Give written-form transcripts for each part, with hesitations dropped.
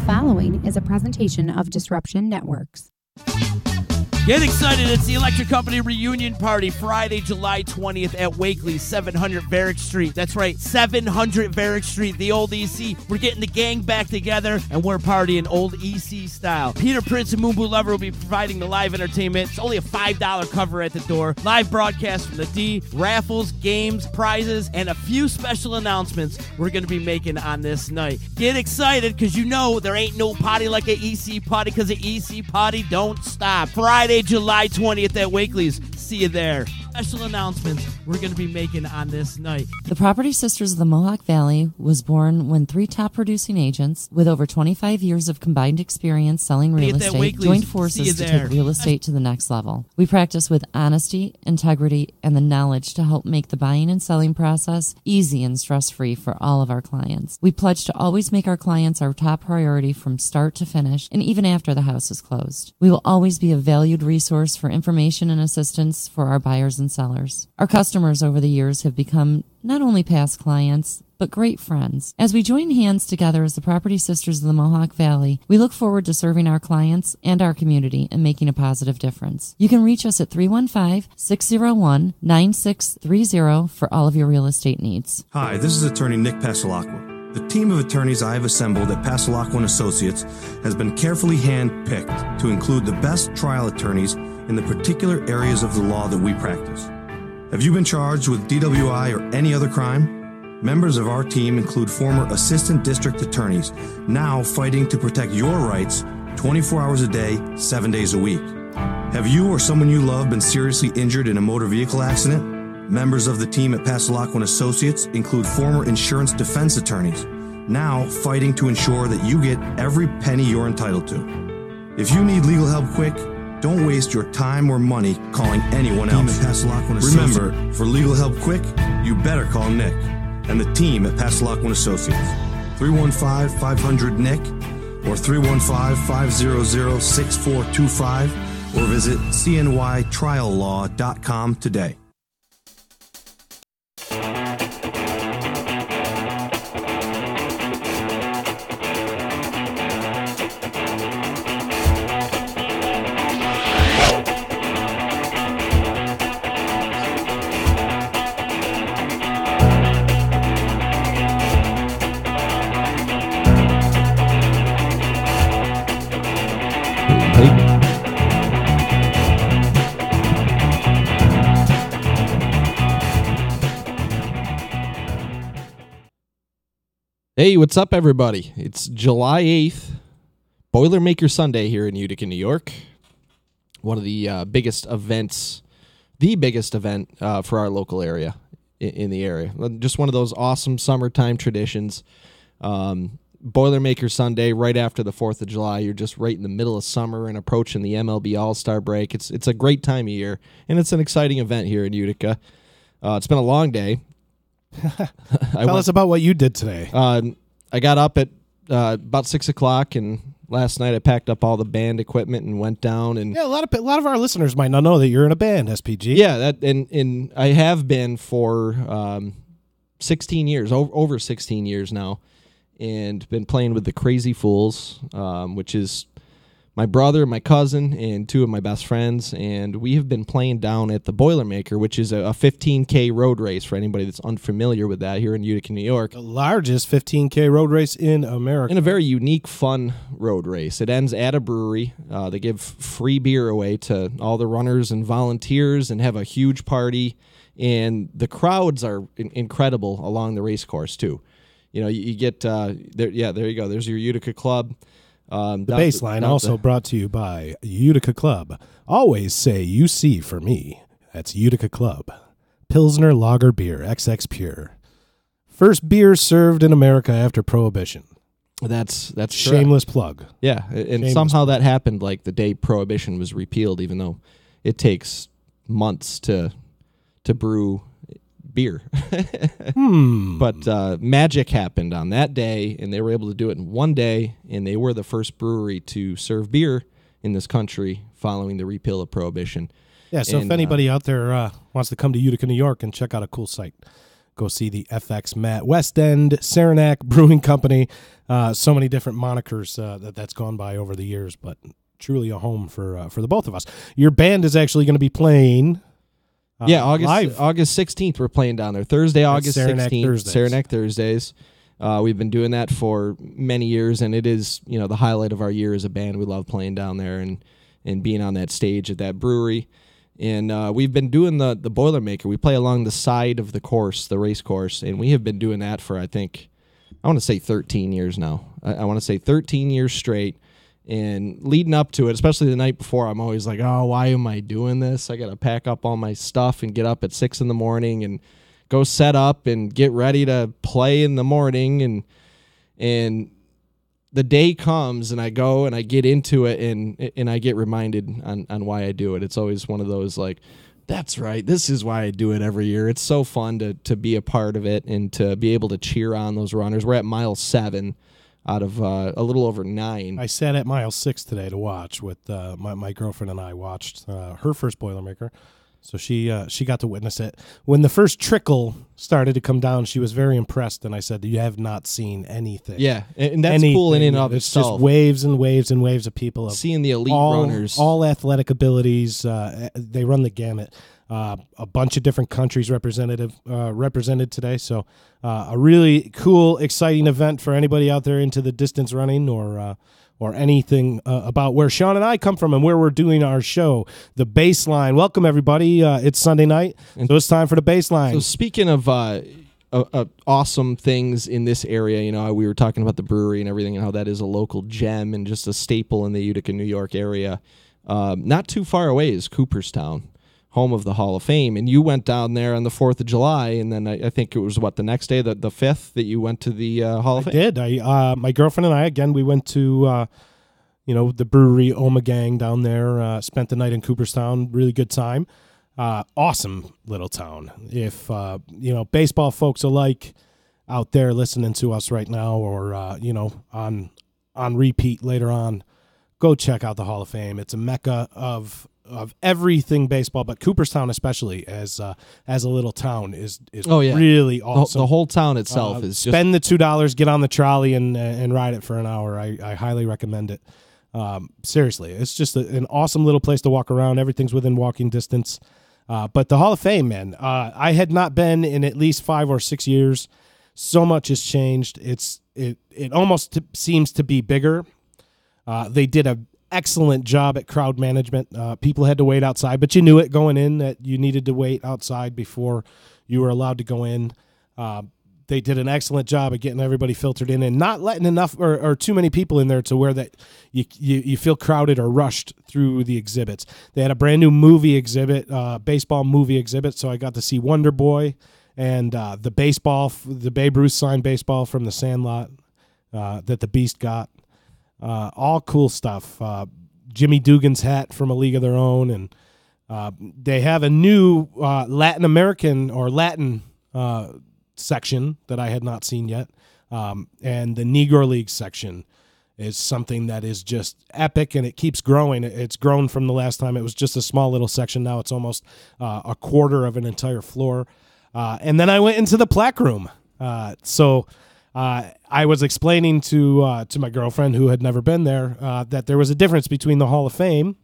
following is a presentation of Disruption Networks. Get excited. It's the Electric Company Reunion Party Friday, July 20th at Wakely, 700 Varick Street. That's right, 700 Varick Street, the old EC. We're getting the gang back together, and we're partying old EC style. Peter Prince and Moonboo Lover will be providing the live entertainment. It's only a $5 cover at the door. Live broadcast from the D, raffles, games, prizes, and a few special announcements we're going to be making on this night. Get excited, because you know there ain't no party like an EC party, because the EC party don't stop. Friday, July 20th at Wakely's. See you there. Special announcements we're going to be making on this night. The Property Sisters of the Mohawk Valley was born when three top producing agents with over 25 years of combined experience selling real estate joined forces to take real estate to the next level. We practice with honesty, integrity, and the knowledge to help make the buying and selling process easy and stress-free for all of our clients. We pledge to always make our clients our top priority from start to finish and even after the house is closed. We will always be a valued resource for information and assistance for our buyers and sellers. Our customers over the years have become not only past clients, but great friends. As we join hands together as the Property Sisters of the Mohawk Valley, we look forward to serving our clients and our community and making a positive difference. You can reach us at 315-601-9630 for all of your real estate needs. Hi, this is attorney Nick Pasalacqua. The team of attorneys I have assembled at Pasalacqua & Associates has been carefully hand-picked to include the best trial attorneys in the particular areas of the law that we practice. Have you been charged with DWI or any other crime? Members of our team include former assistant district attorneys, now fighting to protect your rights 24 hours a day, 7 days a week. Have you or someone you love been seriously injured in a motor vehicle accident? Members of the team at Pasalacqua & Associates include former insurance defense attorneys, now fighting to ensure that you get every penny you're entitled to. If you need legal help quick, don't waste your time or money calling anyone else. Remember, for legal help quick, you better call Nick and the team at Pasalacqua & Associates. 315-500-NICK or 315-500-6425 or visit cnytriallaw.com today. Hey, what's up, everybody? It's July 8th, Boilermaker Sunday here in Utica, New York. One of the biggest events, the biggest event for our local area, in the area. Just one of those awesome summertime traditions. Boilermaker Sunday, right after the 4th of July. You're just right in the middle of summer and approaching the MLB All-Star break. It's a great time of year, and it's an exciting event here in Utica. It's been a long day. Tell us about what you did today. I got up at about 6 o'clock, and last night I packed up all the band equipment and went down. And yeah, a lot of our listeners might not know that you're in a band, SPG. Yeah, that and I have been for 16 years, over 16 years now, and been playing with the Crazy Fools, which is my brother, my cousin, and two of my best friends, and we have been playing down at the Boilermaker, which is a 15K road race for anybody that's unfamiliar with that here in Utica, New York. The largest 15K road race in America. And a very unique, fun road race. It ends at a brewery. They give free beer away to all the runners and volunteers and have a huge party, and the crowds are incredible along the race course, too. You know, you get, there you go. There's your Utica Club. The baseline also brought to you by Utica Club. Always say UC for me. That's Utica Club. Pilsner Lager Beer, XX Pure. First beer served in America after Prohibition. That's shameless plug. Yeah, and somehow that happened like the day Prohibition was repealed, even though it takes months to brew beer. But magic happened on that day, and they were able to do it in one day, and they were the first brewery to serve beer in this country following the repeal of Prohibition. Yeah, so if anybody out there wants to come to Utica, New York and check out a cool site, Go see the FX Mat. West End, Saranac Brewing Company. So many different monikers that's gone by over the years, but truly a home for the both of us. Your band is actually going to be playing August 16th we're playing down there. Thursday, August Saranac 16th, Thursdays. Saranac Thursdays. We've been doing that for many years, and it is, the highlight of our year as a band. We love playing down there and being on that stage at that brewery. And we've been doing the Boilermaker. We play along the side of the course, the race course, and we have been doing that for, I want to say 13 years now. I want to say 13 years straight. And leading up to it, especially the night before, I'm always like, oh, why am I doing this? I got to pack up all my stuff and get up at 6 in the morning and go set up and get ready to play in the morning. And the day comes and I go and I get into it and I get reminded on why I do it. It's always one of those like, that's right, this is why I do it every year. It's so fun to be a part of it and to be able to cheer on those runners. We're at mile 7. Out of a little over 9. I sat at mile 6 today to watch with my girlfriend, and I watched her first Boilermaker. So she got to witness it. When the first trickle started to come down, she was very impressed, and I said, you have not seen anything. Yeah, and that's cool in and of itself. It's just waves and waves and waves of people. Seeing the elite runners. All athletic abilities. They run the gamut. A bunch of different countries represented today. So a really cool, exciting event for anybody out there into the distance running or anything about where Sean and I come from and where we're doing our show, The Baseline. Welcome, everybody. It's Sunday night, so it's time for The Baseline. So speaking of awesome things in this area, we were talking about the brewery and everything and how that is a local gem and just a staple in the Utica, New York area. Not too far away is Cooperstown, home of the Hall of Fame, and you went down there on the 4th of July, and then I think it was the next day, the 5th, that you went to the Hall of Fame? I did. My girlfriend and I, again, we went to the brewery Omegang down there, spent the night in Cooperstown, really good time. Awesome little town. If baseball folks alike out there listening to us right now, or on repeat later on, go check out the Hall of Fame. It's a mecca of everything baseball, but Cooperstown especially as a little town is really awesome. The whole town itself is spend the $2, get on the trolley and ride it for an hour. I highly recommend it. Seriously, it's just an awesome little place to walk around. Everything's within walking distance. But the Hall of Fame, man, I had not been in at least 5 or 6 years. So much has changed. It almost seems to be bigger. They did a excellent job at crowd management. People had to wait outside, but you knew it going in that you needed to wait outside before you were allowed to go in. They did an excellent job of getting everybody filtered in and not letting enough or too many people in there to where that you feel crowded or rushed through the exhibits. They had a brand new movie exhibit, baseball movie exhibit, so I got to see Wonder Boy and the Babe Ruth signed baseball from the Sandlot that the Beast got. All cool stuff. Jimmy Dugan's hat from A League of Their Own, and they have a new Latin American or Latin section that I had not seen yet, and the Negro League section is something that is just epic, and it keeps growing. It's grown from the last time. It was just a small little section. Now it's almost a quarter of an entire floor. And then I went into the plaque room. I was explaining to my girlfriend, who had never been there, that there was a difference between the Hall of Fame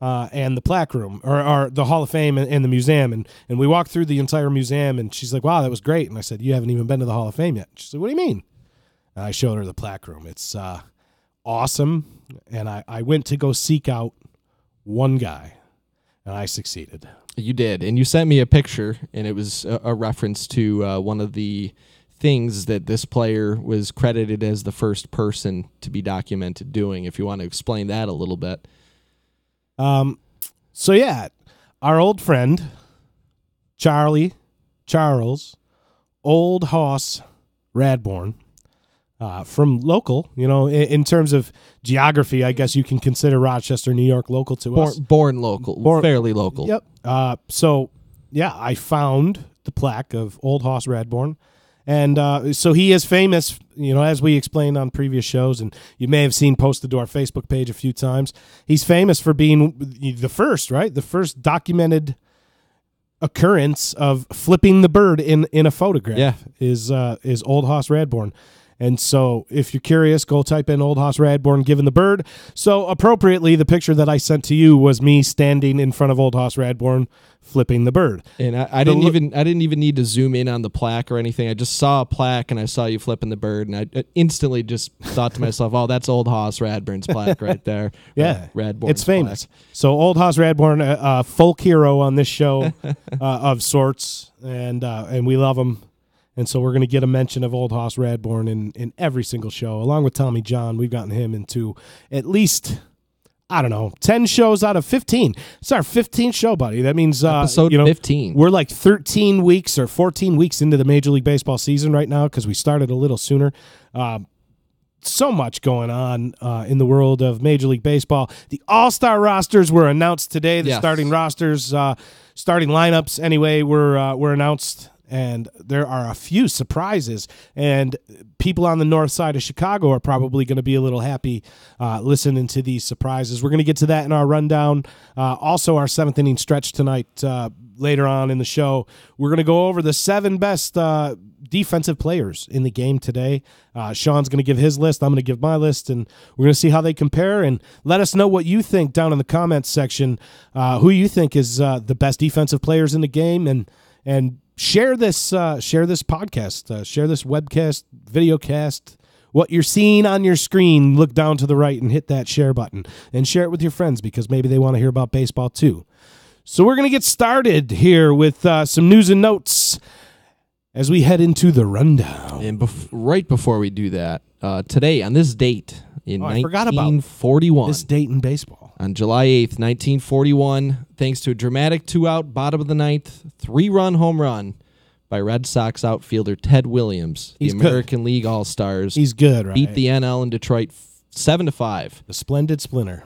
and the plaque room, or the Hall of Fame and the museum. And we walked through the entire museum, and she's like, wow, that was great. And I said, you haven't even been to the Hall of Fame yet. She said, what do you mean? And I showed her the plaque room. It's awesome. And I went to go seek out one guy, and I succeeded. You did. And you sent me a picture, and it was a reference to one of the things that this player was credited as the first person to be documented doing, if you want to explain that a little bit. So yeah, our old friend, Charles, Old Hoss Radbourne, from local, in terms of geography, I guess you can consider Rochester, New York local to us. Born local, fairly local. Yep. So yeah, I found the plaque of Old Hoss Radbourne. And so he is famous, as we explained on previous shows, and you may have seen posted to our Facebook page a few times. He's famous for being the first, right? The first documented occurrence of flipping the bird in a photograph is Old Hoss Radbourne. And so if you're curious, go type in Old Hoss Radbourne giving the bird. So appropriately, the picture that I sent to you was me standing in front of Old Hoss Radbourne flipping the bird. And I didn't even need to zoom in on the plaque or anything. I just saw a plaque and I saw you flipping the bird, and I instantly just thought to myself, "Oh, that's Old Hoss Radbourne's plaque right there." Yeah, Radbourne's it's famous. plaque. So Old Hoss Radbourne, a folk hero on this show of sorts, and we love him. And so we're going to get a mention of Old Hoss Radbourne in every single show. Along with Tommy John, we've gotten him into at least, 10 shows out of 15. It's our 15th show, buddy. That means episode 15. We're like 13 weeks or 14 weeks into the Major League Baseball season right now because we started a little sooner. So much going on in the world of Major League Baseball. The All-Star rosters were announced today. The starting rosters, starting lineups anyway, were announced. And there are a few surprises, and people on the north side of Chicago are probably going to be a little happy listening to these surprises. We're going to get to that in our rundown. Also, our seventh inning stretch tonight, later on in the show. We're going to go over the 7 best defensive players in the game today. Sean's going to give his list. I'm going to give my list, and we're going to see how they compare. And let us know what you think down in the comments section, who you think is the best defensive players in the game, and share this podcast, share this webcast, videocast, what you're seeing on your screen. Look down to the right and hit that share button and share it with your friends because maybe they want to hear about baseball too. So we're going to get started here with some news and notes as we head into the rundown. And right before we do that, today on this date in 1941, I forgot about this date in baseball. On July 8th, 1941, thanks to a dramatic 2-out, bottom of the ninth, 3-run home run by Red Sox outfielder Ted Williams, the American League All-Stars. He's good, right? Beat the NL in Detroit 7-5. The splendid splinter.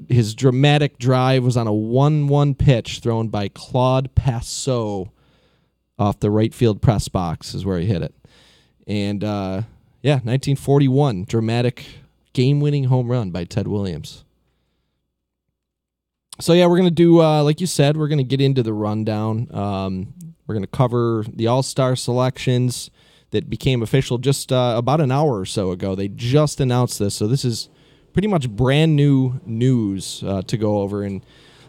His dramatic drive was on a 1-1 pitch thrown by Claude Passot off the right field press box is where he hit it. And, 1941, dramatic game-winning home run by Ted Williams. So, we're going to do, like you said, we're going to get into the rundown. We're going to cover the All-Star selections that became official just about an hour or so ago. They just announced this, so this is pretty much brand new news to go over. And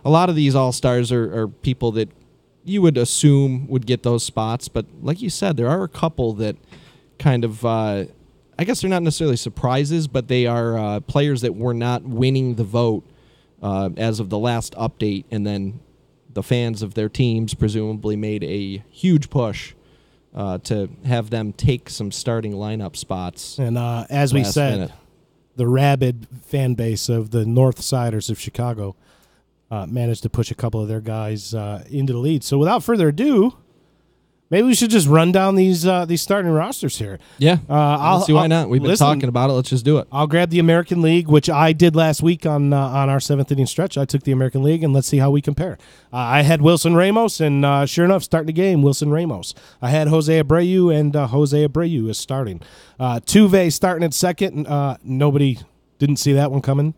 a lot of these All-Stars are people that you would assume would get those spots. But like you said, there are a couple that kind of, I guess they're not necessarily surprises, but they are players that were not winning the vote as of the last update, and then the fans of their teams presumably made a huge push to have them take some starting lineup spots. And as we said, the rabid fan base of the North Siders of Chicago managed to push a couple of their guys into the lead. So without further ado, maybe we should just run down these starting rosters here. Yeah, I'll see why not. We've been talking about it. Let's just do it. I'll grab the American League, which I did last week on our 7th inning stretch. I took the American League, and let's see how we compare. I had Wilson Ramos, and sure enough, starting the game, Wilson Ramos. I had Jose Abreu, and Jose Abreu is starting. Tuve starting at second. Nobody didn't see that one coming.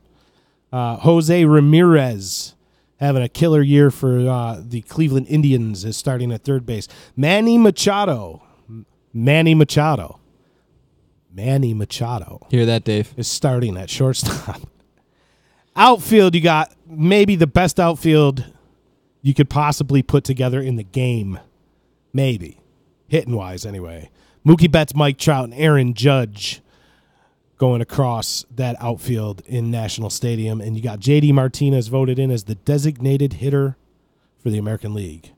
Jose Ramirez having a killer year for the Cleveland Indians is starting at third base. Manny Machado. Hear that, Dave? Is starting at shortstop. Outfield, you got maybe the best outfield you could possibly put together in the game. Maybe. Hitting-wise, anyway. Mookie Betts, Mike Trout, and Aaron Judge going across that outfield in National Stadium. And you got J.D. Martinez voted in as the designated hitter for the American League.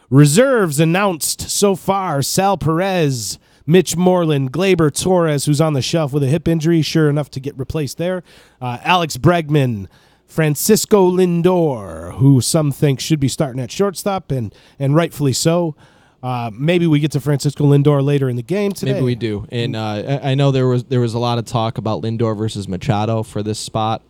Reserves announced so far: Sal Perez, Mitch Moreland, Gleyber Torres, who's on the shelf with a hip injury, sure enough to get replaced there. Alex Bregman, Francisco Lindor, who some think should be starting at shortstop, and rightfully so. Maybe we get to Francisco Lindor later in the game today. Maybe we do. And I know there was a lot of talk about Lindor versus Machado for this spot.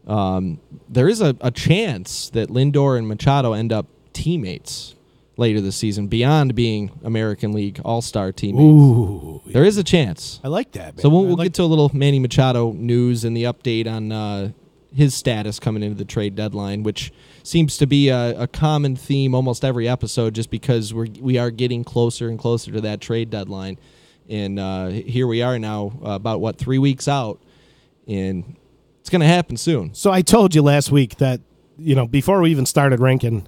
There is a chance that Lindor and Machado end up teammates later this season, beyond being American League All-Star teammates. Ooh, there is a chance. I like that, man. So we'll get to a little Manny Machado news and the update on his status coming into the trade deadline, which seems to be a common theme almost every episode, just because we are getting closer and closer to that trade deadline. And here we are now, about 3 weeks out, and it's going to happen soon. So I told you last week that, before we even started ranking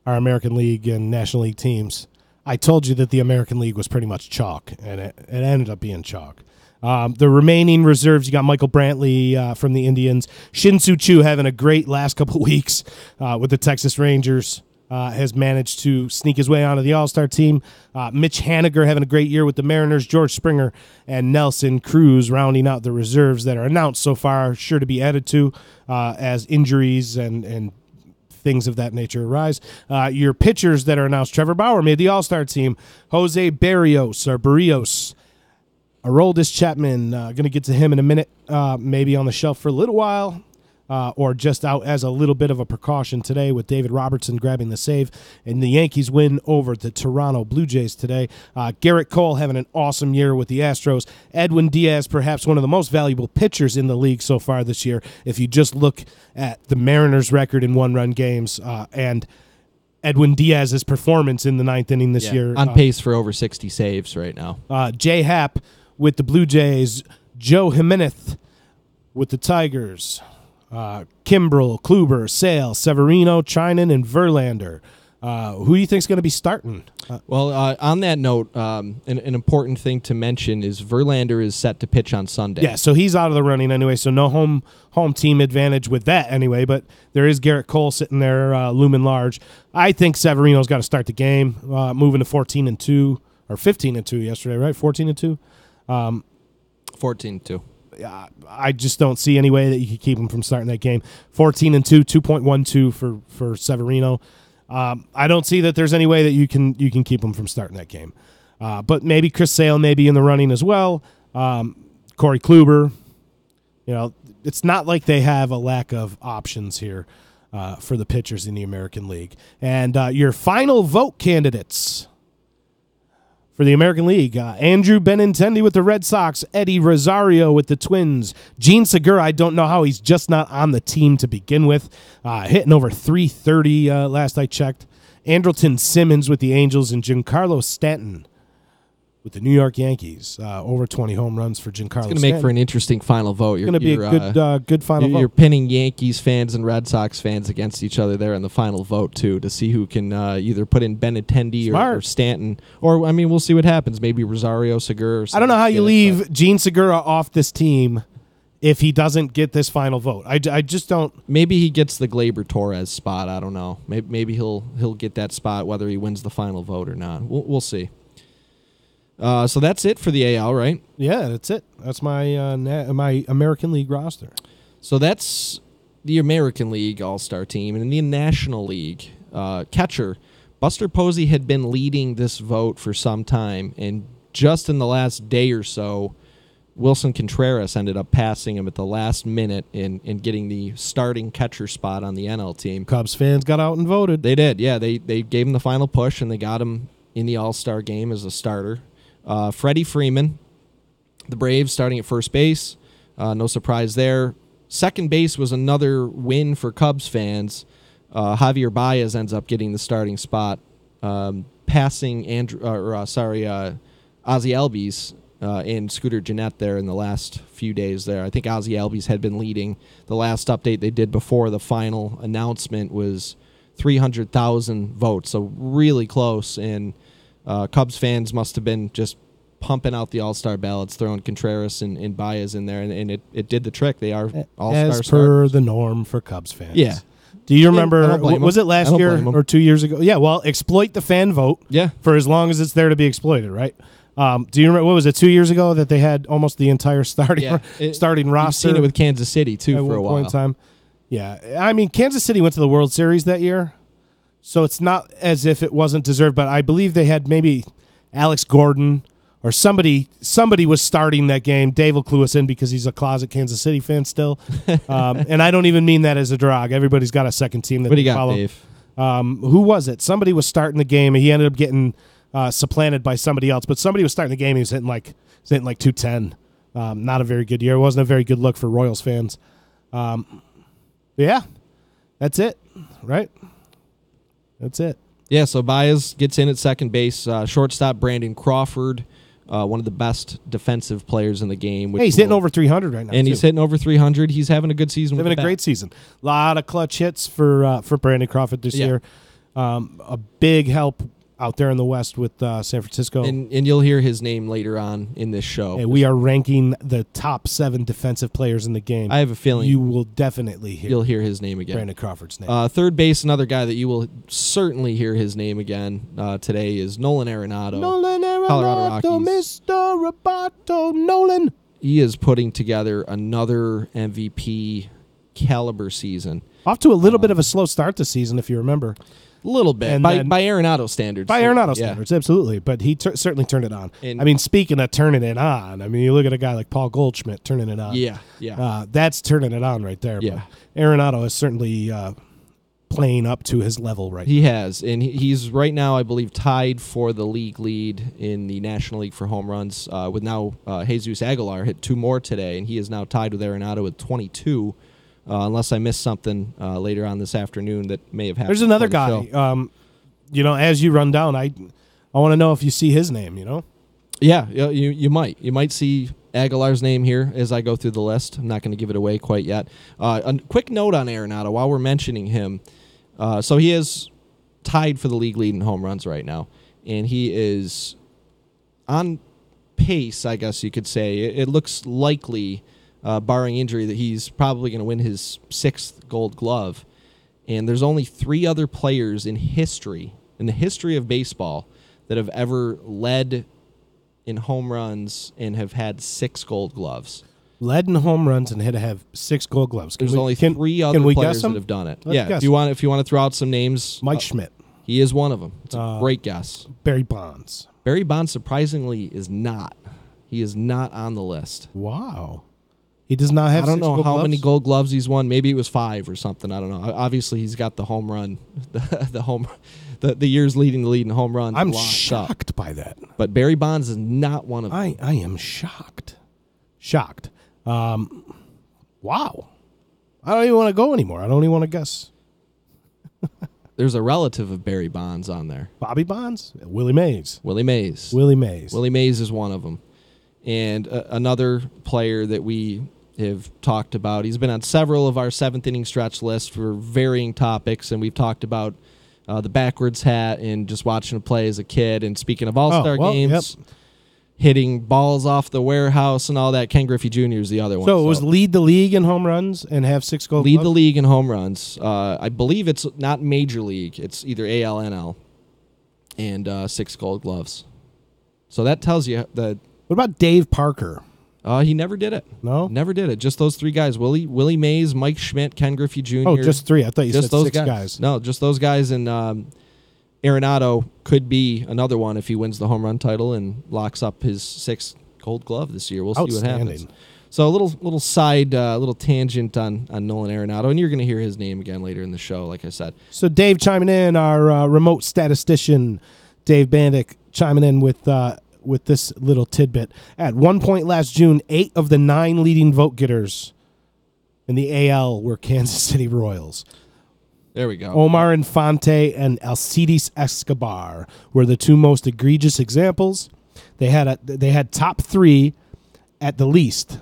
our American League and National League teams, I told you that the American League was pretty much chalk, and it ended up being chalk. The remaining reserves, you got Michael Brantley from the Indians. Shin-Soo Choo having a great last couple weeks with the Texas Rangers. Has managed to sneak his way onto the All-Star team. Mitch Haniger having a great year with the Mariners. George Springer and Nelson Cruz rounding out the reserves that are announced so far, sure to be added to as injuries and things of that nature arise. Your pitchers that are announced: Trevor Bauer made the All-Star team. Jose Barrios, Aroldis Chapman, going to get to him in a minute, maybe on the shelf for a little while. Or just out as a little bit of a precaution today with David Robertson grabbing the save. And the Yankees win over the Toronto Blue Jays today. Garrett Cole having an awesome year with the Astros. Edwin Diaz, perhaps one of the most valuable pitchers in the league so far this year. If you just look at the Mariners' record in one-run games and Edwin Diaz's performance in the ninth inning this year. On pace for over 60 saves right now. Jay Happ with the Blue Jays. Joe Jimenez with the Tigers. Kimbrel, Kluber, Sale, Severino, Trinan, and Verlander. Who do you think is going to be starting? On that note, an important thing to mention is Verlander is set to pitch on Sunday. Yeah, so he's out of the running anyway, so no home team advantage with that anyway, but there is Garrett Cole sitting there looming large. I think Severino's got to start the game, moving to 14-2, or 15-2 yesterday, right? 14-2? 14-2. I just don't see any way that you could keep him from starting that game. 14-2, 2.12 for Severino. I don't see that there's any way that you can keep him from starting that game. But maybe Chris Sale may be in the running as well. Corey Kluber. It's not like they have a lack of options here for the pitchers in the American League. And your final vote candidates for the American League: Andrew Benintendi with the Red Sox, Eddie Rosario with the Twins, Gene Segura. I don't know how he's just not on the team to begin with, hitting over 330 last I checked. Andrelton Simmons with the Angels, and Giancarlo Stanton with the New York Yankees. Over 20 home runs for Giancarlo Stanton. It's going to make for an interesting final vote. It's going to be a good final vote. You're pinning Yankees fans and Red Sox fans against each other there in the final vote, too, to see who can either put in Benintendi or Stanton. Or, we'll see what happens. Maybe Rosario, Segura. Or I don't know how you leave Gene Segura off this team if he doesn't get this final vote. I just don't. Maybe he gets the Gleyber Torres spot. I don't know. Maybe he'll get that spot whether he wins the final vote or not. We'll see. So that's it for the AL, right? Yeah, that's it. That's my my American League roster. So that's the American League All-Star team. And in the National League, catcher, Buster Posey had been leading this vote for some time. And just in the last day or so, Wilson Contreras ended up passing him at the last minute in getting the starting catcher spot on the NL team. Cubs fans got out and voted. They did, yeah. They gave him the final push, and they got him in the All-Star game as a starter. Freddie Freeman, the Braves, starting at first base. No surprise there. Second base was another win for Cubs fans. Javier Baez ends up getting the starting spot, passing Ozzie Albies and Scooter Gennett there in the last few days there. I think Ozzie Albies had been leading. The last update they did before the final announcement was 300,000 votes, so really close. And Cubs fans must have been just pumping out the All-Star ballots, throwing Contreras and Baez in there, and it did the trick. They are All-Star as per starters. the norm for Cubs fans. Yeah. Do you remember, was it last year or 2 years ago? Yeah, well, exploit the fan vote for as long as it's there to be exploited, right? Do you remember, what was it, 2 years ago that they had almost the entire starting roster? You've seen it with Kansas City, too, for a while. Point in time. Yeah, Kansas City went to the World Series that year, so it's not as if it wasn't deserved, but I believe they had maybe Alex Gordon or somebody was starting that game. Dave will clue us in because he's a closet Kansas City fan still. And I don't even mean that as a drag. Everybody's got a second team that they follow. Dave? Who was it? Somebody was starting the game, and he ended up getting supplanted by somebody else. But somebody was starting the game, and he was hitting like 210. Not a very good year. It wasn't a very good look for Royals fans. Yeah, that's it, right? That's it. Yeah, so Baez gets in at second base. Shortstop Brandon Crawford, one of the best defensive players in the game. Hey, he's hitting over 300 right now. And he's hitting over 300. He's having a good season. Having a great season. A lot of clutch hits for Brandon Crawford this year. A big help out there in the West with San Francisco. And you'll hear his name later on in this show. Hey, we are ranking the top 7 defensive players in the game. I have a feeling you will definitely you'll hear his name again. Brandon Crawford's name. Third base, another guy that you will certainly hear his name again today is Nolan Arenado. Colorado Rockies. Mr. Roboto Nolan. He is putting together another MVP caliber season. Off to a little bit of a slow start this season, if you remember. A little bit. By Arenado standards. By Arenado standards, absolutely. But he certainly turned it on. Speaking of turning it on, you look at a guy like Paul Goldschmidt turning it on. Yeah. That's turning it on right there. Yeah. But Arenado is certainly playing up to his level right now. He has. And he's right now, I believe, tied for the league lead in the National League for home runs with now Jesus Aguilar hit 2 more today, and he is now tied with Arenado with 22. Unless I missed something later on this afternoon that may have happened. There's another guy. As you run down, I want to know if you see his name. Yeah, you might. You might see Aguilar's name here as I go through the list. I'm not going to give it away quite yet. A quick note on Arenado while we're mentioning him. So he is tied for the league lead in home runs right now, and he is on pace, I guess you could say. It looks likely. Barring injury, that he's probably going to win his 6th Gold Glove. And there's only 3 other players in the history of baseball, that have ever led in home runs and have had 6 Gold Gloves. Led in home runs and had to have 6 Gold Gloves. There's only 3 other players that have done it. If you want to throw out some names, Mike Schmidt. He is one of them. It's a great guess. Barry Bonds. Barry Bonds surprisingly is not. He is not on the list. Wow. He does not have. I don't know how many Gold Gloves he's won. Maybe it was 5 or something. I don't know. Obviously, he's got the home run, the years leading the lead in home runs. I'm shocked by that. But Barry Bonds is not one of them. I am shocked. Wow. I don't even want to go anymore. I don't even want to guess. There's a relative of Barry Bonds on there. Bobby Bonds? Willie Mays. Willie Mays is one of them. And another player that we have talked about. He's been on several of our 7th inning stretch lists for varying topics, and we've talked about the backwards hat and just watching him play as a kid. And speaking of all-star games, hitting balls off the warehouse and all that, Ken Griffey Jr. is the other one. So it was lead the league in home runs and have 6 Gold Gloves? Lead the league in home runs. I believe it's not Major League. It's either AL, NL, and 6 Gold Gloves. So that tells you that. What about Dave Parker? He never did it. No? Never did it. Just those 3 guys. Willie Mays, Mike Schmidt, Ken Griffey Jr. Oh, just 3. I thought you said 6 guys. No, just those guys. And Arenado could be another one if he wins the home run title and locks up his 6th Gold Glove this year. We'll see what happens. So a little side, little tangent on Nolan Arenado, and you're going to hear his name again later in the show, like I said. So Dave chiming in, our remote statistician, Dave Bandych, chiming in with this little tidbit. At one point last June, 8 of the 9 leading vote getters in the AL were Kansas City Royals. There we go. Omar Infante and Alcides Escobar were the 2 most egregious examples. They had top 3 at the least.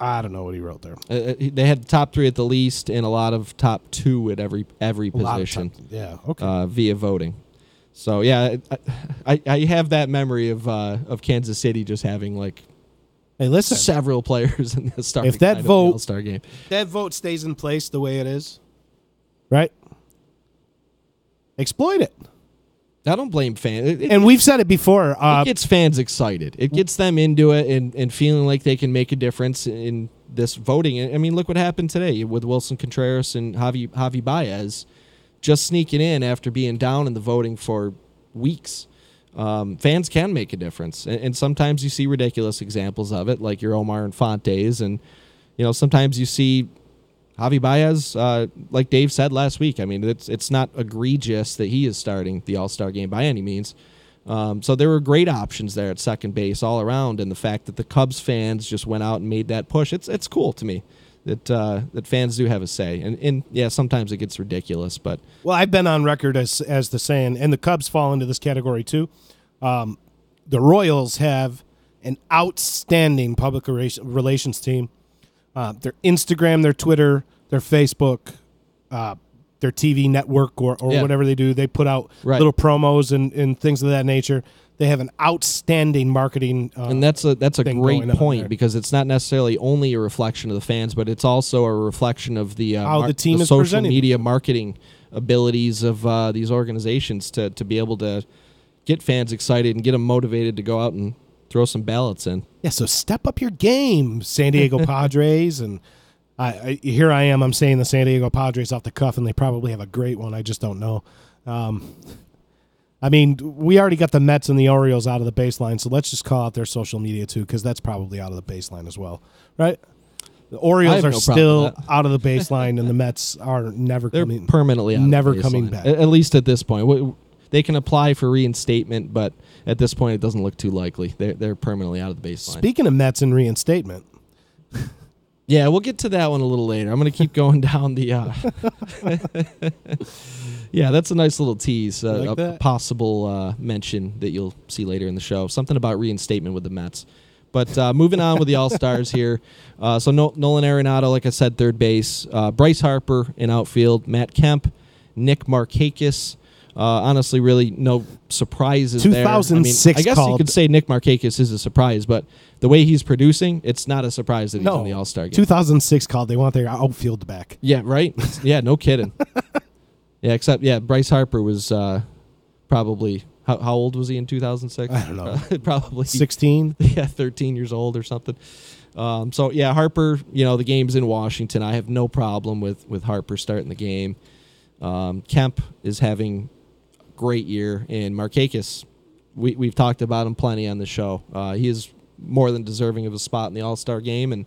I don't know what he wrote there. They had top 3 at the least and a lot of top 2 at every position. Via voting. So yeah, I have that memory of Kansas City just having several players in the starting All-Star game. That vote stays in place the way it is, right? Exploit it. I don't blame fans. And we've said it before. It gets fans excited. It gets them into it and feeling like they can make a difference in this voting. I mean, look what happened today with Wilson Contreras and Javi Baez just sneaking in after being down in the voting for weeks. Fans can make a difference. And sometimes you see ridiculous examples of it, like your Omar Infantes. And, sometimes you see Javi Baez, like Dave said last week. I mean, it's not egregious that he is starting the All-Star game by any means. So there were great options there at second base all around, and the fact that the Cubs fans just went out and made that push, it's cool to me that fans do have a say. And yeah, sometimes it gets ridiculous, but well, I've been on record as the saying, and the Cubs fall into this category too. The Royals have an outstanding public relations team. Their Instagram, their Twitter, their Facebook, their TV network or whatever they do, they put out little promos and things of that nature. They have an outstanding marketing and that's a great point, because it's not necessarily only a reflection of the fans, but it's also a reflection of the how the team is social presenting. Media marketing abilities of these organizations to be able to get fans excited and get them motivated to go out and throw some ballots in. Yeah, so step up your game, San Diego Padres. And here I am, I'm saying the San Diego Padres off the cuff, and they probably have a great one. I just don't know. I mean, we already got the Mets and the Orioles out of the baseline, so let's just call out their social media too, because that's probably out of the baseline as well, right? The Orioles are still out of the baseline, and the Mets are They're permanently out never of the baseline. coming back. At least at this point. They can apply for reinstatement, but at this point it doesn't look too likely. They're permanently out of the baseline. Speaking of Mets and reinstatement. Yeah, we'll get to that one a little later. I'm going to keep going down the... Yeah, that's a nice little tease, a possible mention that you'll see later in the show. Something about reinstatement with the Mets. But moving on with the All-Stars here. So Nolan Arenado, like I said, third base. Bryce Harper in outfield. Matt Kemp, Nick Markakis. Honestly, really no surprises 2006 there. I guess you could say Nick Markakis is a surprise, but the way he's producing, it's not a surprise that he's in the All-Star game. 2006 called. They want their outfield back. Yeah, right? Yeah, no kidding. Yeah, except, Bryce Harper was probably, how old was he in 2006? I don't know. Probably 16? Yeah, 13 years old or something. So, yeah, Harper, the game's in Washington. I have no problem with Harper starting the game. Kemp is having great year, and Markakis, we've talked about him plenty on the show. He is more than deserving of a spot in the All-Star game, and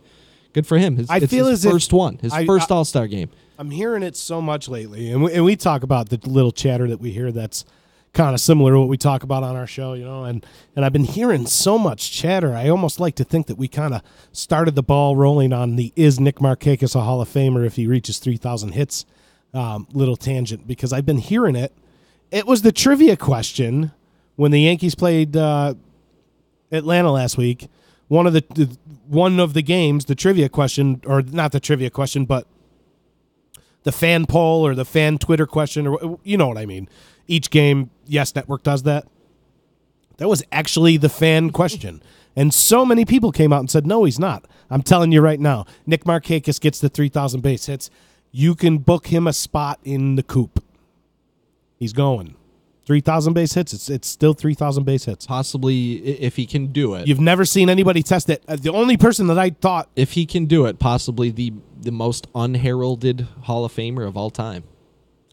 good for him. It's his first one, his first All-Star game. I'm hearing it so much lately, and we talk about the little chatter that we hear that's kind of similar to what we talk about on our show, and I've been hearing so much chatter. I almost like to think that we kind of started the ball rolling on the is Nick Markakis a Hall of Famer if he reaches 3,000 hits little tangent, because I've been hearing it. It was the trivia question when the Yankees played Atlanta last week. One of the games, the trivia question, or not the trivia question, but the fan poll or the fan Twitter question, or you know what I mean. Each game, Yes Network does that. That was actually the fan question. And so many people came out and said, no, he's not. I'm telling you right now, Nick Markakis gets the 3,000 base hits. You can book him a spot in the coop. He's going. 3,000 base hits. It's still 3,000 base hits. Possibly, if he can do it. You've never seen anybody test it. The only person that I thought... If he can do it, possibly the most unheralded Hall of Famer of all time,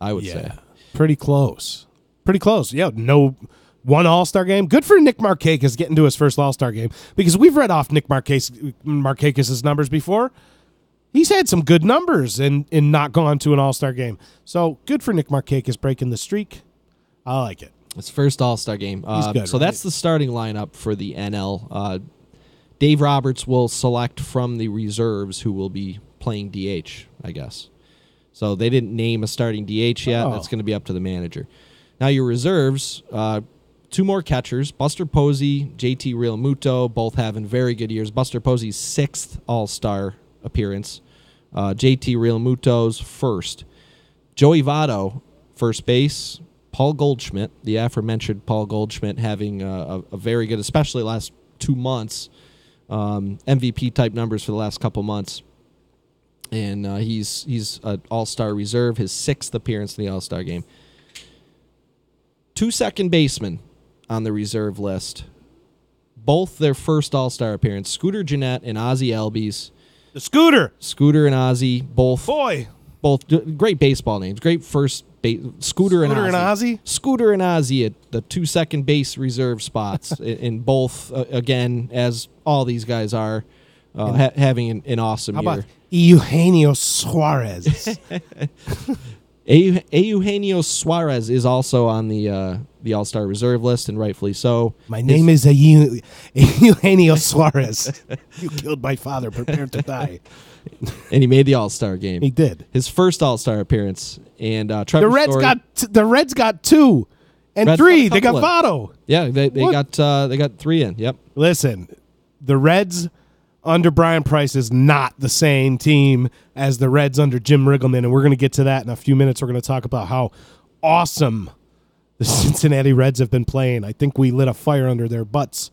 I would say. Pretty close. Pretty close. Yeah, no one All-Star game. Good for Nick Markakis getting to his first All-Star game, because we've read off Nick Markakis' numbers before. He's had some good numbers and not gone to an All-Star game. So good for Nick Markakis breaking the streak. I like it. It's first All-Star game. He's good, so that's the starting lineup for the NL. Dave Roberts will select from the reserves who will be playing DH, I guess. So they didn't name a starting DH yet. That's going to be up to the manager. Now your reserves, two more catchers, Buster Posey, JT Realmuto, both having very good years. Buster Posey's 6th All-Star appearance. JT Realmuto's 1st. Joey Votto, first base. Paul Goldschmidt, the aforementioned Paul Goldschmidt, having a very good, especially last 2 months, MVP-type numbers for the last couple months. And he's an All-Star reserve, his 6th appearance in the All-Star game. 2 second basemen on the reserve list. Both their first All-Star appearance. Scooter Gennett and Ozzie Albies. The Scooter. Scooter and Ozzie, both. Boy. Both great baseball names. Great first base. Scooter and Ozzie. Scooter and Ozzie at the 2 second base reserve spots. in both, again, as all these guys are, having an awesome year. How about Eugenio Suarez? Eugenio Suarez is also on the All-Star reserve list, and rightfully so. My name is Eugenio Suarez. You killed my father. Prepare to die. And he made the All-Star game. He did. His first All-Star appearance. And Trevor the Reds got 2 and Reds 3. They got Votto. Yeah, they got 3 in. Yep. Listen, the Reds under Brian Price is not the same team as the Reds under Jim Riggleman, and we're going to get to that in a few minutes. We're going to talk about how awesome the Cincinnati Reds have been playing. I think we lit a fire under their butts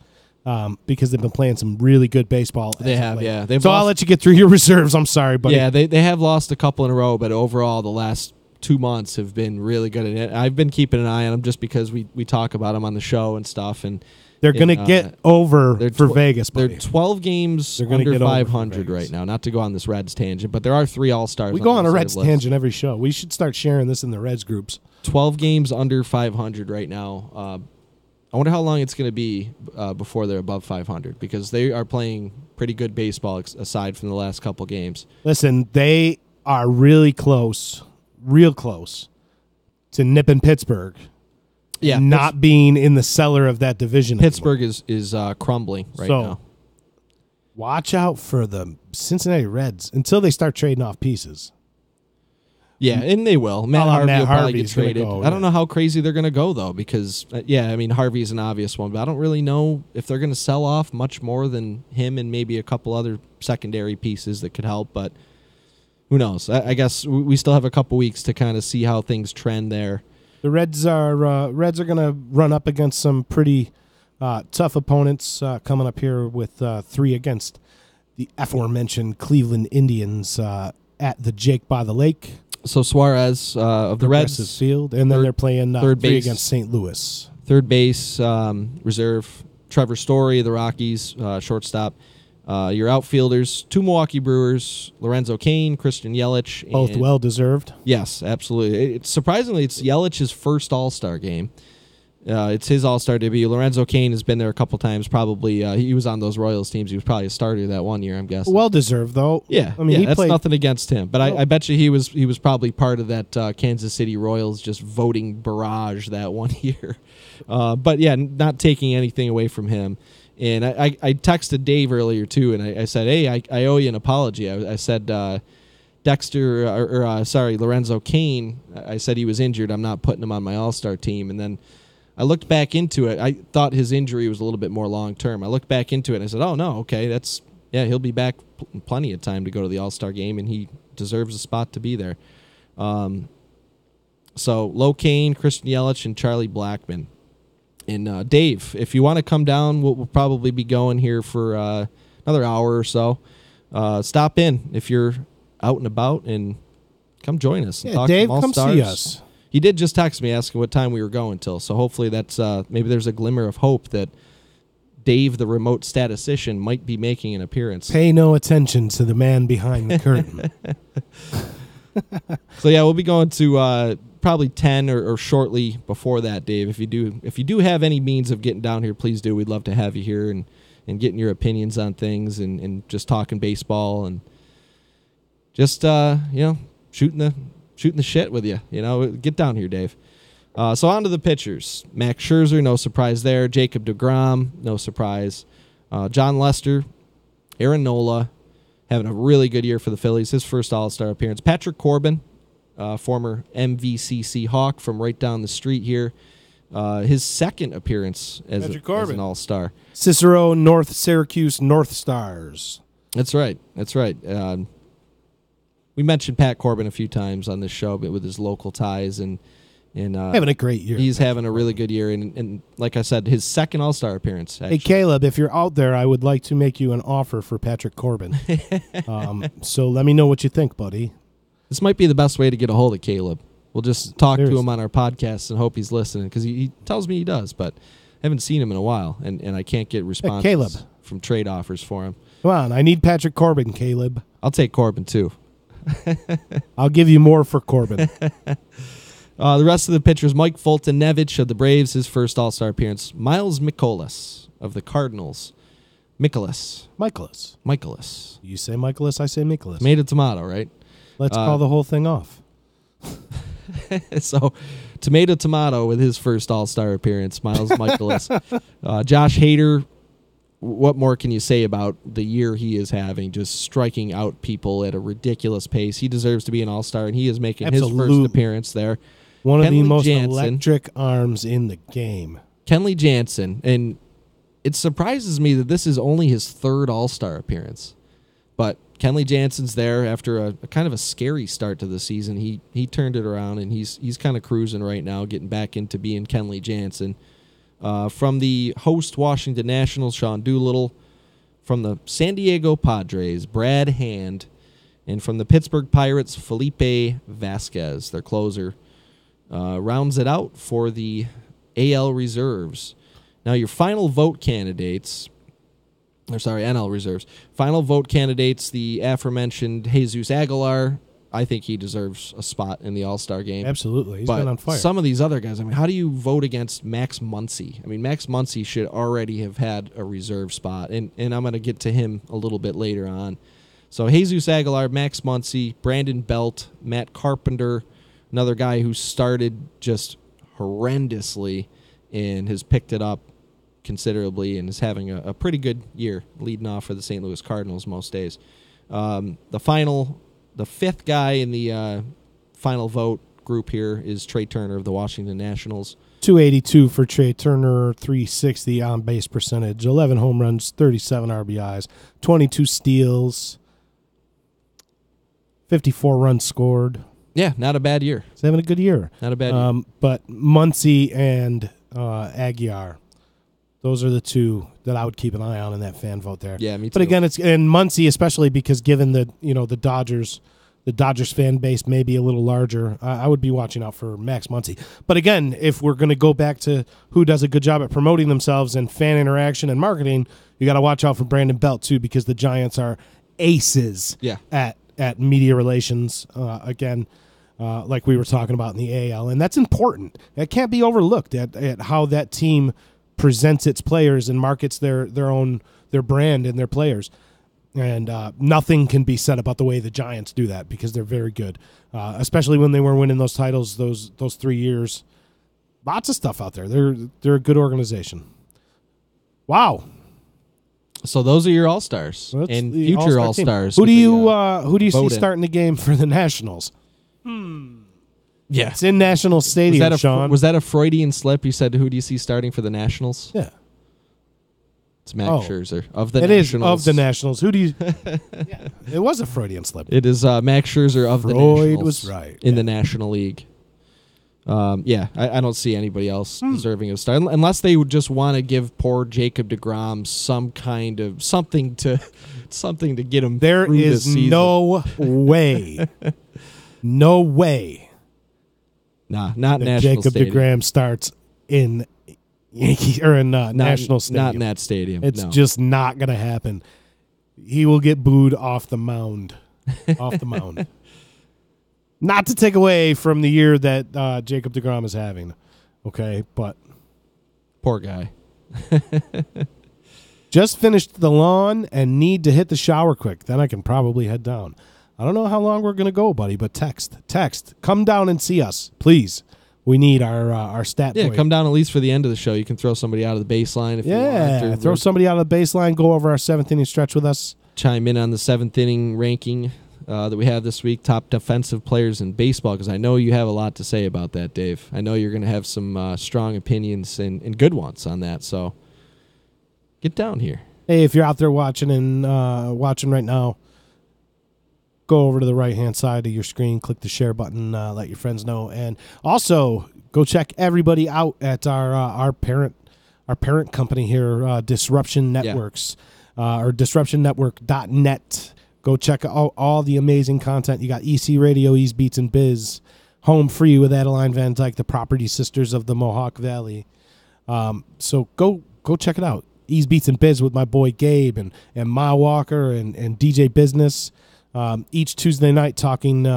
because they've been playing some really good baseball. They have, yeah. I'll let you get through your reserves. I'm sorry, buddy. Yeah, they have lost a couple in a row, but overall the last 2 months have been really good. And I've been keeping an eye on them just because we talk about them on the show and stuff, and they're going to get over for Vegas, buddy. They're 12 games under 500 right now. Not to go on this Reds tangent, but there are 3 All-Stars. We go on a Reds tangent every show. We should start sharing this in the Reds groups. 12 games under 500 right now. I wonder how long it's going to be before they're above 500, because they are playing pretty good baseball aside from the last couple games. Listen, they are really close, real close to nipping Pittsburgh. Yeah, not being in the cellar of that division. Pittsburgh is crumbling right now. Watch out for the Cincinnati Reds until they start trading off pieces. Yeah, and they will. Matt Harvey will probably get traded. I don't know how crazy they're going to go, though, because, Harvey's an obvious one, but I don't really know if they're going to sell off much more than him and maybe a couple other secondary pieces that could help, but who knows? I guess we still have a couple weeks to kind of see how things trend there. The Reds are going to run up against some pretty tough opponents coming up here with 3 against the aforementioned Cleveland Indians at the Jake by the Lake. So Suarez of the Reds field, and then they're playing 3 against St. Louis. Third base reserve Trevor Story of the Rockies, shortstop. Your outfielders, 2 Milwaukee Brewers, Lorenzo Cain, Christian Yelich. Both well-deserved. Yes, absolutely. Surprisingly, it's Yelich's first All-Star game. It's his All-Star debut. Lorenzo Cain has been there a couple times, probably. He was on those Royals teams. He was probably a starter that one year, I'm guessing. Well-deserved, though. Yeah, that's nothing against him. But I bet you he was probably part of that Kansas City Royals just voting barrage that one year. But, yeah, not taking anything away from him. And I texted Dave earlier, too, and I said, hey, I owe you an apology. I said Lorenzo Cain, I said he was injured. I'm not putting him on my All-Star team. And then I looked back into it. I thought his injury was a little bit more long-term. I looked back into it, and I said, oh, no, okay, he'll be back plenty of time to go to the All-Star game, and he deserves a spot to be there. So, Lo Cain, Christian Yelich, and Charlie Blackmon. And Dave, if you want to come down, we'll probably be going here for another hour or so. Stop in if you're out and about and come join us. And talk Dave, come see us. He did just text me asking what time we were going till, so hopefully that's maybe there's a glimmer of hope that Dave, the remote statistician, might be making an appearance. Pay no attention to the man behind the curtain. So yeah, we'll be going to probably 10 or shortly before that, Dave. If you do have any means of getting down here, please do. We'd love to have you here and getting your opinions on things and just talking baseball and just shooting the shit with you. Get down here, Dave. So on to the pitchers. Max Scherzer, no surprise there. Jacob deGrom, no surprise. John Lester, Aaron Nola, having a really good year for the Phillies. His first All-Star appearance. Patrick Corbin, former MVCC Hawk from right down the street here. His second appearance as an All-Star. Cicero, North Syracuse, North Stars. That's right. We mentioned Pat Corbin a few times on this show, but with his local ties and having a great year. He's having a really good year, and like I said, his second All-Star appearance. Actually. Hey, Caleb, if you're out there, I would like to make you an offer for Patrick Corbin. So let me know what you think, buddy. This might be the best way to get a hold of Caleb. We'll just talk to him on our podcast and hope he's listening, because he tells me he does, but I haven't seen him in a while, and I can't get responses from trade offers for him. Come on, I need Patrick Corbin, Caleb. I'll take Corbin, too. I'll give you more for Corbin. The rest of the pitchers, Mike Fulton-Nevich of the Braves, his first All-Star appearance. Miles Mikolas of the Cardinals. Michaelis. You say Michaelis, I say Michaelis. Tomato, right? Let's call the whole thing off. So, tomato with his first All-Star appearance, Miles Michaelis. Josh Hader, what more can you say about the year he is having, just striking out people at a ridiculous pace? He deserves to be an All-Star, and he is making his first appearance there. One of the most electric arms in the game. Kenley Jansen, and it surprises me that this is only his third All-Star appearance. But Kenley Jansen's there after a kind of a scary start to the season. He turned it around, and he's kind of cruising right now, getting back into being Kenley Jansen. From the host Washington Nationals, Sean Doolittle. From the San Diego Padres, Brad Hand. And from the Pittsburgh Pirates, Felipe Vasquez, their closer. Rounds it out for the AL reserves. Now, your final vote candidates, NL reserves. Final vote candidates, the aforementioned Jesus Aguilar. I think he deserves a spot in the All-Star game. Absolutely. He's been on fire. Some of these other guys, how do you vote against Max Muncy? Max Muncy should already have had a reserve spot, and I'm going to get to him a little bit later on. So, Jesus Aguilar, Max Muncy, Brandon Belt, Matt Carpenter, another guy who started just horrendously and has picked it up considerably and is having a pretty good year leading off for the St. Louis Cardinals most days. The fifth guy in the final vote group here is Trey Turner of the Washington Nationals. 282 for Trey Turner, 360 on-base percentage, 11 home runs, 37 RBIs, 22 steals, 54 runs scored. Yeah, not a bad year. He's having a good year. Not a bad year. But Muncy and Aguilar, those are the two that I would keep an eye on in that fan vote there. Yeah, me too. But again, and Muncy especially because given the the Dodgers fan base may be a little larger, I would be watching out for Max Muncy. But again, if we're going to go back to who does a good job at promoting themselves and fan interaction and marketing, you got to watch out for Brandon Belt too, because the Giants are aces at media relations. Like we were talking about in the AL, and that's important. That can't be overlooked at how that team presents its players and markets their brand and their players. And nothing can be said about the way the Giants do that because they're very good, especially when they were winning those titles those 3 years. Lots of stuff out there. They're a good organization. Wow. So those are your All-Stars and future All-Stars. Who do you see starting the game for the Nationals? Yeah, it's in National Stadium. Sean, was that a Freudian slip? You said, "Who do you see starting for the Nationals?" Yeah, it's Max Scherzer of the Nationals. It is of the Nationals. Who do you? Yeah, it was a Freudian slip. It is Max Scherzer of the Nationals. Freud was right in the National League. I don't see anybody else deserving of a start unless they would just want to give poor Jacob deGrom some kind of something to get him. There through is this season. No way. No way. Nah, not National Jacob Stadium. deGrom starts in National Stadium. Not in that stadium. It's just not going to happen. He will get booed off the mound. Off the mound. Not to take away from the year that Jacob deGrom is having. Okay, but poor guy. Just finished the lawn and need to hit the shower quick. Then I can probably head down. I don't know how long we're going to go, buddy, but text. Come down and see us, please. We need our stat boy. Come down at least for the end of the show. You can throw somebody out of the baseline if you want. Throw somebody out of the baseline, go over our 7th inning stretch with us. Chime in on the 7th inning ranking that we have this week, top defensive players in baseball, because I know you have a lot to say about that, Dave. I know you're going to have some strong opinions and good ones on that, so get down here. Hey, if you're out there watching right now, go over to the right-hand side of your screen, click the share button, let your friends know, and also go check everybody out at our parent company here, Disruption Networks, or disruptionnetwork.net. Go check out all the amazing content. You got EC Radio, Ease Beats, and Bizz, Home Free with Adeline Van Dyke, the Property Sisters of the Mohawk Valley. So go check it out. Ease Beats and Bizz with my boy Gabe and Ma Walker and DJ Business. Each Tuesday night talking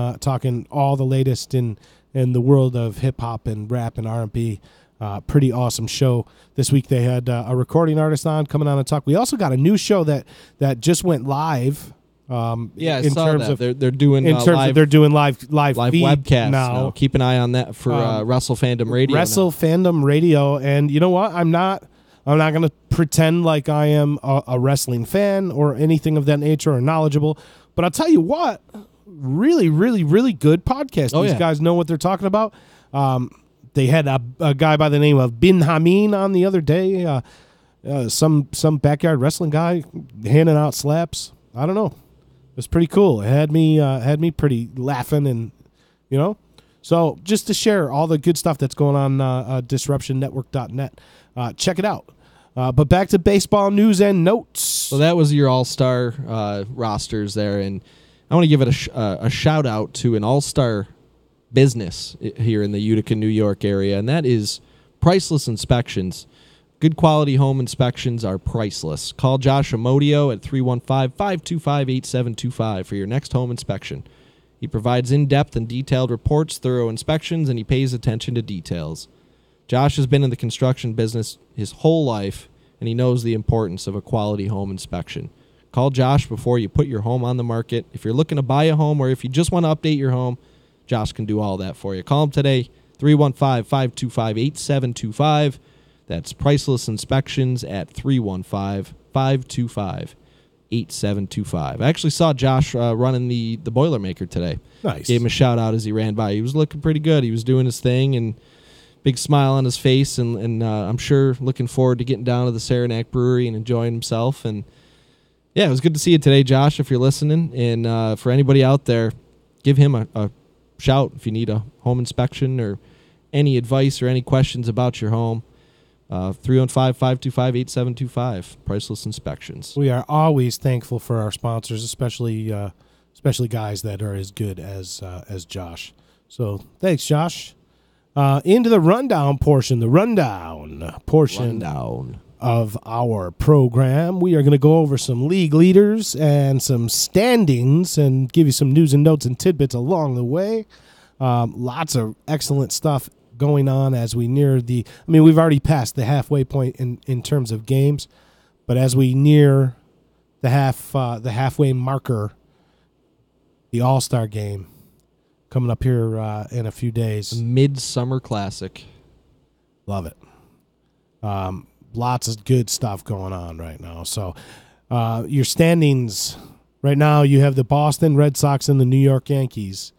all the latest in the world of hip-hop and rap and R&B. Pretty awesome show. This week they had a recording artist on coming on and talk. We also got a new show that just went live I in saw terms that. of they're doing they're doing live feed webcasts now. Keep an eye on that for Wrestle Fandom Radio. Fandom Radio, and you know what? I'm not going to pretend like I am a wrestling fan or anything of that nature or knowledgeable. But I'll tell you what, really, really, really good podcast. These guys know what they're talking about. They had a guy by the name of Bin Hameen on the other day. Some backyard wrestling guy handing out slaps. I don't know. It was pretty cool. It had me pretty laughing, and so just to share all the good stuff that's going on disruptionnetwork.net. Check it out. But back to baseball news and notes. So that was your all-star rosters there, and I want to give it a shout out to an all-star business here in the Utica, New York area, and that is Priceless Inspections. Good quality home inspections are priceless. Call Josh Amodio at 315-525-8725 for your next home inspection. He provides in-depth and detailed reports, thorough inspections, and he pays attention to details. Josh has been in the construction business his whole life, and he knows the importance of a quality home inspection. Call Josh before you put your home on the market. If you're looking to buy a home or if you just want to update your home, Josh can do all that for you. Call him today, 315-525-8725. That's Priceless Inspections at 315-525-8725. I actually saw Josh running the Boilermaker today. Nice. Gave him a shout out as he ran by. He was looking pretty good. He was doing his thing, and big smile on his face, and I'm sure looking forward to getting down to the Saranac Brewery and enjoying himself. And yeah, it was good to see you today, Josh, if you're listening. And for anybody out there, give him a shout if you need a home inspection or any advice or any questions about your home. 315-525-8725, Priceless Inspections. We are always thankful for our sponsors, especially guys that are as good as Josh. So thanks, Josh. Into the rundown portion of our program. We are going to go over some league leaders and some standings and give you some news and notes and tidbits along the way. Lots of excellent stuff going on as we near we've already passed the halfway point in terms of games, but as we near the halfway marker, the All-Star game coming up here in a few days. Midsummer Classic. Love it. Lots of good stuff going on right now. So your standings right now, you have the Boston Red Sox and the New York Yankees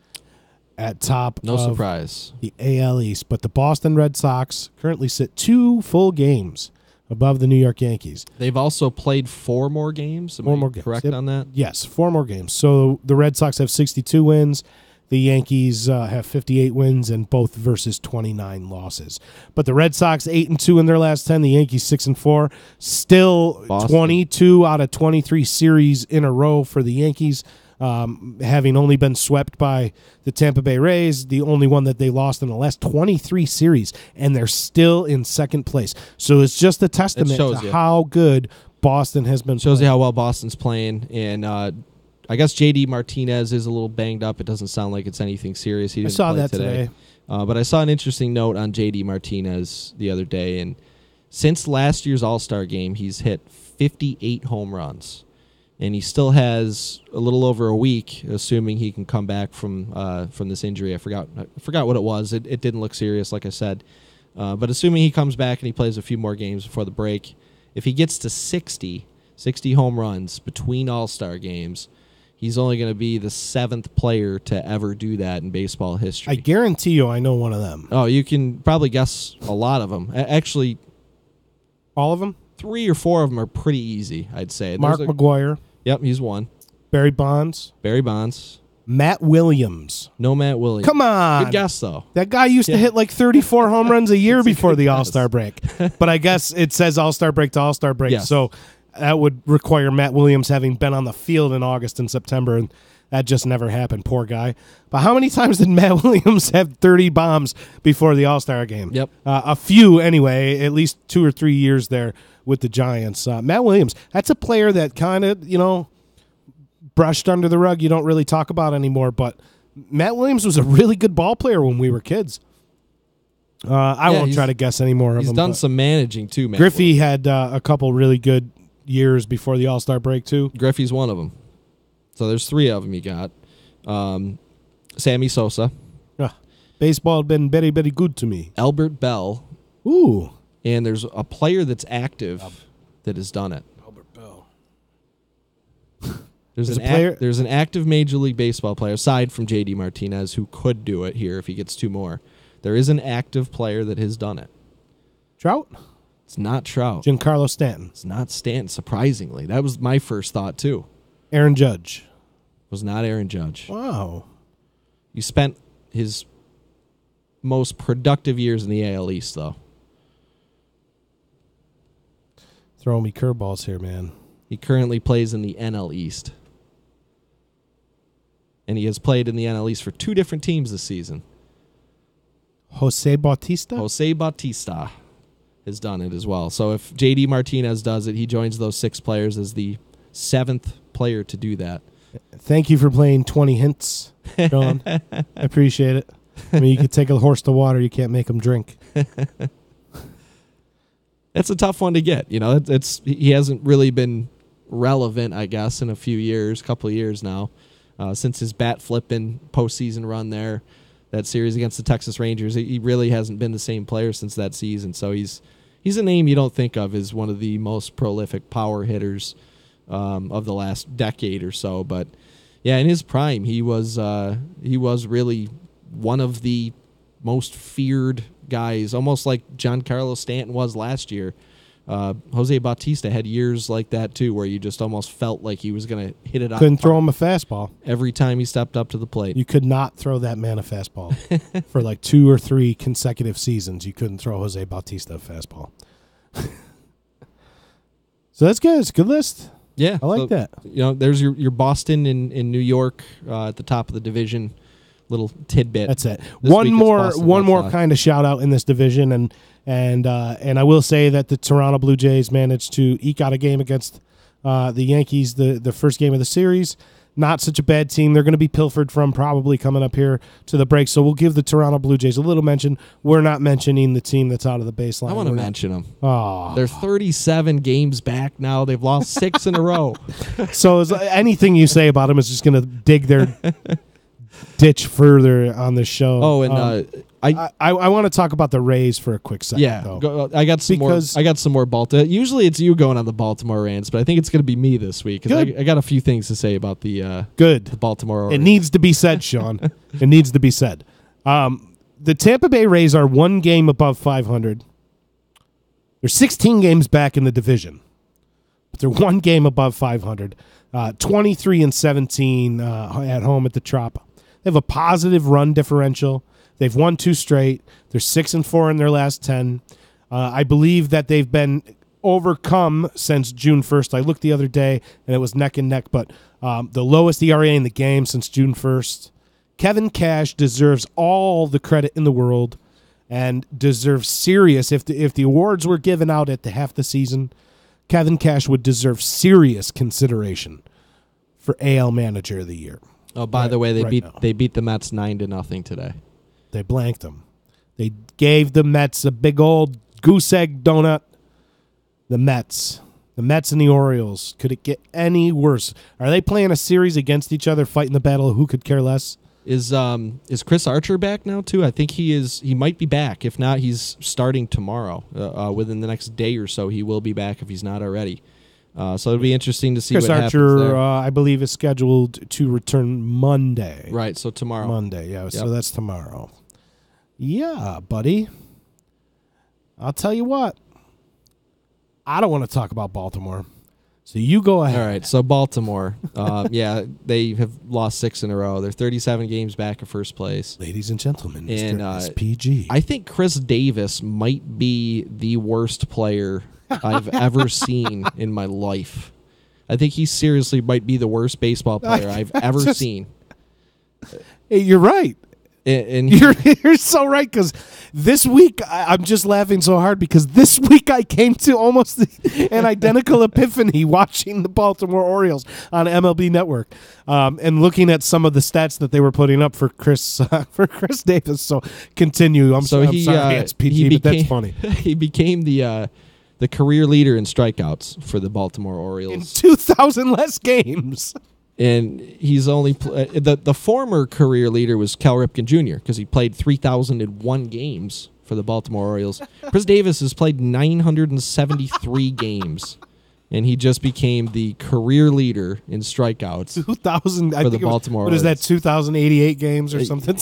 at top. No surprise. The AL East. But the Boston Red Sox currently sit 2 full games above the New York Yankees. They've also played 4 more games. Am I correct on that? Yes, 4 more games. So the Red Sox have 62 wins. The Yankees have 58 wins and both versus 29 losses. But the Red Sox 8-2 in their last 10. The Yankees 6-4. Still Boston. 22 out of 23 series in a row for the Yankees. Having only been swept by the Tampa Bay Rays, the only one that they lost in the last 23 series, and they're still in second place. So it's just a testament to how good Boston has been. Shows you how well Boston's playing, and I guess JD Martinez is a little banged up. It doesn't sound like it's anything serious. He didn't play that today. But I saw an interesting note on JD Martinez the other day, and since last year's All-Star game, he's hit 58 home runs. And he still has a little over a week, assuming he can come back from this injury. I forgot what it was. It didn't look serious, like I said. But assuming he comes back and he plays a few more games before the break, if he gets to 60 home runs between All-Star games, he's only going to be the 7th player to ever do that in baseball history. I guarantee you I know one of them. Oh, you can probably guess a lot of them. Actually, all of them? 3 or 4 of them are pretty easy, I'd say. Mark McGwire. Yep, he's one. Barry Bonds. Matt Williams. No Matt Williams. Come on. Good guess, though. That guy used to hit like 34 home runs a year before the All-Star break. But I guess it says All-Star break to All-Star break. Yes. So that would require Matt Williams having been on the field in August and September, and that just never happened, poor guy. But how many times did Matt Williams have 30 bombs before the All-Star game? Yep. A few anyway, at least 2 or 3 years there with the Giants. Matt Williams, that's a player that kind of, brushed under the rug. You don't really talk about anymore, but Matt Williams was a really good ball player when we were kids. I won't try to guess any more of them. He's done some managing, too, Matt Griffey had a couple really good years before the All-Star break, too. Griffey's one of them. So there's 3 of them you got. Sammy Sosa. Baseball been very, very good to me. Albert Bell. Ooh. And there's a player that's active that has done it. Albert Bell. There's an active Major League Baseball player, aside from J.D. Martinez, who could do it here if he gets 2 more. There is an active player that has done it. Trout? It's not Trout. Giancarlo Stanton. It's not Stanton, surprisingly. That was my first thought, too. Aaron Judge. It was not Aaron Judge. Wow. You spent his most productive years in the AL East, though. Throwing me curveballs here, man. He currently plays in the NL East. And he has played in the NL East for 2 different teams this season. Jose Bautista? Jose Bautista has done it as well. So if J.D. Martinez does it, he joins those 6 players as the 7th player to do that. Thank you for playing 20 hints, Sean. I appreciate it. I mean, you could take a horse to water, you can't make him drink. It's a tough one to get. You know, he hasn't really been relevant, I guess, in a couple of years now, since his bat flipping postseason run there, that series against the Texas Rangers. He really hasn't been the same player since that season. So he's a name you don't think of as one of the most prolific power hitters of the last decade or so. But yeah, in his prime, he was really one of the most feared guys, almost like Giancarlo Stanton was last year. Jose Bautista had years like that too, where you just almost felt like he was going to hit it out. Couldn't throw him a fastball every time he stepped up to the plate. You could not throw that man a fastball for like 2 or 3 consecutive seasons. You couldn't throw Jose Bautista a fastball. So that's good. It's a good list. Yeah, I like that. You know, there's your Boston in New York at the top of the division. Little tidbit. That's it. One more kind of shout out in this division, and I will say that the Toronto Blue Jays managed to eke out a game against the Yankees, the first game of the series. Not such a bad team. They're going to be pilfered from probably coming up here to the break. So we'll give the Toronto Blue Jays a little mention. We're not mentioning the team that's out of the baseline. I want to mention them. Oh. They're 37 games back now. They've lost 6 in a row. So anything you say about them is just going to dig their ditch further on the show. Oh, and I want to talk about the Rays for a quick second. Yeah, I got some more Baltimore. Usually it's you going on the Baltimore rants, but I think it's going to be me this week because I got a few things to say about the Baltimore Orioles. It needs to be said, Sean. It needs to be said. The Tampa Bay Rays are 1 game above 500. They're 16 games back in the division, but they're 1 game above 500. 23-17 at home at the Trop. They have a positive run differential. They've won 2 straight. They're 6-4 in their last 10. I believe that they've been overcome since June 1st. I looked the other day, and it was neck and neck, but the lowest ERA in the game since June 1st. Kevin Cash deserves all the credit in the world and deserves serious. If the awards were given out at the half the season, Kevin Cash would deserve serious consideration for AL Manager of the Year. Oh, by the way, they beat the Mets 9-0 today. They blanked them. They gave the Mets a big old goose egg donut. The Mets and the Orioles. Could it get any worse? Are they playing a series against each other, fighting the battle of who could care less? Is Chris Archer back now too? I think he is. He might be back. If not, he's starting tomorrow. Within the next day or so, he will be back if he's not already. So it'll be interesting to see what happens there. Chris Archer, I believe, is scheduled to return Monday. Right, so tomorrow. Monday, yeah. Yep. So that's tomorrow. Yeah, buddy. I'll tell you what. I don't want to talk about Baltimore. So you go ahead. All right, so Baltimore. Yeah, they have lost 6 in a row. They're 37 games back of first place. Ladies and gentlemen, Mr. SPG. I think Chris Davis might be the worst player I've ever seen in my life. I think he seriously might be the worst baseball player I've ever seen. Hey, you're right. And you're so right, because this week I'm just laughing so hard because this week I came to almost an identical epiphany watching the Baltimore Orioles on MLB Network and looking at some of the stats that they were putting up for Chris Davis. So continue. I'm sorry, it's PG, but that's funny. He became the career leader in strikeouts for the Baltimore Orioles in 2,000 less games. And he's only the former career leader was Cal Ripken Jr. because he played 3,001 games for the Baltimore Orioles. Chris Davis has played 973 games, and he just became the career leader in strikeouts. 2,000 for the Baltimore Orioles. What is that? 2,088 games or something?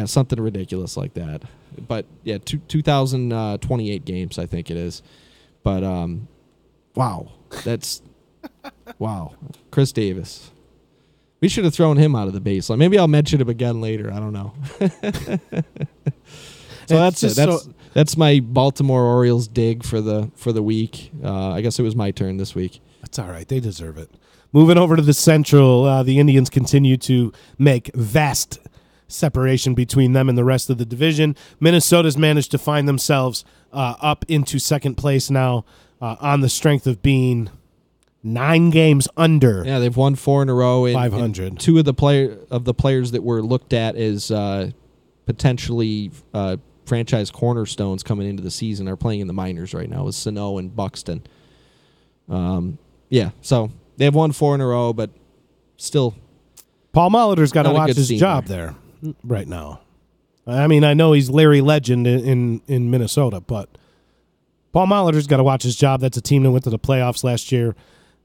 Something ridiculous like that. But yeah, 2,028 games I think it is. But wow, that's. Wow. Chris Davis. We should have thrown him out of the baseline. Maybe I'll mention him again later. I don't know. So that's my Baltimore Orioles dig for the week. I guess it was my turn this week. That's all right. They deserve it. Moving over to the Central, the Indians continue to make vast separation between them and the rest of the division. Minnesota's managed to find themselves up into second place now on the strength of being 9 games under. Yeah, they've won 4 in a row. 500. And 2 of the players that were looked at as potentially franchise cornerstones coming into the season are playing in the minors right now with Sano and Buxton. So they have won 4 in a row, but still. Paul Molitor's got to watch his job there right now. I mean, I know he's Larry Legend in Minnesota, but Paul Molitor's got to watch his job. That's a team that went to the playoffs last year.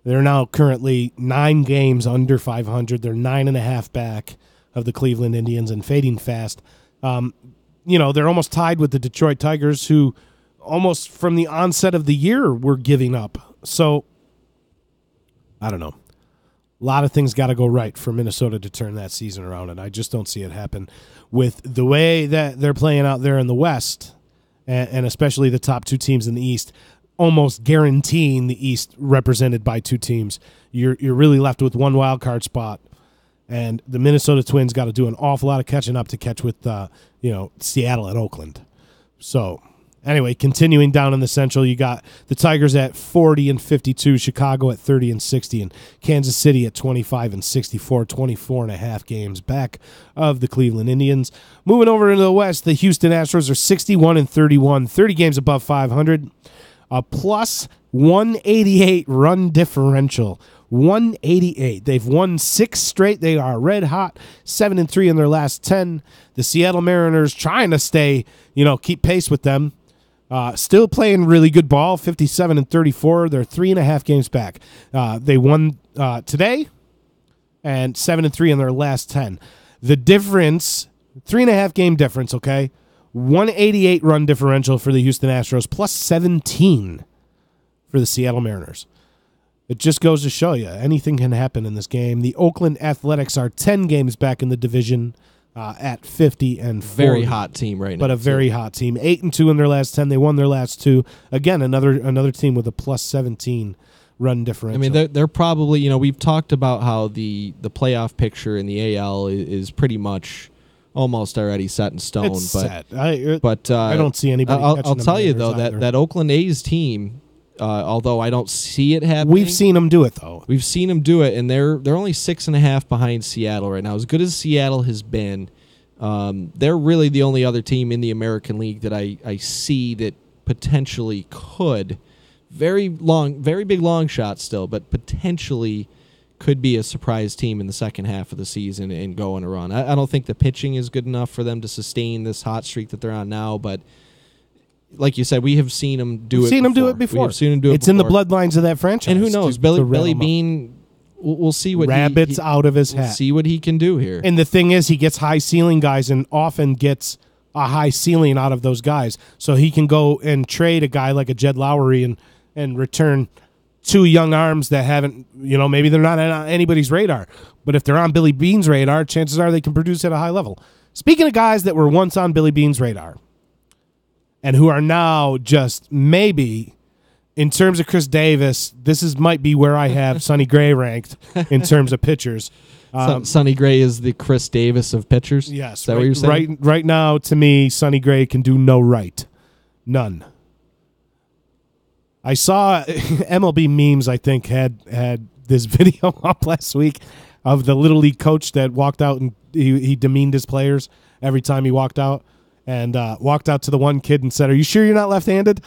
They're now currently 9 games under 500. They're 9.5 back of the Cleveland Indians and fading fast. They're almost tied with the Detroit Tigers, who almost from the onset of the year were giving up. So, I don't know. A lot of things got to go right for Minnesota to turn that season around, and I just don't see it happen with the way that they're playing out there in the West, and especially the top 2 teams in the East. Almost guaranteeing the East represented by 2 teams. You're really left with 1 wild card spot, and the Minnesota Twins got to do an awful lot of catching up to catch with Seattle and Oakland. So anyway, continuing down in the Central, you got the Tigers at 40-52, Chicago at 30-60, and Kansas City at 25-64, 24.5 games back of the Cleveland Indians. Moving over into the West, the Houston Astros are 61-31, 30 games above 500. A plus 188 run differential. 188. They've won 6 straight. They are red hot. 7-3 in their last 10. The Seattle Mariners trying to keep pace with them. Still playing really good ball. 57-34. They're 3.5 games back. They won today, and 7-3 in their last 10. The difference, 3.5 game difference. Okay. 188 run differential for the Houston Astros, plus 17 for the Seattle Mariners. It just goes to show you, anything can happen in this game. The Oakland Athletics are 10 games back in the division at 50-40. Very hot team right now. But a very hot team. 8-2 in their last 10. They won their last 2. Again, another team with a plus 17 run differential. I mean, they're probably, we've talked about how the playoff picture in the AL is pretty much almost already set in stone. It's set. I don't see anybody. I'll tell you though that Oakland A's team, although I don't see it happening, we've seen them do it though. We've seen them do it, and they're only 6.5 behind Seattle right now. As good as Seattle has been, they're really the only other team in the American League that I see that potentially could very big long shot still, but potentially could be a surprise team in the second half of the season and go on a run. I don't think the pitching is good enough for them to sustain this hot streak that they're on now, but like you said, we have seen them do it before. We've seen them do it before. It's in the bloodlines of that franchise. And who knows, Billy Bean, we'll see what rabbits out of his hat. We'll see what he can do here. And the thing is, he gets high ceiling guys and often gets a high ceiling out of those guys. So he can go and trade a guy like a Jed Lowry and return 2 young arms that haven't, maybe they're not on anybody's radar. But if they're on Billy Bean's radar, chances are they can produce at a high level. Speaking of guys that were once on Billy Bean's radar and who are now just maybe, in terms of Chris Davis, might be where I have Sonny Gray ranked in terms of pitchers. Sonny Gray is the Chris Davis of pitchers? Yes. Is that what you're saying? Right now, to me, Sonny Gray can do no right. None. I saw MLB Memes, I think, had this video up last week of the Little League coach that walked out and he demeaned his players every time he walked out, and walked out to the one kid and said, "Are you sure you're not left-handed?"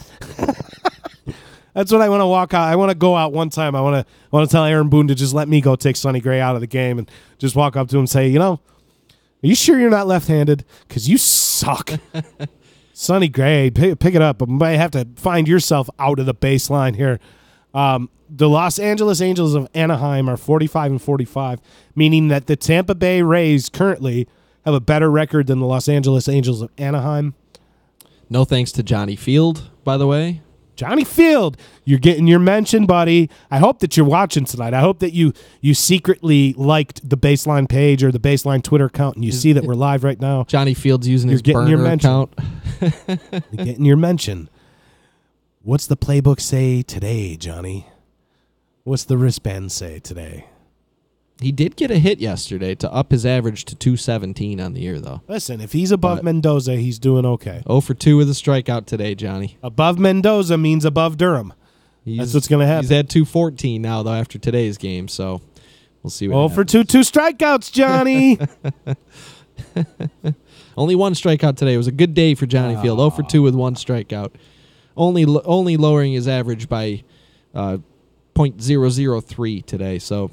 That's what I want to walk out. I want to go out one time. I want to tell Aaron Boone to just let me go take Sonny Gray out of the game and just walk up to him and say, are you sure you're not left-handed? Because you suck. Sonny Gray, pick it up. You might have to find yourself out of the baseline here. The Los Angeles Angels of Anaheim are 45-45, meaning that the Tampa Bay Rays currently have a better record than the Los Angeles Angels of Anaheim. No thanks to Johnny Field, by the way. Johnny Field, you're getting your mention, buddy. I hope that you're watching tonight. I hope that you secretly liked the Baseline page or the Baseline Twitter account, and you see that we're live right now. Johnny Field's using his burner account. You're getting your mention. What's the playbook say today, Johnny? What's the wristband say today? He did get a hit yesterday to up his average to 217 on the year, though. Listen, if he's above Mendoza, he's doing okay. 0 for 2 with a strikeout today, Johnny. Above Mendoza means above Durham. That's what's going to happen. He's at 214 now, though, after today's game, so we'll see what happens. 0 for 2 strikeouts, Johnny. Only one strikeout today. It was a good day for Johnny Field. 0 for 2 with one strikeout. Only lowering his average by .003 today, so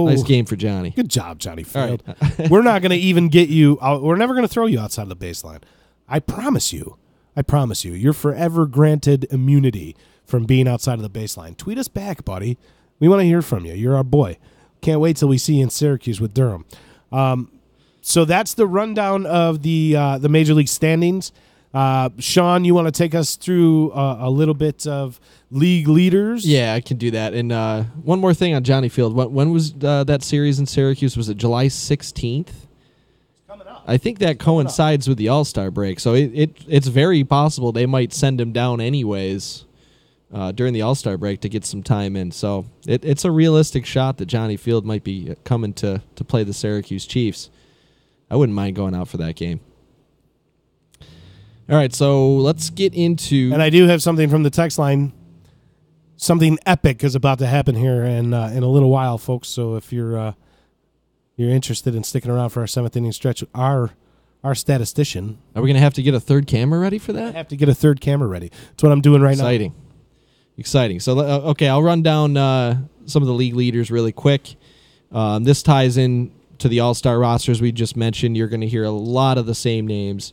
nice game for Johnny. Good job, Johnny Field. Right. We're not going to even get you out. We're never going to throw you outside of the baseline. I promise you. You're forever granted immunity from being outside of the baseline. Tweet us back, buddy. We want to hear from you. You're our boy. Can't wait till we see you in Syracuse with Durham. So that's the rundown of the Major League standings. Sean, you want to take us through a little bit of league leaders? Yeah, I can do that. And one more thing on Johnny Field. When was that series in Syracuse? Was it July 16th? It's coming up. I think that coincides with the All-Star break. So it's very possible they might send him down anyways during the All-Star break to get some time in. So it's a realistic shot that Johnny Field might be coming to play the Syracuse Chiefs. I wouldn't mind going out for that game. All right, so let's get into... And I do have something from the text line. Something epic is about to happen here in a little while, folks. So if you're interested in sticking around for our 7th inning stretch, our statistician... Are we going to have to get a third camera ready for that? I have to get a third camera ready. That's what I'm doing right now. Exciting. So, okay, I'll run down some of the league leaders really quick. This ties in to the All-Star rosters we just mentioned. You're going to hear a lot of the same names.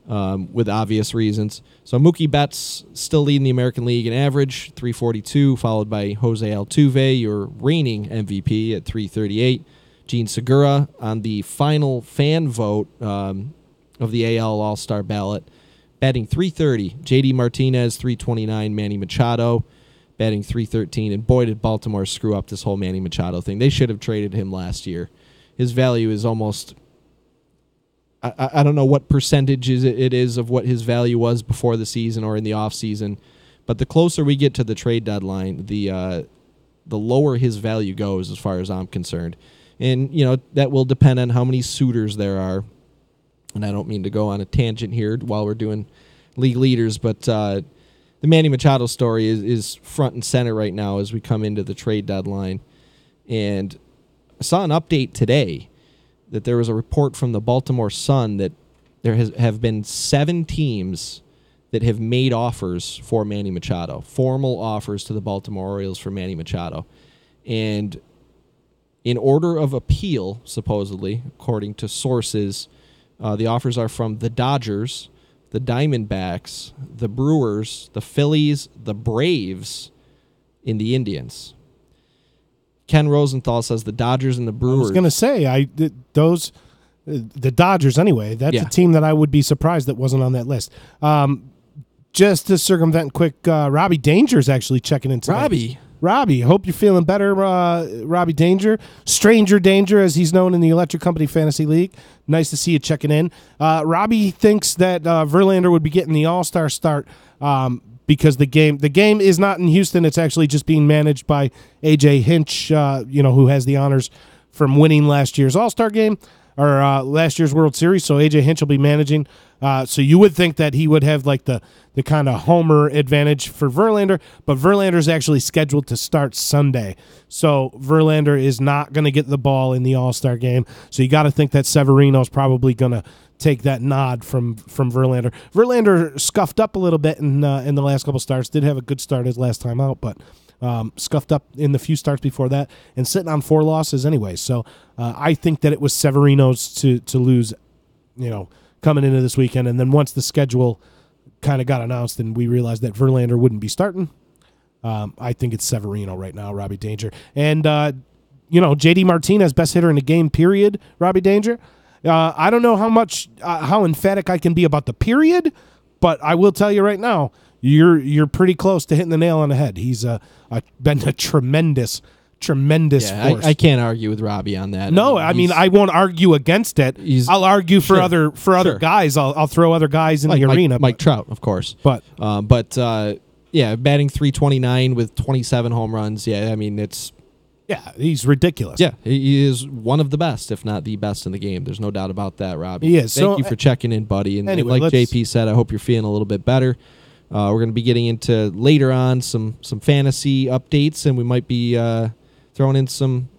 With obvious reasons. So Mookie Betts still leading the American League in average, 342, followed by Jose Altuve, your reigning MVP at 338. Gene Segura on the final fan vote of the AL All-Star ballot, batting 330. JD Martinez, 329. Manny Machado, batting 313. And boy, did Baltimore screw up this whole Manny Machado thing. They should have traded him last year. His value is almost... I don't know what percentage it is of what his value was before the season or in the off season, but the closer we get to the trade deadline, the lower his value goes as far as I'm concerned. And, that will depend on how many suitors there are. And I don't mean to go on a tangent here while we're doing league leaders, but the Manny Machado story is front and center right now as we come into the trade deadline. And I saw an update today that there was a report from the Baltimore Sun that there have been 7 teams that have made offers for Manny Machado, formal offers to the Baltimore Orioles for Manny Machado. And in order of appeal, supposedly, according to sources, the offers are from the Dodgers, the Diamondbacks, the Brewers, the Phillies, the Braves, and the Indians. Ken Rosenthal says the Dodgers and the Brewers. I was going to say, the Dodgers anyway. That's a team that I would be surprised that wasn't on that list. Just to circumvent quick, Robbie Danger is actually checking in today. Robbie, hope you're feeling better, Robbie Danger. Stranger Danger, as he's known in the Electric Company Fantasy League. Nice to see you checking in. Robbie thinks that Verlander would be getting the All-Star start because the game is not in Houston. It's actually just being managed by A.J. Hinch, who has the honors from winning last year's All-Star game. last year's World Series, so A.J. Hinch will be managing. So you would think that he would have like the kind of homer advantage for Verlander, but Verlander is actually scheduled to start Sunday. So Verlander is not going to get the ball in the All-Star game. So you got to think that Severino's probably going to take that nod from Verlander. Verlander scuffed up a little bit in the last couple starts. Did have a good start his last time out, but scuffed up in the few starts before that and sitting on 4 losses anyway. So I think that it was Severino's to lose, coming into this weekend. And then once the schedule kind of got announced and we realized that Verlander wouldn't be starting, I think it's Severino right now, Robbie Danger. And, J.D. Martinez, best hitter in the game, period, Robbie Danger. I don't know how emphatic I can be about the period, but I will tell you right now, you're pretty close to hitting the nail on the head. He's been a tremendous force. I can't argue with Robbie on that. No, I won't argue against it. I'll argue for other guys. I'll throw other guys in the arena. Mike Trout, of course. But batting .329 with 27 home runs. Yeah, it's. Yeah, he's ridiculous. Yeah, he is one of the best, if not the best in the game. There's no doubt about that, Robbie. He is. Thank you for checking in, buddy. And anyway, like JP said, I hope you're feeling a little bit better. We're going to be getting into later on some fantasy updates, and we might be throwing in some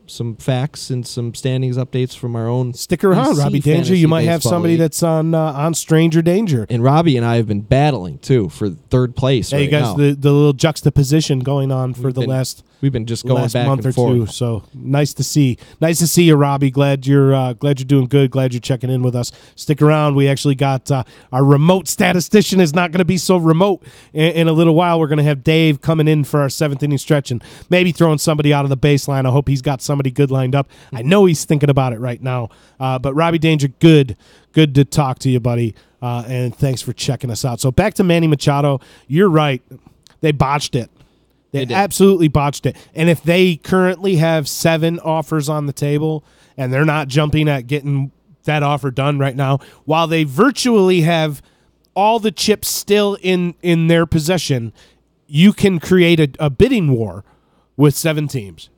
facts and some standings updates from our own. Stick around, Robbie Danger. You might have somebody that's on Stranger Danger. And Robbie and I have been battling too for third place. Hey, right you guys, now. the little juxtaposition going on for We've been just going back month and or forth. two. So nice to see you, Robbie. Glad you're doing good. Glad you're checking in with us. Stick around. We actually got our remote statistician is not going to be so remote in a little while. We're going to have Dave coming in for our 7th inning stretch and maybe throwing somebody out of the baseline. I hope he's got somebody good lined up. I know he's thinking about it right now. But Robbie Danger, good to talk to you, buddy. And thanks for checking us out. So back to Manny Machado. You're right. They botched it. They absolutely botched it. And if they currently have 7 offers on the table and they're not jumping at getting that offer done right now, while they virtually have all the chips still in their possession, you can create a bidding war with 7 teams.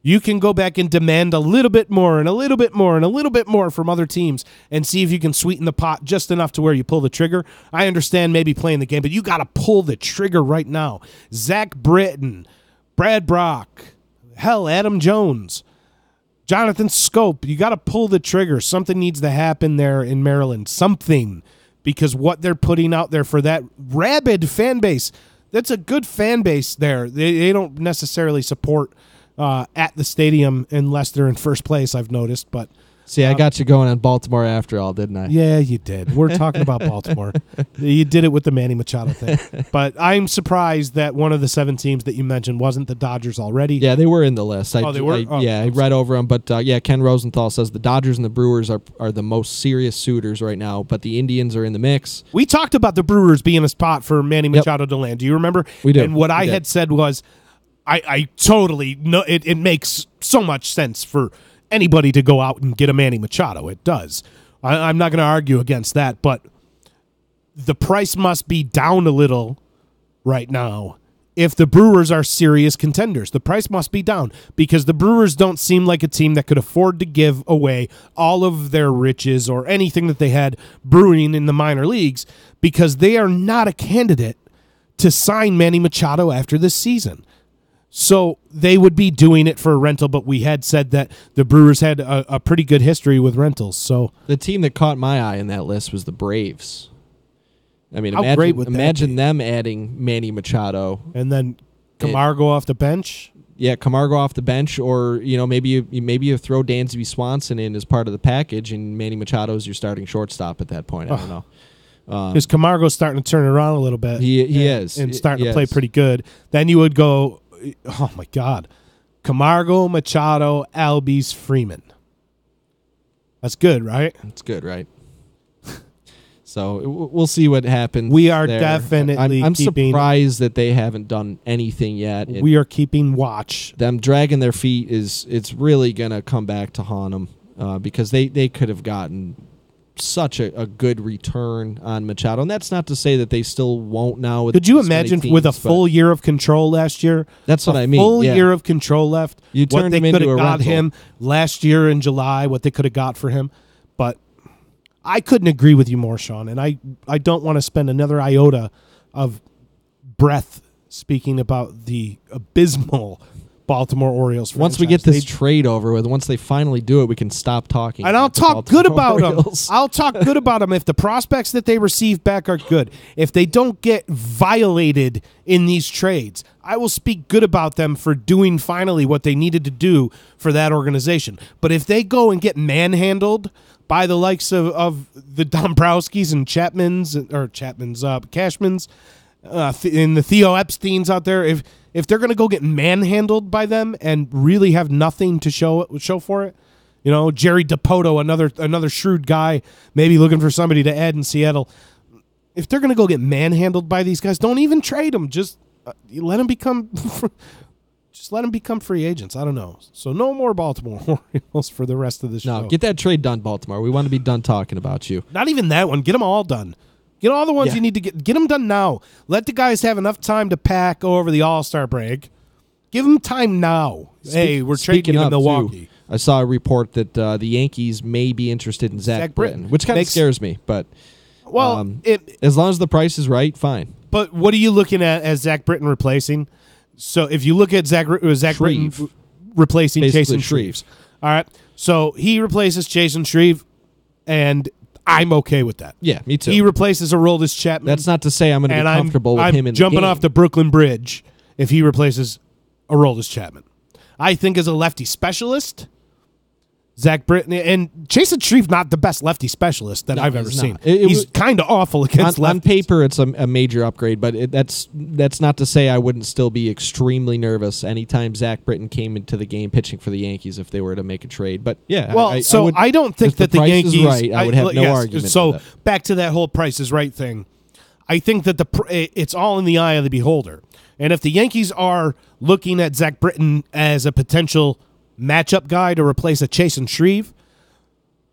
You can go back and demand a little bit more and a little bit more and a little bit more from other teams and see if you can sweeten the pot just enough to where you pull the trigger. I understand maybe playing the game, but you got to pull the trigger right now. Zach Britton, Brad Brock, hell, Adam Jones, Jonathan Scope. You got to pull the trigger. Something needs to happen there in Maryland. Something, because what they're putting out there for that rabid fan base, that's a good fan base there. They don't necessarily support at the stadium unless they're in first place, I've noticed. But see, I got you going on Baltimore after all, didn't I? Yeah, you did. We're talking about Baltimore. You did it with the Manny Machado thing. But I'm surprised that one of the 7 teams that you mentioned wasn't the Dodgers already. Yeah, they were in the list. They were? I read over them. But, Ken Rosenthal says the Dodgers and the Brewers are the most serious suitors right now, but the Indians are in the mix. We talked about the Brewers being a spot for Manny Machado to land. Do you remember? We did. And what I had said was, I totally know it makes so much sense for anybody to go out and get a Manny Machado. It does. I'm not going to argue against that, but the price must be down a little right now. If the Brewers are serious contenders, the price must be down because the Brewers don't seem like a team that could afford to give away all of their riches or anything that they had brewing in the minor leagues because they are not a candidate to sign Manny Machado after this season. So they would be doing it for a rental, but we had said that the Brewers had a pretty good history with rentals. So the team that caught my eye in that list was the Braves. I mean, imagine them adding Manny Machado. And then Camargo off the bench? Yeah, Camargo off the bench, or maybe you throw Dansby Swanson in as part of the package, and Manny Machado is your starting shortstop at that point. I don't know. Because Camargo's starting to turn it around a little bit. He is. And starting to play pretty good. Then you would go... Oh, my God. Camargo, Machado, Albies, Freeman. That's good, right? That's good, right? So we'll see what happens. We are there. definitely I'm surprised that they haven't done anything yet. We are keeping watch. Them dragging their feet it's really going to come back to haunt them because they could have gotten such a good return on Machado. And that's not to say that they still won't now. With Could you imagine with a full year of control last year? That's what I mean. Full year of control left. You turned him into a rental. What they could have got him last year in July, what they could have got for him. But I couldn't agree with you more, Sean. And I don't want to spend another iota of breath speaking about the abysmal Baltimore Orioles franchise. Once we get this trade over with, once they finally do it, we can stop talking. And I'll talk good about them. I'll talk good about them if the prospects that they receive back are good. If they don't get violated in these trades, I will speak good about them for doing finally what they needed to do for that organization. But if they go and get manhandled by the likes of the Dombrowskis and Cashmans, and the Theo Epsteins out there, if they're going to go get manhandled by them and really have nothing to show for it, Jerry DiPoto, another shrewd guy, maybe looking for somebody to add in Seattle. If they're going to go get manhandled by these guys, don't even trade them. Just let them become free agents. I don't know. So no more Baltimore Orioles for the rest of the show. No, get that trade done, Baltimore. We want to be done talking about you. Not even that one. Get them all done. Get all the ones you need to get them done now. Let the guys have enough time to pack over the All-Star break. Give them time now. Hey, we're trading in Milwaukee. Too, I saw a report that the Yankees may be interested in Zach Britton, which kind of scares me. But as long as the price is right, fine. But what are you looking at as Zach Britton replacing? So if you look at Zach Britton replacing Jason Shreve. All right. So he replaces Jason Shreve, and I'm okay with that. Yeah, me too. He replaces Aroldis Chapman. That's not to say I'm going to be comfortable with him in the game. I'm jumping off the Brooklyn Bridge if he replaces Aroldis Chapman. I think as a lefty specialist, Zach Britton and Jason Shreve, not the best lefty specialist that I've ever seen. He's kind of awful against lefties. On paper, it's a major upgrade, but that's not to say I wouldn't still be extremely nervous anytime Zach Britton came into the game pitching for the Yankees if they were to make a trade. But yeah, I don't think that the Yankees is right. I would have no argument. So with that. Back to that whole Price is Right thing. I think that it's all in the eye of the beholder. And if the Yankees are looking at Zach Britton as a potential matchup guy to replace a Jason Shreve,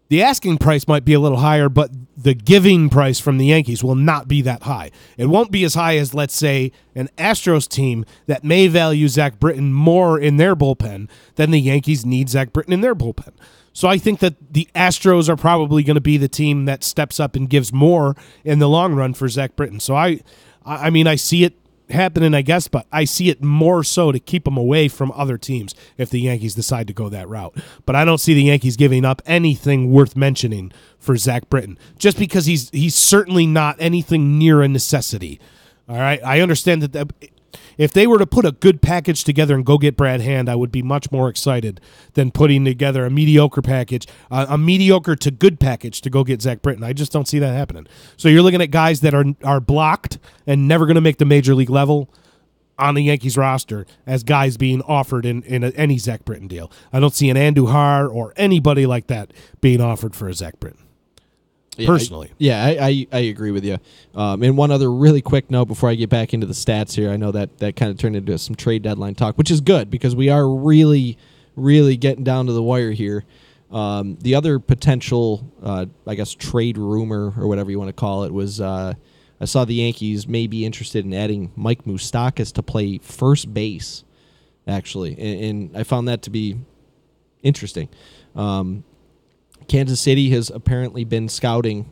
the asking price might be a little higher, but the giving price from the Yankees will not be that high. It won't be as high as, let's say, an Astros team that may value Zach Britton more in their bullpen than the Yankees need Zach Britton in their bullpen. So I think that the Astros are probably going to be the team that steps up and gives more in the long run for Zach Britton. So I mean, I see it happening, I guess, but I see it more so to keep him away from other teams if the Yankees decide to go that route. But I don't see the Yankees giving up anything worth mentioning for Zach Britton, just because he's certainly not anything near a necessity. All right, I understand that if they were to put a good package together and go get Brad Hand, I would be much more excited than putting together a mediocre package, a mediocre to good package to go get Zach Britton. I just don't see that happening. So you're looking at guys that are blocked and never going to make the major league level on the Yankees roster as guys being offered in any Zach Britton deal. I don't see an Andujar or anybody like that being offered for a Zach Britton. Personally. I agree with you. And one other really quick note before I get back into the stats here. I know that kind of turned into some trade deadline talk, which is good because we are really, really getting down to the wire here. The other potential, trade rumor or whatever you want to call it was I saw the Yankees may be interested in adding Mike Moustakas to play first base, actually. And I found that to be interesting. Kansas City has apparently been scouting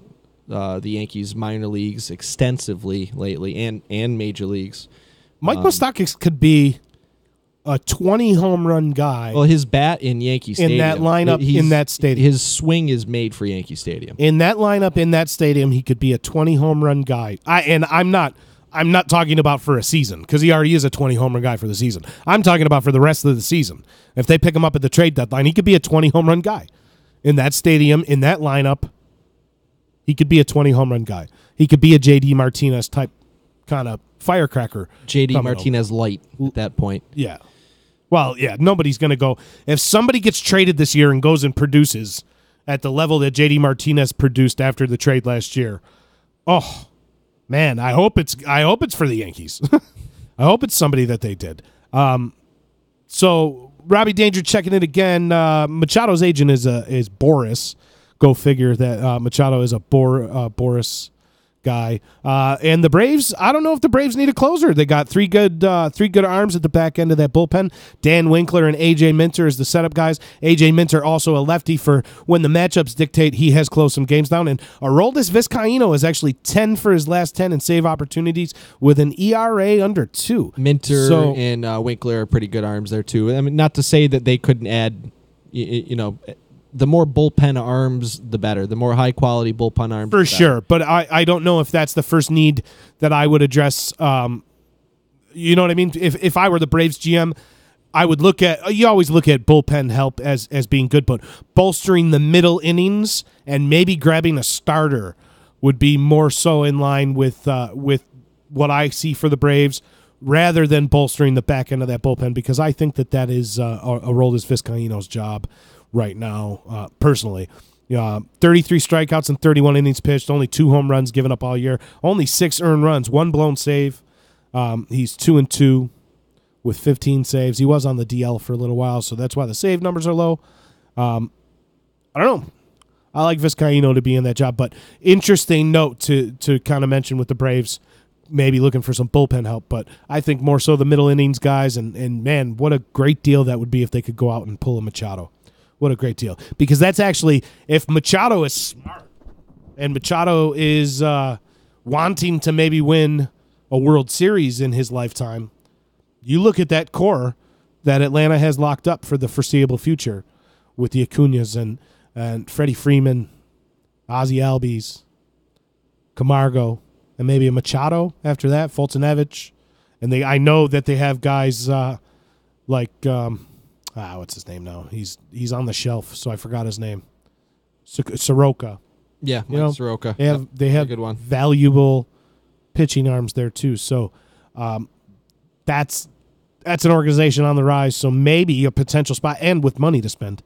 the Yankees minor leagues extensively lately and major leagues. Mike Moustakas could be a 20 home run guy. Well, his bat in Yankee Stadium. In that lineup, in that stadium. His swing is made for Yankee Stadium. In that lineup, in that stadium, he could be a 20 home run guy. I'm not talking about for a season because he already is a 20 home run guy for the season. I'm talking about for the rest of the season. If they pick him up at the trade deadline, he could be a 20 home run guy. In that stadium, in that lineup, he could be a 20 home run guy. He could be a J.D. Martinez type kind of firecracker. J.D. Martinez light at that point. Yeah. Well, yeah, nobody's going to go. If somebody gets traded this year and goes and produces at the level that J.D. Martinez produced after the trade last year, oh, man, I hope it's for the Yankees. I hope it's somebody that they did. So Robbie Danger checking in again. Machado's agent is Boris. Go figure that Machado is a Boris guy. And the Braves, I don't know if the Braves need a closer. They got three good arms at the back end of that bullpen. Dan Winkler and A.J. Minter as the setup guys. A.J. Minter also a lefty for when the matchups dictate. He has closed some games down. And Aroldis Vizcaíno is actually 10 for his last 10 in save opportunities with an ERA under 2. Minter and Winkler are pretty good arms there, too. I mean, not to say that they couldn't add, the more bullpen arms, the better. The more high-quality bullpen arms, for sure. But I don't know if that's the first need that I would address. You know what I mean? If I were the Braves GM, I would look at – you always look at bullpen help as being good, but bolstering the middle innings and maybe grabbing a starter would be more so in line with what I see for the Braves rather than bolstering the back end of that bullpen, because I think that is Aroldis Vizcaíno's job right now, personally. 33 strikeouts and 31 innings pitched, only 2 home runs given up all year, only 6 earned runs, 1 blown save. He's 2-2 with 15 saves. He was on the DL for a little while, so that's why the save numbers are low. I don't know. I like Vizcaíno to be in that job, but interesting note to kind of mention with the Braves, maybe looking for some bullpen help, but I think more so the middle innings guys, and man, what a great deal that would be if they could go out and pull a Machado. What a great deal. Because that's actually, if Machado is smart and Machado is wanting to maybe win a World Series in his lifetime, you look at that core that Atlanta has locked up for the foreseeable future with the Acuñas and Freddie Freeman, Ozzie Albies, Camargo, and maybe a Machado after that, Foltynewicz. And I know that they have guys like... what's his name now? He's on the shelf, so I forgot his name. Soroka. Yeah, Soroka. They have good one. Valuable pitching arms there too. So that's an organization on the rise. So maybe a potential spot, and with money to spend.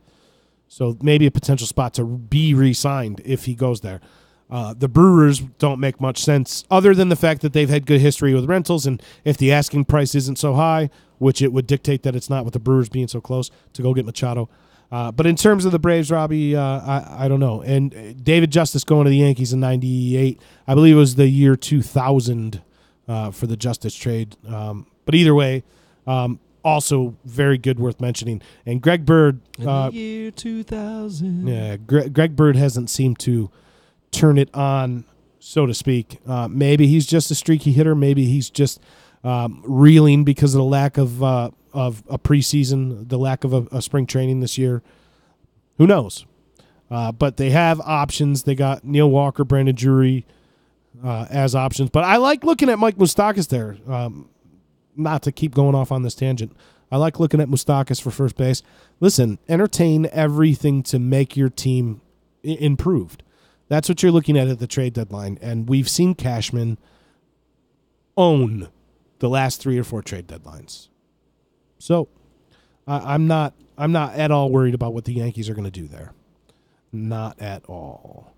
So maybe a potential spot to be re-signed if he goes there. The Brewers don't make much sense other than the fact that they've had good history with rentals, and if the asking price isn't so high, which it would dictate that it's not with the Brewers being so close, to go get Machado. But in terms of the Braves, Robbie, I don't know. And David Justice going to the Yankees in 98, I believe it was the year 2000 for the Justice trade. But either way, also very good, worth mentioning. And Greg Bird. In the year 2000. Yeah, Greg Bird hasn't seemed to turn it on, so to speak. Maybe he's just a streaky hitter. Maybe he's just reeling because of the lack of a preseason, the lack of a spring training this year. Who knows? But they have options. They got Neil Walker, Brandon Drury as options. But I like looking at Mike Moustakas there. Not to keep going off on this tangent. I like looking at Moustakas for first base. Listen, entertain everything to make your team improved. That's what you're looking at the trade deadline. And we've seen Cashman own the last 3 or 4 trade deadlines. So I'm not at all worried about what the Yankees are going to do there. Not at all.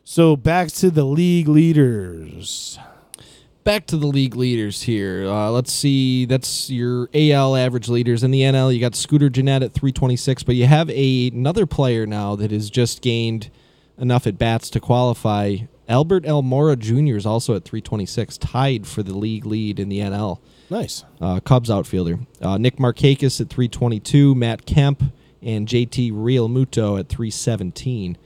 So back to the league leaders. Back to the league leaders here. Let's see. That's your AL average leaders. In the NL, you got Scooter Gennett at 326, but you have another player now that has just gained enough at bats to qualify. Albert Almora Jr. is also at 326, tied for the league lead in the NL. Nice. Cubs outfielder. Nick Markakis at 322, Matt Kemp, and JT Realmuto at 317.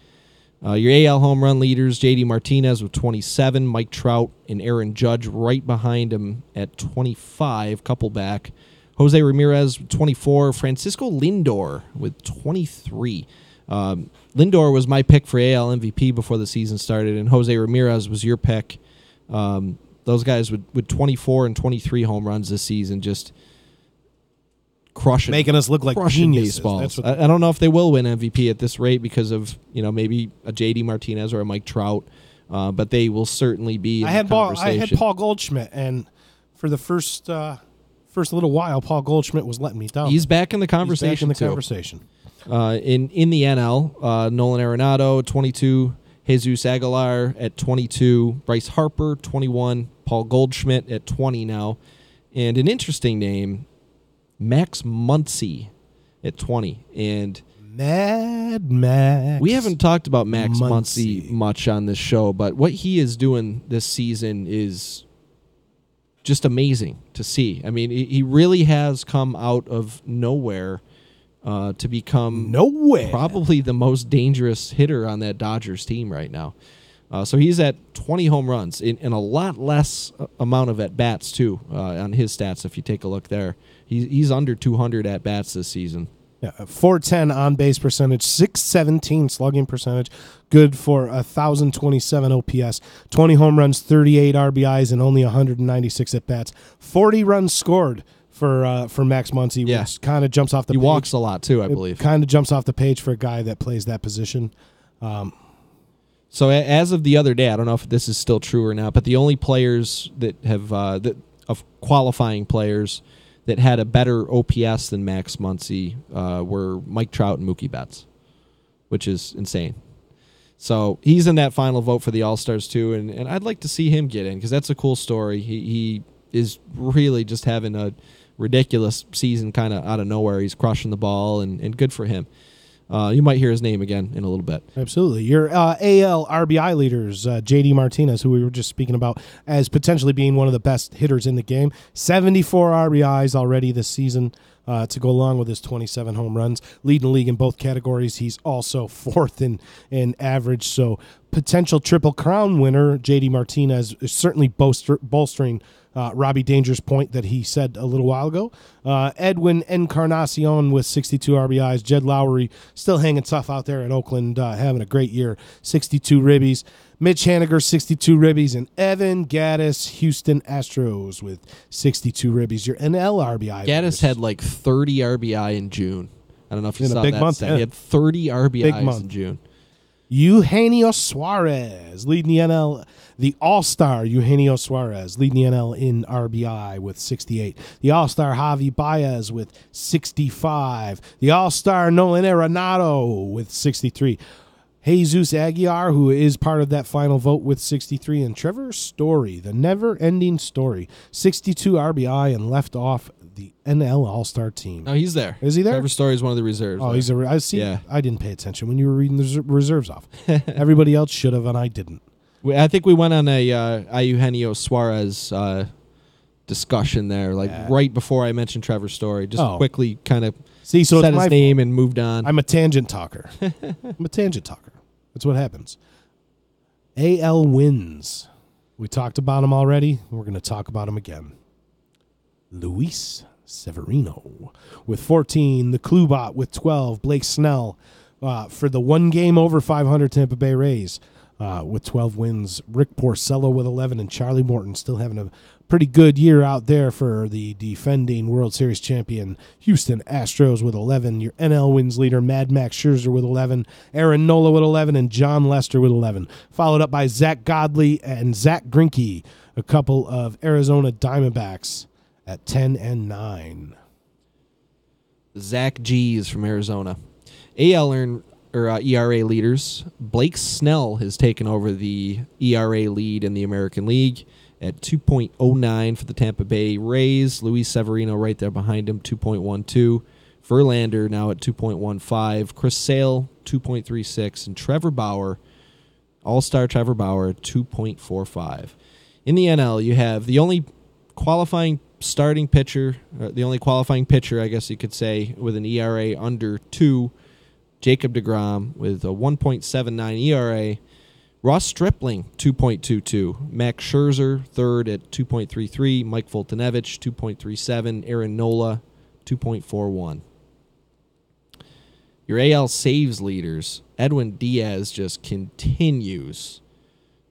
Your AL home run leaders, JD Martinez with 27, Mike Trout and Aaron Judge right behind him at 25, couple back. Jose Ramirez with 24, Francisco Lindor with 23. Lindor was my pick for AL MVP before the season started, and Jose Ramirez was your pick. Those guys with 24 and 23 home runs this season, just crushing, making us look like geniuses. Baseballs. I don't know if they will win MVP at this rate because of maybe a JD Martinez or a Mike Trout, but they will certainly be. I had Paul Goldschmidt, and for the first little while, Paul Goldschmidt was letting me down. He's back in the conversation. In the NL, Nolan Arenado 22, Jesus Aguilar at 22, Bryce Harper 21, Paul Goldschmidt at 20 now, and an interesting name, Max Muncy at 20. And Mad Max. We haven't talked about Max Muncy much on this show, but what he is doing this season is just amazing to see. I mean, he really has come out of nowhere to become probably the most dangerous hitter on that Dodgers team right now. So he's at 20 home runs in a lot less amount of at-bats, too, on his stats, if you take a look there. He's under 200 at-bats this season. Yeah, 410 on-base percentage, 617 slugging percentage, good for 1,027 OPS, 20 home runs, 38 RBIs, and only 196 at-bats. 40 runs scored for Max Muncy, which kind of jumps off the page. He walks a lot, too, I believe. Kind of jumps off the page for a guy that plays that position. So as of the other day, I don't know if this is still true or not, but the only players that have of qualifying players that had a better OPS than Max Muncy were Mike Trout and Mookie Betts, which is insane. So he's in that final vote for the All-Stars too, and I'd like to see him get in because that's a cool story. He is really just having a ridiculous season kind of out of nowhere. He's crushing the ball, and good for him. You might hear his name again in a little bit. Absolutely. Your AL RBI leaders, J.D. Martinez, who we were just speaking about as potentially being one of the best hitters in the game. 74 RBIs already this season to go along with his 27 home runs. Leading the league in both categories. He's also fourth in average. So potential Triple Crown winner, J.D. Martinez, is certainly bolstering Robbie Danger's point that he said a little while ago. Edwin Encarnacion with 62 RBIs. Jed Lowry still hanging tough out there in Oakland, having a great year, 62 ribbies. Mitch Haniger, 62 ribbies. And Evan Gattis, Houston Astros with 62 ribbies. Your NL RBI. Gattis had like 30 RBI in June. I don't know if you saw that. Big month, yeah. He had 30 RBIs in June. Eugenio Suarez leading the NL. The All-Star Eugenio Suarez leading the NL in RBI with 68. The All-Star Javi Baez with 65. The All-Star Nolan Arenado with 63. Jesus Aguilar, who is part of that final vote with 63. And Trevor Story, the never-ending story, 62 RBI and left off the NL All-Star team. Oh, he's there. Is he there? Trevor Story is one of the reserves. Oh, he's I see. Yeah. I didn't pay attention when you were reading the reserves off. Everybody else should have, and I didn't. I think we went on a Eugenio Suarez discussion there, right before I mentioned Trevor Story. Just quickly kind of said his name and moved on. I'm a tangent talker. That's what happens. AL wins. We talked about him already. We're going to talk about him again. Luis Severino with 14. The Klubot with 12. Blake Snell for the one game over 500 Tampa Bay Rays. With 12 wins, Rick Porcello with 11, and Charlie Morton still having a pretty good year out there for the defending World Series champion Houston Astros with 11. Your NL wins leader, Mad Max Scherzer with 11, Aaron Nola with 11, and John Lester with 11. Followed up by Zach Godley and Zach Greinke, a couple of Arizona Diamondbacks at 10 and 9. Zach G is from Arizona. AL ERA leaders. Blake Snell has taken over the ERA lead in the American League at 2.09 for the Tampa Bay Rays. Luis Severino right there behind him, 2.12. Verlander now at 2.15. Chris Sale, 2.36. And Trevor Bauer, All-Star Trevor Bauer, 2.45. In the NL, you have the only qualifying starting pitcher, the only qualifying pitcher, I guess you could say, with an ERA under 2, Jacob deGrom with a 1.79 ERA. Ross Stripling, 2.22. Max Scherzer, third at 2.33. Mike Foltynewicz, 2.37. Aaron Nola, 2.41. Your AL saves leaders, Edwin Diaz just continues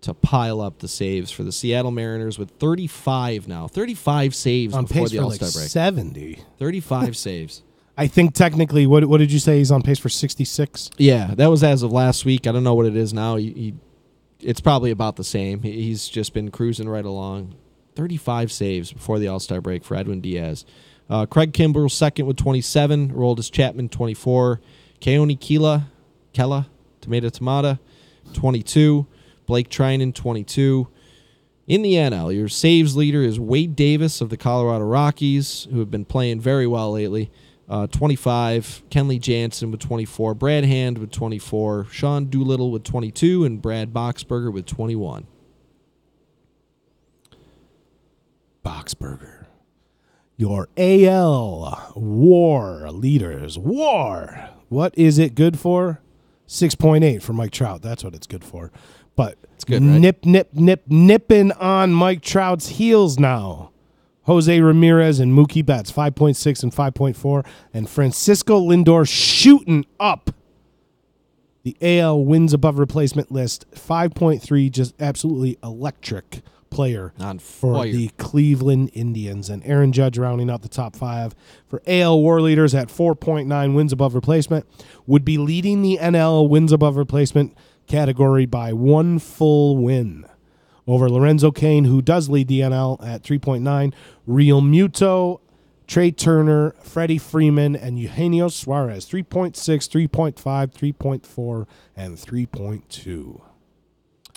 to pile up the saves for the Seattle Mariners with 35 now. 35 saves on before pace the All-Star break. 70. 35 saves. I think technically, what did you say? He's on pace for 66? Yeah, that was as of last week. I don't know what it is now. It's probably about the same. He's just been cruising right along. 35 saves before the All-Star break for Edwin Diaz. Craig Kimbrell second with 27. Aroldis Chapman, 24. Keone Kela, Tomato, 22. Blake Trinan, 22. In the NL, your saves leader is Wade Davis of the Colorado Rockies, who have been playing very well lately. 25. Kenley Jansen with 24. Brad Hand with 24. Sean Doolittle with 22. And Brad Boxberger with 21. Boxberger. Your AL WAR leaders. WAR. What is it good for? 6.8 for Mike Trout. That's what it's good for. But it's good, right? Nipping on Mike Trout's heels now. Jose Ramirez and Mookie Betts, 5.6 and 5.4. And Francisco Lindor shooting up the AL wins above replacement list. 5.3, just absolutely electric player for the Cleveland Indians. And Aaron Judge rounding out the top 5 for AL WAR leaders at 4.9 wins above replacement. Would be leading the NL wins above replacement category by 1 full win over Lorenzo Cain, who does lead the NL at 3.9. Real Muto, Trey Turner, Freddie Freeman, and Eugenio Suarez, 3.6, 3.5, 3.4, and 3.2.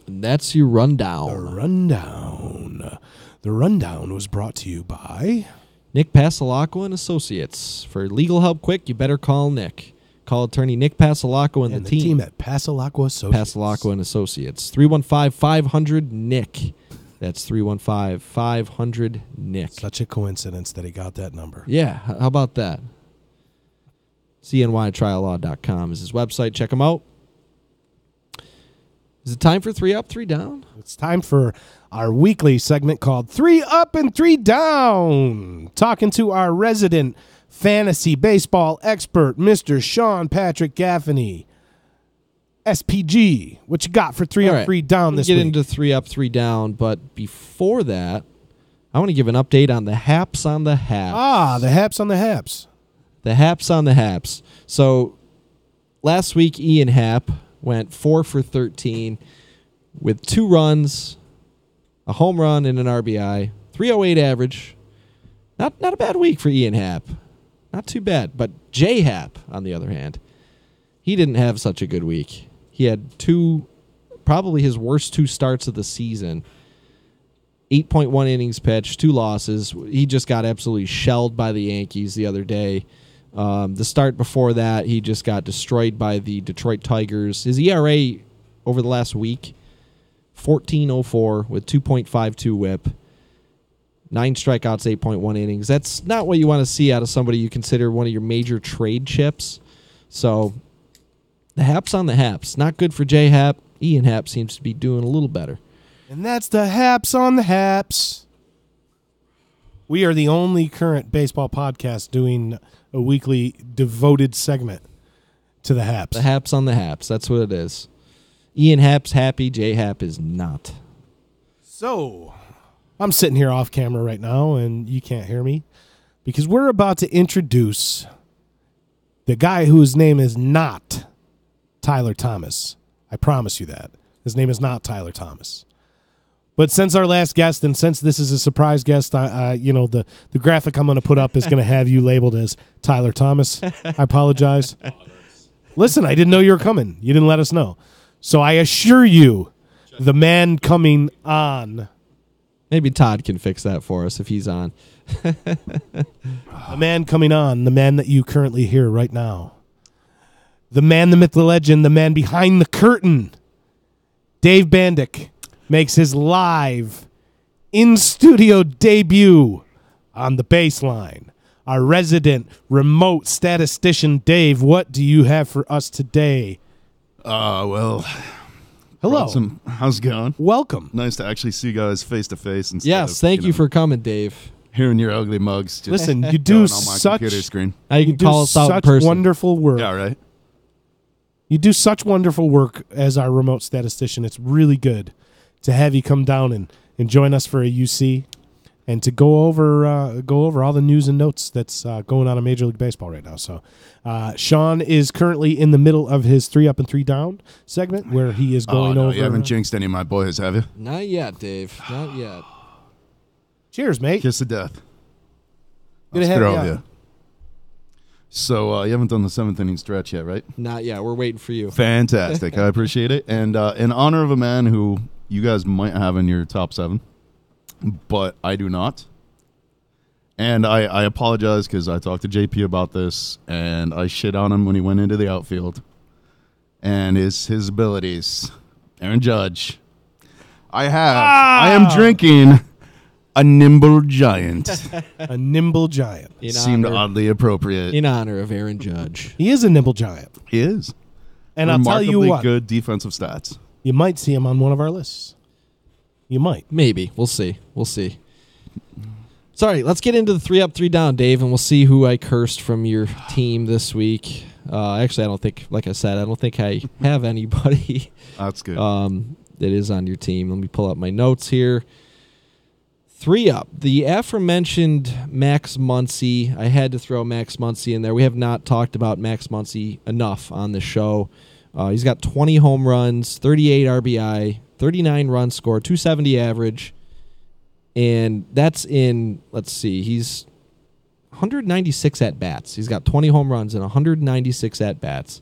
And that's your rundown. The rundown was brought to you by Nick Pasalacqua and Associates. For legal help quick, you better call Nick. Call attorney Nick Pasalacqua and the team at Pasalacqua Associates. Pasalacqua and Associates. 315-500-NICK. That's 315-500-NICK. Such a coincidence that he got that number. Yeah, how about that? CNYTrialLaw.com is his website. Check him out. Is it time for 3 Up, 3 Down? It's time for our weekly segment called 3 Up and 3 Down. Talking to our resident fantasy baseball expert, Mr. Sean Patrick Gaffney. SPG, what you got for 3 Up, 3 Down this week? Get into 3 Up, 3 Down, but before that, I want to give an update on the Haps on the Haps. Ah, the Haps on the Haps. The Haps on the Haps. So last week, Ian Happ went 4 for 13 with 2 runs, a home run, and an RBI. 308 average. Not a bad week for Ian Happ. Not too bad. But J Happ, on the other hand, he didn't have such a good week. He had probably his worst 2 starts of the season. 8.1 innings pitched, 2 losses. He just got absolutely shelled by the Yankees the other day. The start before that, he just got destroyed by the Detroit Tigers. His ERA over the last week, 14.04 with 2.52 whip. 9 strikeouts, 8.1 innings. That's not what you want to see out of somebody you consider one of your major trade chips. So the Haps on the Haps. Not good for J Happ. Ian Happ seems to be doing a little better. And that's the Haps on the Haps. We are the only current baseball podcast doing a weekly devoted segment to the Haps. The Haps on the Haps. That's what it is. Ian Happ's happy. J Happ is not. So I'm sitting here off camera right now, and you can't hear me because we're about to introduce the guy whose name is not Tyler Thomas. I promise you that. His name is not Tyler Thomas. But since our last guest, and since this is a surprise guest, the graphic I'm going to put up is going to have you labeled as Tyler Thomas. I apologize. Listen, I didn't know you were coming. You didn't let us know. So I assure you, the man coming on. Maybe Todd can fix that for us if he's on. The man coming on, the man that you currently hear right now. The man, the myth, the legend, the man behind the curtain. Dave Bandych makes his live in-studio debut on the baseline. Our resident remote statistician, Dave, what do you have for us today? Well, hello. How's it going? Welcome. Nice to actually see you guys face to face. Yes, thank you for coming, Dave. Hearing your ugly mugs. Just listen, you do on my such computer screen. Now you can call us out in person. Wonderful work. Yeah, right. You do such wonderful work as our remote statistician. It's really good to have you come down and join us for a UC and to go over all the news and notes that's going on in Major League Baseball right now. So Sean is currently in the middle of his 3 Up and 3 Down segment where he is going over. You haven't jinxed any of my boys, have you? Not yet, Dave. Not yet. Cheers, mate. Kiss of death. Good to have you. So you haven't done the 7th inning stretch yet, right? Not yet. We're waiting for you. Fantastic. I appreciate it. And in honor of a man who you guys might have in your top 7, but I do not, And I apologize because I talked to JP about this, and I shit on him when he went into the outfield. And his abilities. Aaron Judge. I am drinking a nimble giant. A nimble giant. Seemed oddly appropriate. In honor of Aaron Judge. He is a nimble giant. He is. And I'll tell you what. Good defensive stats. You might see him on one of our lists. You might. Maybe. We'll see. Sorry, let's get into the 3 up, 3 down, Dave, and we'll see who I cursed from your team this week. Actually, I don't think, like I said, I don't think I have anybody. That's good. That is on your team. Let me pull up my notes here. 3 up. The aforementioned Max Muncy. I had to throw Max Muncy in there. We have not talked about Max Muncy enough on the show. He's got 20 home runs, 38 RBI, 39 runs scored, 270 average. And that's in, let's see, he's 196 at-bats. He's got 20 home runs and 196 at-bats.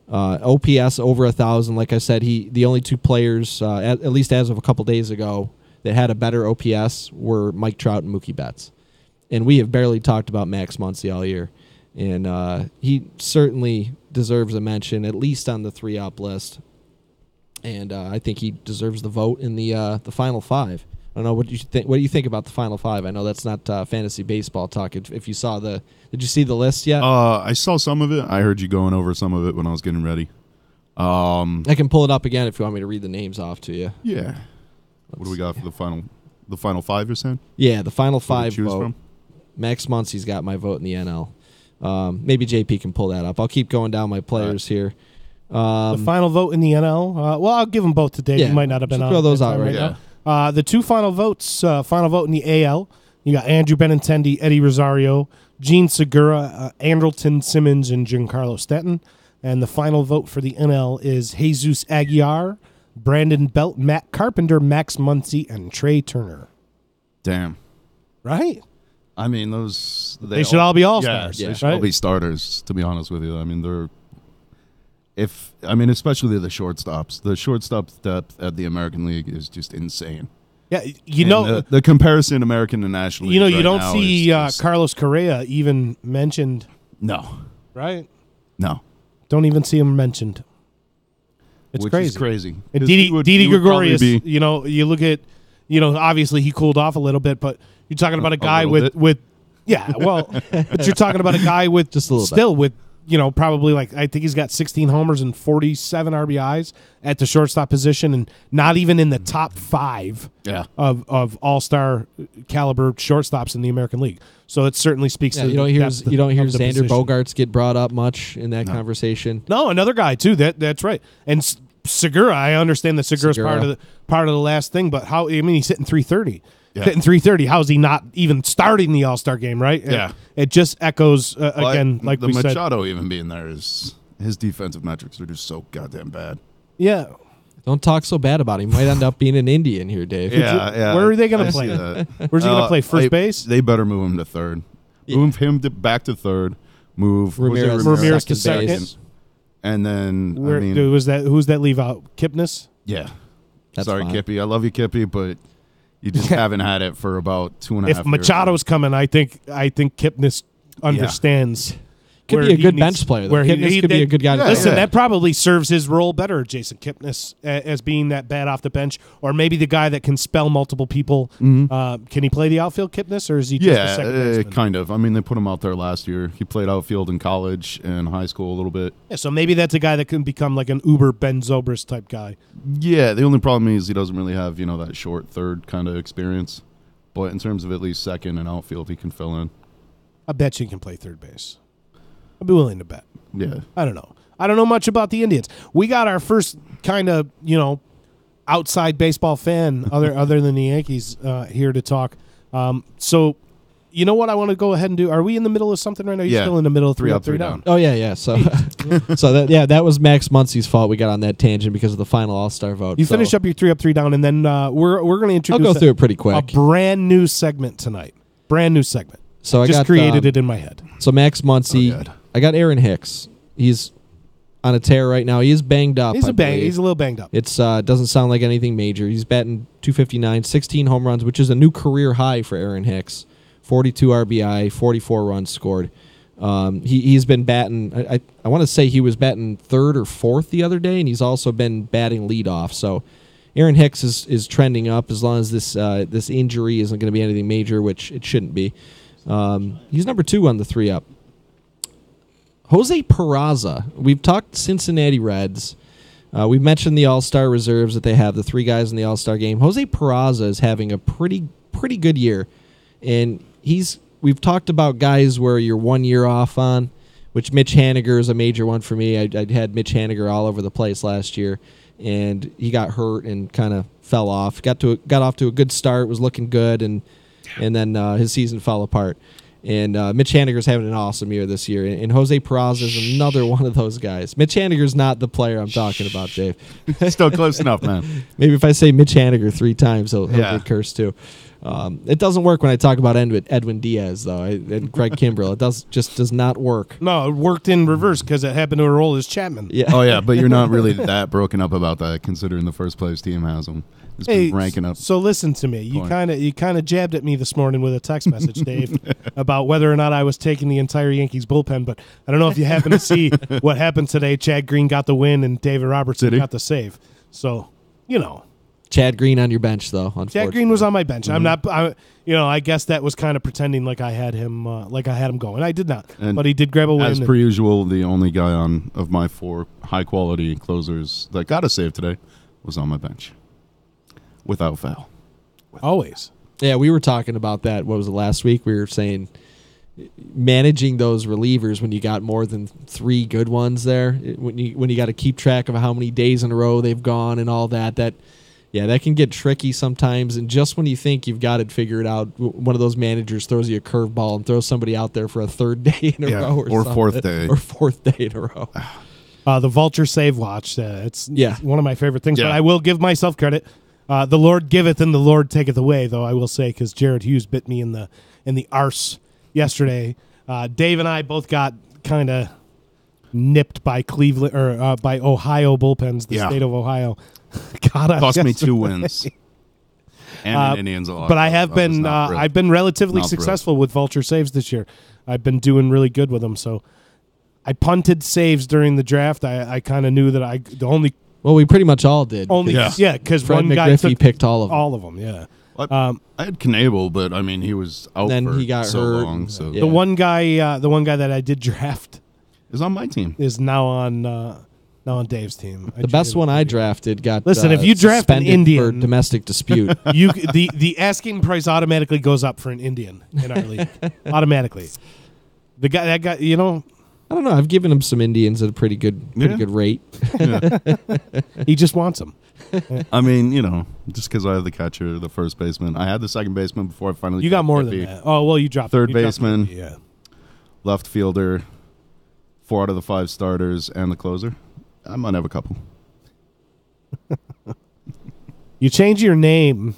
OPS over 1,000. Like I said, the only 2 players, at least as of a couple days ago, that had a better OPS were Mike Trout and Mookie Betts. And we have barely talked about Max Muncy all year. And he certainly deserves a mention, at least on the 3 up list. And I think he deserves the vote in the Final 5. I don't know what you think. What do you think about the Final 5? I know that's not fantasy baseball talk. If you saw did you see the list yet? I saw some of it. I heard you going over some of it when I was getting ready. I can pull it up again if you want me to read the names off to you. Yeah. What do we got for the final 5? You're saying? Yeah, the Final 5 choose vote. From? Max Muncy's got my vote in the NL. Maybe JP can pull that up. I'll keep going down my players here. The final vote in the NL. Well, I'll give them both to Dave. Yeah, you might not have been on. throw those out right now. The 2 final votes. Final vote in the AL. You got Andrew Benintendi, Eddie Rosario, Gene Segura, Andrelton Simmons, and Giancarlo Stanton. And the final vote for the NL is Jesus Aguilar, Brandon Belt, Matt Carpenter, Max Muncy, and Trey Turner. Damn. Right? I mean, those... They should all be all-stars. Yeah, they should all be starters, to be honest with you. I mean, especially the shortstops. The shortstop depth at the American League is just insane. Yeah, you know... The comparison American to National League you don't see Carlos Correa even mentioned. No. Right? No. Don't even see him mentioned. It's Which crazy. Is crazy. And Didi Gregorius, you look at, obviously he cooled off a little bit, but you're talking about a guy with yeah, well, but you're talking about a guy with just a little bit. With, probably I think he's got 16 homers and 47 RBIs at the shortstop position, and not even in the top 5 of all-star caliber shortstops in the American League. So it certainly speaks to you don't hear Xander position. Bogaerts get brought up much in that conversation. No, another guy too. That's right. And Segura, I understand that Segura's part of the last thing, but he's hitting 330. Yeah. Hitting 330. How is he not even starting the All-Star game, right? Yeah. It just echoes, again, like we said. The Machado even being there his defensive metrics are just so goddamn bad. Yeah. Don't talk so bad about him. He might end up being an Indian here, Dave. Yeah. Where are they going to play? Where's he going to play? First base? They better move him to third. Yeah. Move him back to third. Move Ramirez to second. And then, who's that leave out? Kipnis? Yeah. That's Sorry, fine. Kippy. I love you, Kippy, but you just haven't had it for about 2.5 years. If Machado's coming, I think Kipnis understands. Could be a good bench player. Kipnis could be a good guy. Listen, that probably serves his role better, Jason Kipnis, as being that bat off the bench, or maybe the guy that can spell multiple people. Mm-hmm. Can he play the outfield, Kipnis, or is he just a second baseman? Kind of. I mean, they put him out there last year. He played outfield in college and high school a little bit. Yeah, so maybe that's a guy that can become like an uber Ben Zobrist type guy. Yeah, the only problem is he doesn't really have, that short third kind of experience. But in terms of at least second and outfield, he can fill in. I bet you can play third base. I'd be willing to bet. Yeah. I don't know. I don't know much about the Indians. We got our first kind of, outside baseball fan other than the Yankees here to talk. So, you know what I want to go ahead and do? Are we in the middle of something right now? Are you still in the middle of 3 up, 3 down? Oh, yeah. So that was Max Muncy's fault. We got on that tangent because of the final All-Star vote. You finish up your 3 up, 3 down, and then we're going to introduce I'll go through it pretty quick. A brand new segment tonight. Brand new segment. So I just created it in my head. So Max Muncy, I got Aaron Hicks. He's on a tear right now. He is banged up. He's a little banged up. It's doesn't sound like anything major. He's batting .259, 16 home runs, which is a new career high for Aaron Hicks, 42 RBI, 44 runs scored. He's been batting. I want to say he was batting third or fourth the other day, and he's also been batting leadoff. So Aaron Hicks is trending up as long as this injury isn't going to be anything major, which it shouldn't be. He's number 2 on the 3-up. Jose Peraza. We've talked Cincinnati Reds. We've mentioned the All-Star reserves that they have, the 3 guys in the All-Star game. Jose Peraza is having a pretty good year, and we've talked about guys where you're 1 year off on, which Mitch Haniger is a major one for me. I had Mitch Haniger all over the place last year, and he got hurt and kind of fell off. Got off to a good start, was looking good, and then his season fell apart. And Mitch Haniger's having an awesome year this year. And Jose Peraza is another one of those guys. Mitch Haniger's not the player I'm talking about, Dave. Still close enough, man. Maybe if I say Mitch Haniger 3 times, he'll get cursed too. It doesn't work when I talk about Edwin Diaz, though, and Greg Kimbrell. It just does not work. No, it worked in reverse because it happened to roll as Chapman. Yeah. Oh, yeah, but you're not really that broken up about that, considering the first place team has him. It's been ranking up. So listen to me. You kind of jabbed at me this morning with a text message, Dave, about whether or not I was taking the entire Yankees bullpen. But I don't know if you happen to see what happened today. Chad Green got the win and David Robertson got the save. So, Chad Green on your bench, though. Chad Green was on my bench. Mm-hmm. I guess that was kind of pretending like I had him going. I did not, but he did grab a win. As per usual, the only guy of my 4 high quality closers that got a save today was on my bench, without fail. Always. Yeah, we were talking about that. What was it, last week? We were saying managing those relievers when you got more than 3 good ones there, when you got to keep track of how many days in a row they've gone and all that. That can get tricky sometimes. And just when you think you've got it figured out, one of those managers throws you a curveball and throws somebody out there for a 3rd day in a row, or 4th day, or 4th day in a row. The Vulture Save Watch. It's one of my favorite things. Yeah. But I will give myself credit. The Lord giveth and the Lord taketh away, though I will say, because Jared Hughes bit me in the arse yesterday. Dave and I both got kind of nipped by Cleveland or by Ohio bullpens, the state of Ohio. God, cost me 2 wins. And an Indians a lot. But I have been I've been relatively successful with Vulture saves this year. I've been doing really good with them. So I punted saves during the draft. I kind of knew that well, we pretty much all did. Because Fred one guy picked all of them. All of them, yeah. I had Knable, but he was out then for he got so hurt. long. So the one guy that I did draft is on my team. Is now on Dave's team. The best one I drafted got if you draft an Indian for domestic dispute, the asking price automatically goes up for an Indian in our league. Automatically. That guy, I don't know. I've given him some Indians at a pretty good rate. Yeah. He just wants them. Just because I have the catcher, the first baseman. I had the second baseman before I finally. You got more than that. Oh well, you dropped third baseman, dropped left fielder, 4 out of the 5 starters, and the closer. I might have a couple. You changed your name.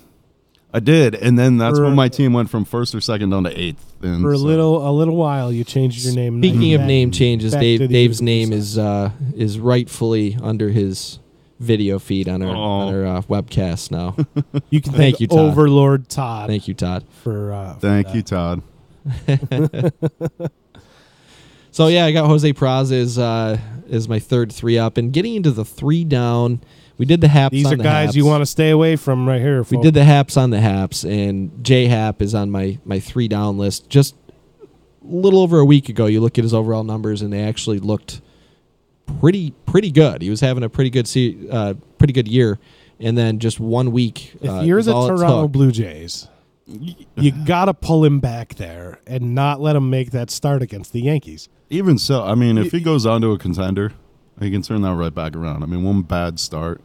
I did, and then that's when my team went from 1st or 2nd down to 8th. And for a little while, you changed your name. Speaking of name changes, Dave's name is rightfully under his video feed on our webcast now. You can thank you, Todd. Overlord Todd. Thank you, Todd. Thank you, Todd. So I got Jose Peraza as my 3rd 3-up, and getting into the 3 down. We did the Haps. These are guys Haps. You want to stay away from right here, folks. We did the Haps on the Haps, and J Hap is on my 3 down list. Just a little over a week ago, you look at his overall numbers, and they actually looked pretty good. He was having a pretty good year, and then just 1 week. If you're the Toronto Blue Jays, you got to pull him back there and not let him make that start against the Yankees. Even so, if he goes on to a contender, he can turn that right back around. One bad start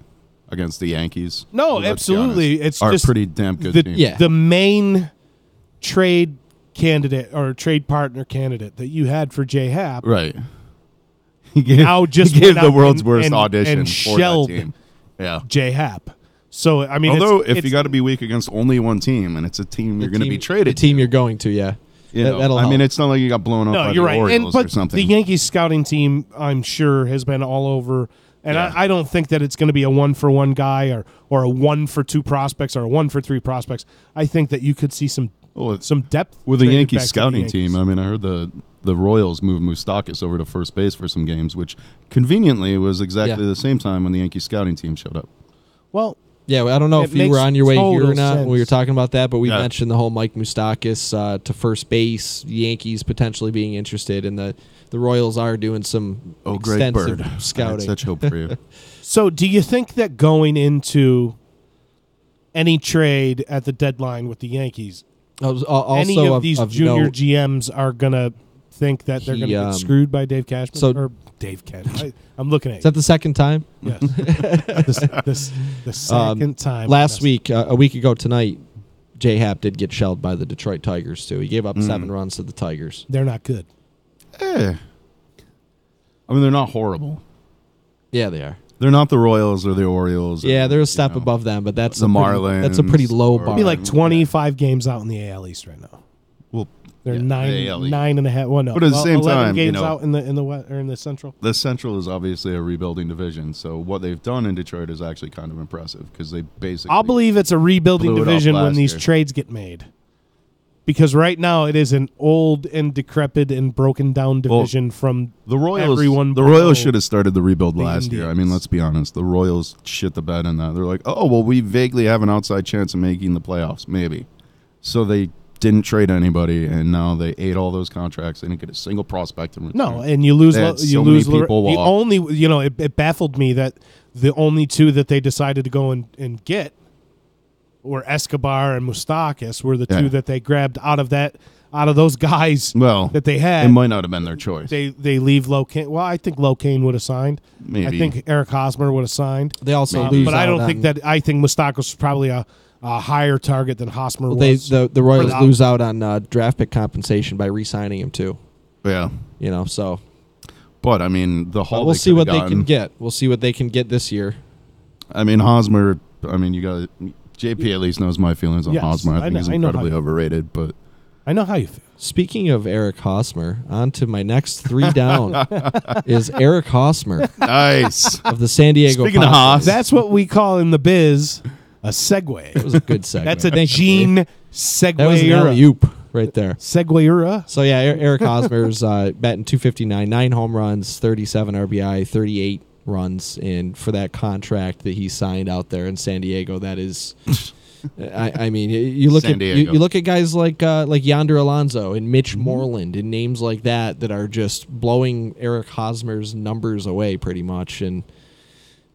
against the Yankees. No, absolutely. It's are just a pretty damn good team. Yeah. The main trade candidate or trade partner candidate that you had for J Hap. Right. He gave the world's worst audition for that team. Yeah. J Hap. So, although if you got to be weak against only one team and it's a team you're going to be traded to. The team you're going to, yeah. That'll help. It's not like you got blown up by the Orioles or something. The Yankees scouting team, I'm sure, has been all over. And I don't think that it's going to be a 1-for-1 guy or a 1-for-2 prospects or a 1-for-3 prospects. I think that you could see some some depth with the traded Yankees back to the scouting Yankees. team. I mean, I heard the Royals moved Moustakas over to first base for some games, which conveniently was exactly the same time when the Yankees scouting team showed up. Well, yeah, I don't know if you were on your way here or not when we were talking about that, but we mentioned the whole Mike Moustakas to first base, Yankees potentially being interested, and the Royals are doing some extensive scouting. I had such hope for you. So do you think that going into any trade at the deadline with the Yankees, any of these junior GMs are going to think that they're going to get screwed by Dave Cashman? Or Dave Cashman. I'm looking at you. Is that the second time? Yes. the second time. Last week, a week ago tonight, J-Hap did get shelled by the Detroit Tigers, too. He gave up 7 runs to the Tigers. They're not good. I mean, they're not horrible. Yeah, they are. They're not the Royals or the Orioles. Yeah, they're a step above them, but that's the Marlins. That's a pretty low bar. It'd be like 25 games out in the AL East right now. Well, they're 9.5. Well, no, but at the same 11 time, games out in the West, or in the Central. The Central is obviously a rebuilding division, so what they've done in Detroit is actually kind of impressive because they basically. I'll believe it's a rebuilding division when these trades get made. Because right now it is an old and decrepit and broken down division from the Royals. Everyone the Royals should have started the rebuild last year. I mean, let's be honest. The Royals shit the bed in that. They're like, oh, well, we vaguely have an outside chance of making the playoffs, maybe. So they didn't trade anybody, and now they ate all those contracts. They didn't get a single prospect in return. No, and you lose. You lose people. The only, it baffled me that the only 2 that they decided to go and get were Escobar and Moustakas were the 2 that they grabbed out of those guys that they had. It might not have been their choice. They leave Locaine. Well, I think Locaine would have signed. Maybe. I think Eric Hosmer would have signed. They also lose, but I don't think that. I think Moustakas was probably a higher target than Hosmer was. The Royals lose out on draft pick compensation by re-signing him too. Yeah, so. But I mean, we'll see what they can get. We'll see what they can get this year. I mean, Hosmer. I mean, you got. JP at least knows my feelings on Hosmer. I think he's incredibly overrated, but I know how you feel. Speaking of Eric Hosmer, on to my next 3 down is Eric Hosmer. Nice. Of the San Diego Speaking of Hos. That's what we call in the biz a segue. It was a good segue. That's a Gene segue. That was an alley-oop right there. Segueura. So, yeah, Eric Hosmer's batting .259, 9 home runs, 37 RBI, 38 runs, and for that contract that he signed out there in San Diego, that is, I mean, you look you look at guys like Yonder Alonso and Mitch Moreland and names like that are just blowing Eric Hosmer's numbers away pretty much. And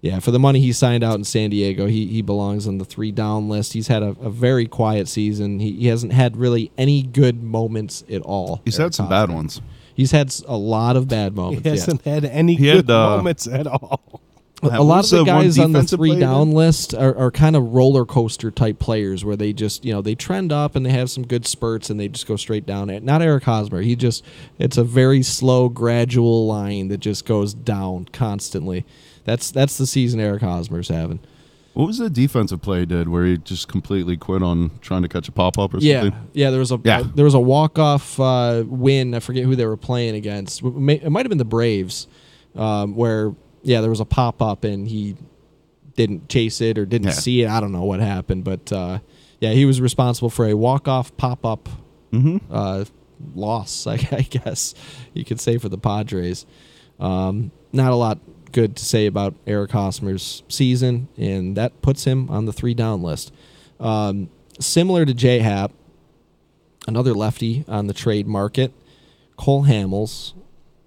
yeah, for the money he signed out in San Diego, he belongs on the 3 down list. He's had a very quiet season. He hasn't had really any good moments at all. He's had some bad ones. He's had a lot of bad moments. He hasn't had any good moments at all. A lot of the guys on the 3 down list are kind of roller coaster type players where they just, they trend up and they have some good spurts and they just go straight down. Not Eric Hosmer. It's a very slow, gradual line that just goes down constantly. That's the season Eric Hosmer's having. What was the defensive play he did where he just completely quit on trying to catch a pop-up or something? Yeah, there was a walk-off win. I forget who they were playing against. It might have been the Braves where, there was a pop-up and he didn't chase it or didn't see it. I don't know what happened. But, he was responsible for a walk-off pop-up loss, I guess you could say, for the Padres. Not a lot good to say about Eric Hosmer's season, and that puts him on the 3 down list. Similar to J-Hap, another lefty on the trade market, Cole Hamels,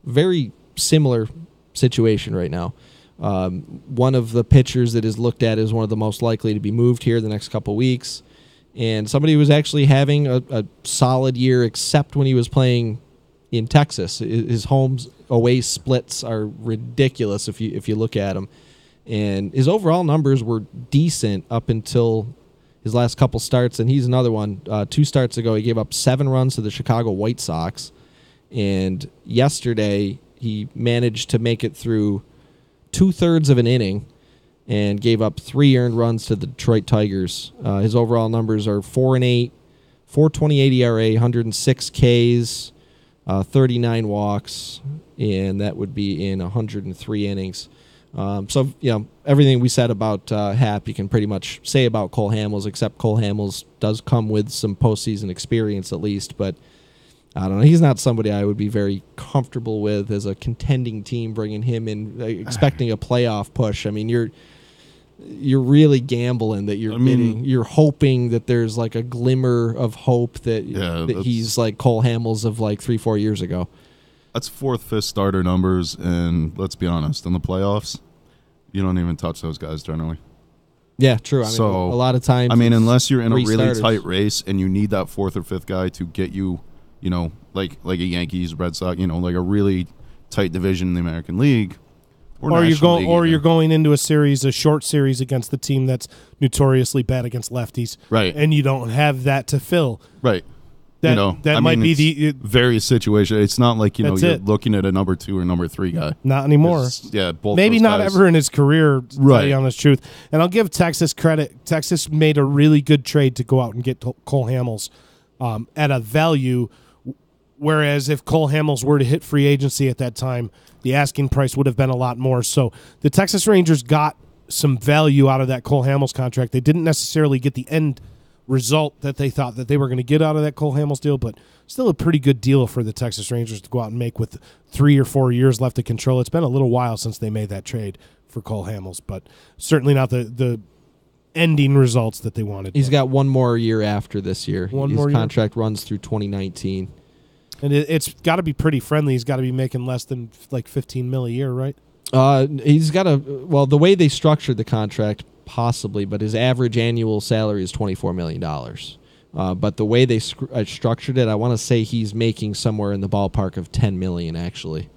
very similar situation right now. One of the pitchers that is looked at as one of the most likely to be moved here the next couple weeks, and somebody who was actually having a solid year except when he was playing in Texas. His homes away splits are ridiculous if you look at them, and his overall numbers were decent up until his last couple starts. And he's another one. 2 starts ago, he gave up 7 runs to the Chicago White Sox, and yesterday he managed to make it through 2/3 of an inning and gave up 3 earned runs to the Detroit Tigers. His overall numbers are 4-8, 4.28 ERA, 106 Ks. 39 walks, and that would be in 103 innings. So, everything we said about Hap, you can pretty much say about Cole Hamels, except Cole Hamels does come with some postseason experience at least. But I don't know. He's not somebody I would be very comfortable with as a contending team, bringing him in, expecting a playoff push. I mean, you're really gambling that you're hoping that there's like a glimmer of hope that he's like Cole Hamels of like 3-4 years ago. That's 4th, 5th starter numbers, and let's be honest, in the playoffs, you don't even touch those guys generally. Yeah, true. I mean, a lot of times, unless you're in a really starters. tight race and you need that 4th or 5th guy to get you, like a Yankees, Red Sox, like a really tight division in the American League. You're going into a short series against the team that's notoriously bad against lefties, right? And you don't have that to fill, right? That might be the various situation. It's not like you're looking at a number 2 or number 3 guy. Not anymore. Both. Maybe not ever in his career. To right. Tell you honest truth, and I'll give Texas credit. Texas made a really good trade to go out and get Cole Hamels at a value. Whereas if Cole Hamels were to hit free agency at that time, the asking price would have been a lot more. So the Texas Rangers got some value out of that Cole Hamels contract. They didn't necessarily get the end result that they thought that they were going to get out of that Cole Hamels deal, but still a pretty good deal for the Texas Rangers to go out and make with 3 or 4 years left to control. It's been a little while since they made that trade for Cole Hamels, but certainly not the ending results that they wanted. He's got one more year after this year. His contract runs through 2019. And it's got to be pretty friendly. He's got to be making less than like $15 million a year, right? He's got the way they structured the contract, possibly, but his average annual salary is $24 million. But the way they structured it, I want to say he's making somewhere in the ballpark of $10 million, actually.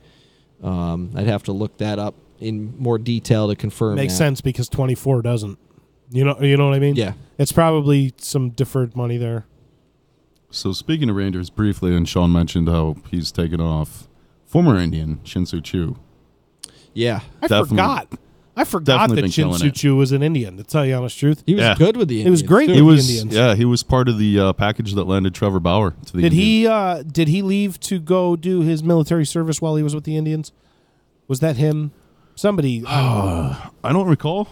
I'd have to look that up in more detail to confirm. Makes sense because 24 doesn't. You know what I mean? Yeah. It's probably some deferred money there. So speaking of Rangers briefly, and Sean mentioned how he's taken off former Indian Shin-Soo Choo. Yeah. I forgot that Shin-Soo Choo was an Indian, to tell you the honest truth. He was good with the Indians. He was great with the Indians. Yeah, he was part of the package that landed Trevor Bauer to the Indians. Did he leave to go do his military service while he was with the Indians? Was that him? Somebody. I don't recall.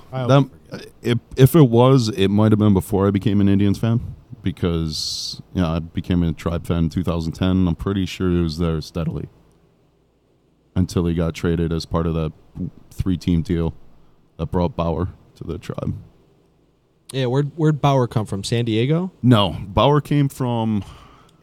If it was, it might have been before I became an Indians fan. Because I became a Tribe fan in 2010. I'm pretty sure he was there steadily until he got traded as part of that 3-team deal that brought Bauer to the Tribe. Yeah, where'd Bauer come from? San Diego? No, Bauer came from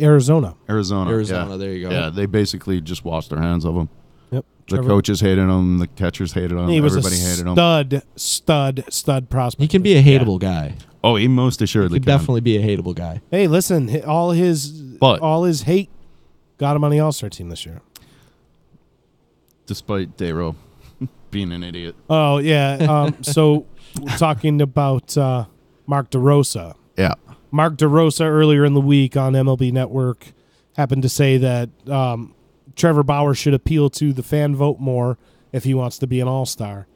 Arizona. Yeah. There you go. Yeah, they basically just washed their hands of him. Yep. The coaches hated him. The catchers hated him. Everybody hated him. Stud prospect. He can be a hateable guy. Oh, he most assuredly could definitely be a hateable guy. Hey, listen, all his hate got him on the All-Star team this year. Despite Dayro being an idiot. Oh, yeah. So we're talking about Mark DeRosa. Yeah. Mark DeRosa earlier in the week on MLB Network happened to say that Trevor Bauer should appeal to the fan vote more if he wants to be an All-Star.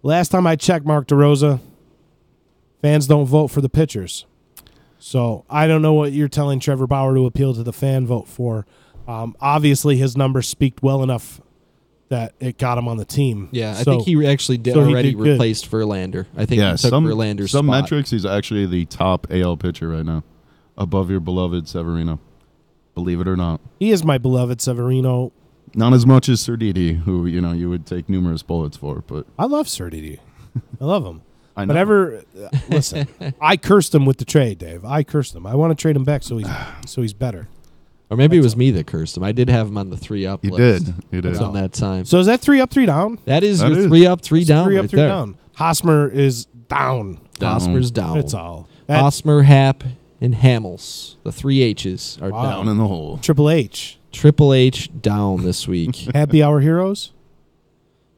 Last time I checked, Mark DeRosa, fans don't vote for the pitchers. So I don't know what you're telling Trevor Bauer to appeal to the fan vote for. Obviously, his numbers speak well enough that it got him on the team. Yeah, I think he actually replaced Verlander. I think he took Verlander's some spot. metrics, he's actually the top AL pitcher right now, above your beloved Severino. Believe it or not. He is my beloved Severino. Not as much as Serdidi, who you would take numerous bullets for. But I love Serdidi. I love him. I know. Listen, I cursed him with the trade, Dave. I cursed him. I want to trade him back so he's better. Or maybe it was me that cursed him. I did have him on the 3-up list. You did. On that time. So is that 3 up, 3 down? That is your 3 up, 3 down. 3 up, right 3 there. down. Hosmer is down. Hosmer's down. That's all. Hosmer, Hap, and Hamels. The 3 H's are down in the hole. Triple H. Triple H down this week. Happy Hour Heroes?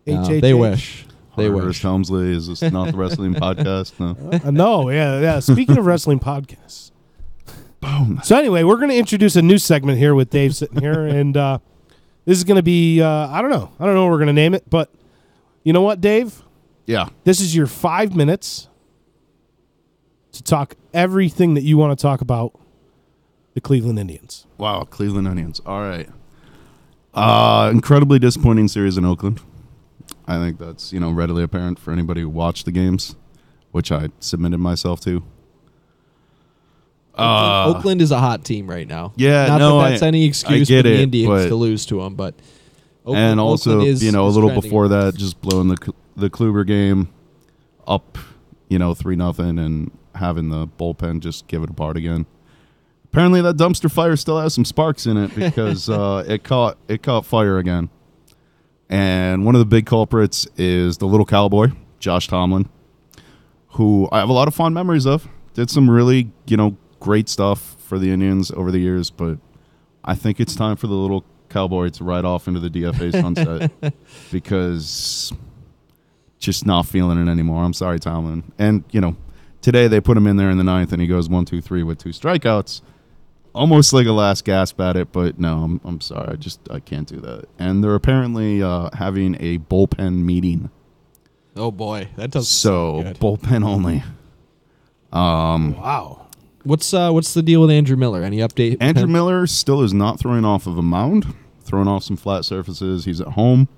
They wish. They wish. Helmsley, is this not the wrestling podcast? No. No, yeah. Speaking of wrestling podcasts. Boom. So anyway, we're going to introduce a new segment here with Dave sitting here, and this is going to be, I don't know what we're going to name it, but you know what, Dave? Yeah. This is your 5 minutes to talk everything that you want to talk about the Cleveland Indians. Wow, Cleveland Indians. All right. Incredibly disappointing series in Oakland. I think that's, readily apparent for anybody who watched the games, which I submitted myself to. Oakland is a hot team right now. Yeah, not that that's any excuse for the Indians to lose to them, but Oakland, and also, Oakland is a little trending. before that, just blowing the Kluber game up, 3-0, and having the bullpen just give it apart again. Apparently, that dumpster fire still has some sparks in it because it caught fire again. And one of the big culprits is the little cowboy, Josh Tomlin, who I have a lot of fond memories of. Did some really, great stuff for the Indians over the years, but I think it's time for the little cowboy to ride off into the DFA sunset because just not feeling it anymore. I'm sorry, Tomlin. And, today they put him in there in the 9th, and he goes 1-2-3 with 2 strikeouts. Almost like a last gasp at it, but no, I'm sorry. I can't do that. And they're apparently having a bullpen meeting. Oh, boy. That doesn't sound good. Bullpen only. Wow. What's the deal with Andrew Miller? Any update? Andrew Miller still is not throwing off of a mound, throwing off some flat surfaces. He's at home.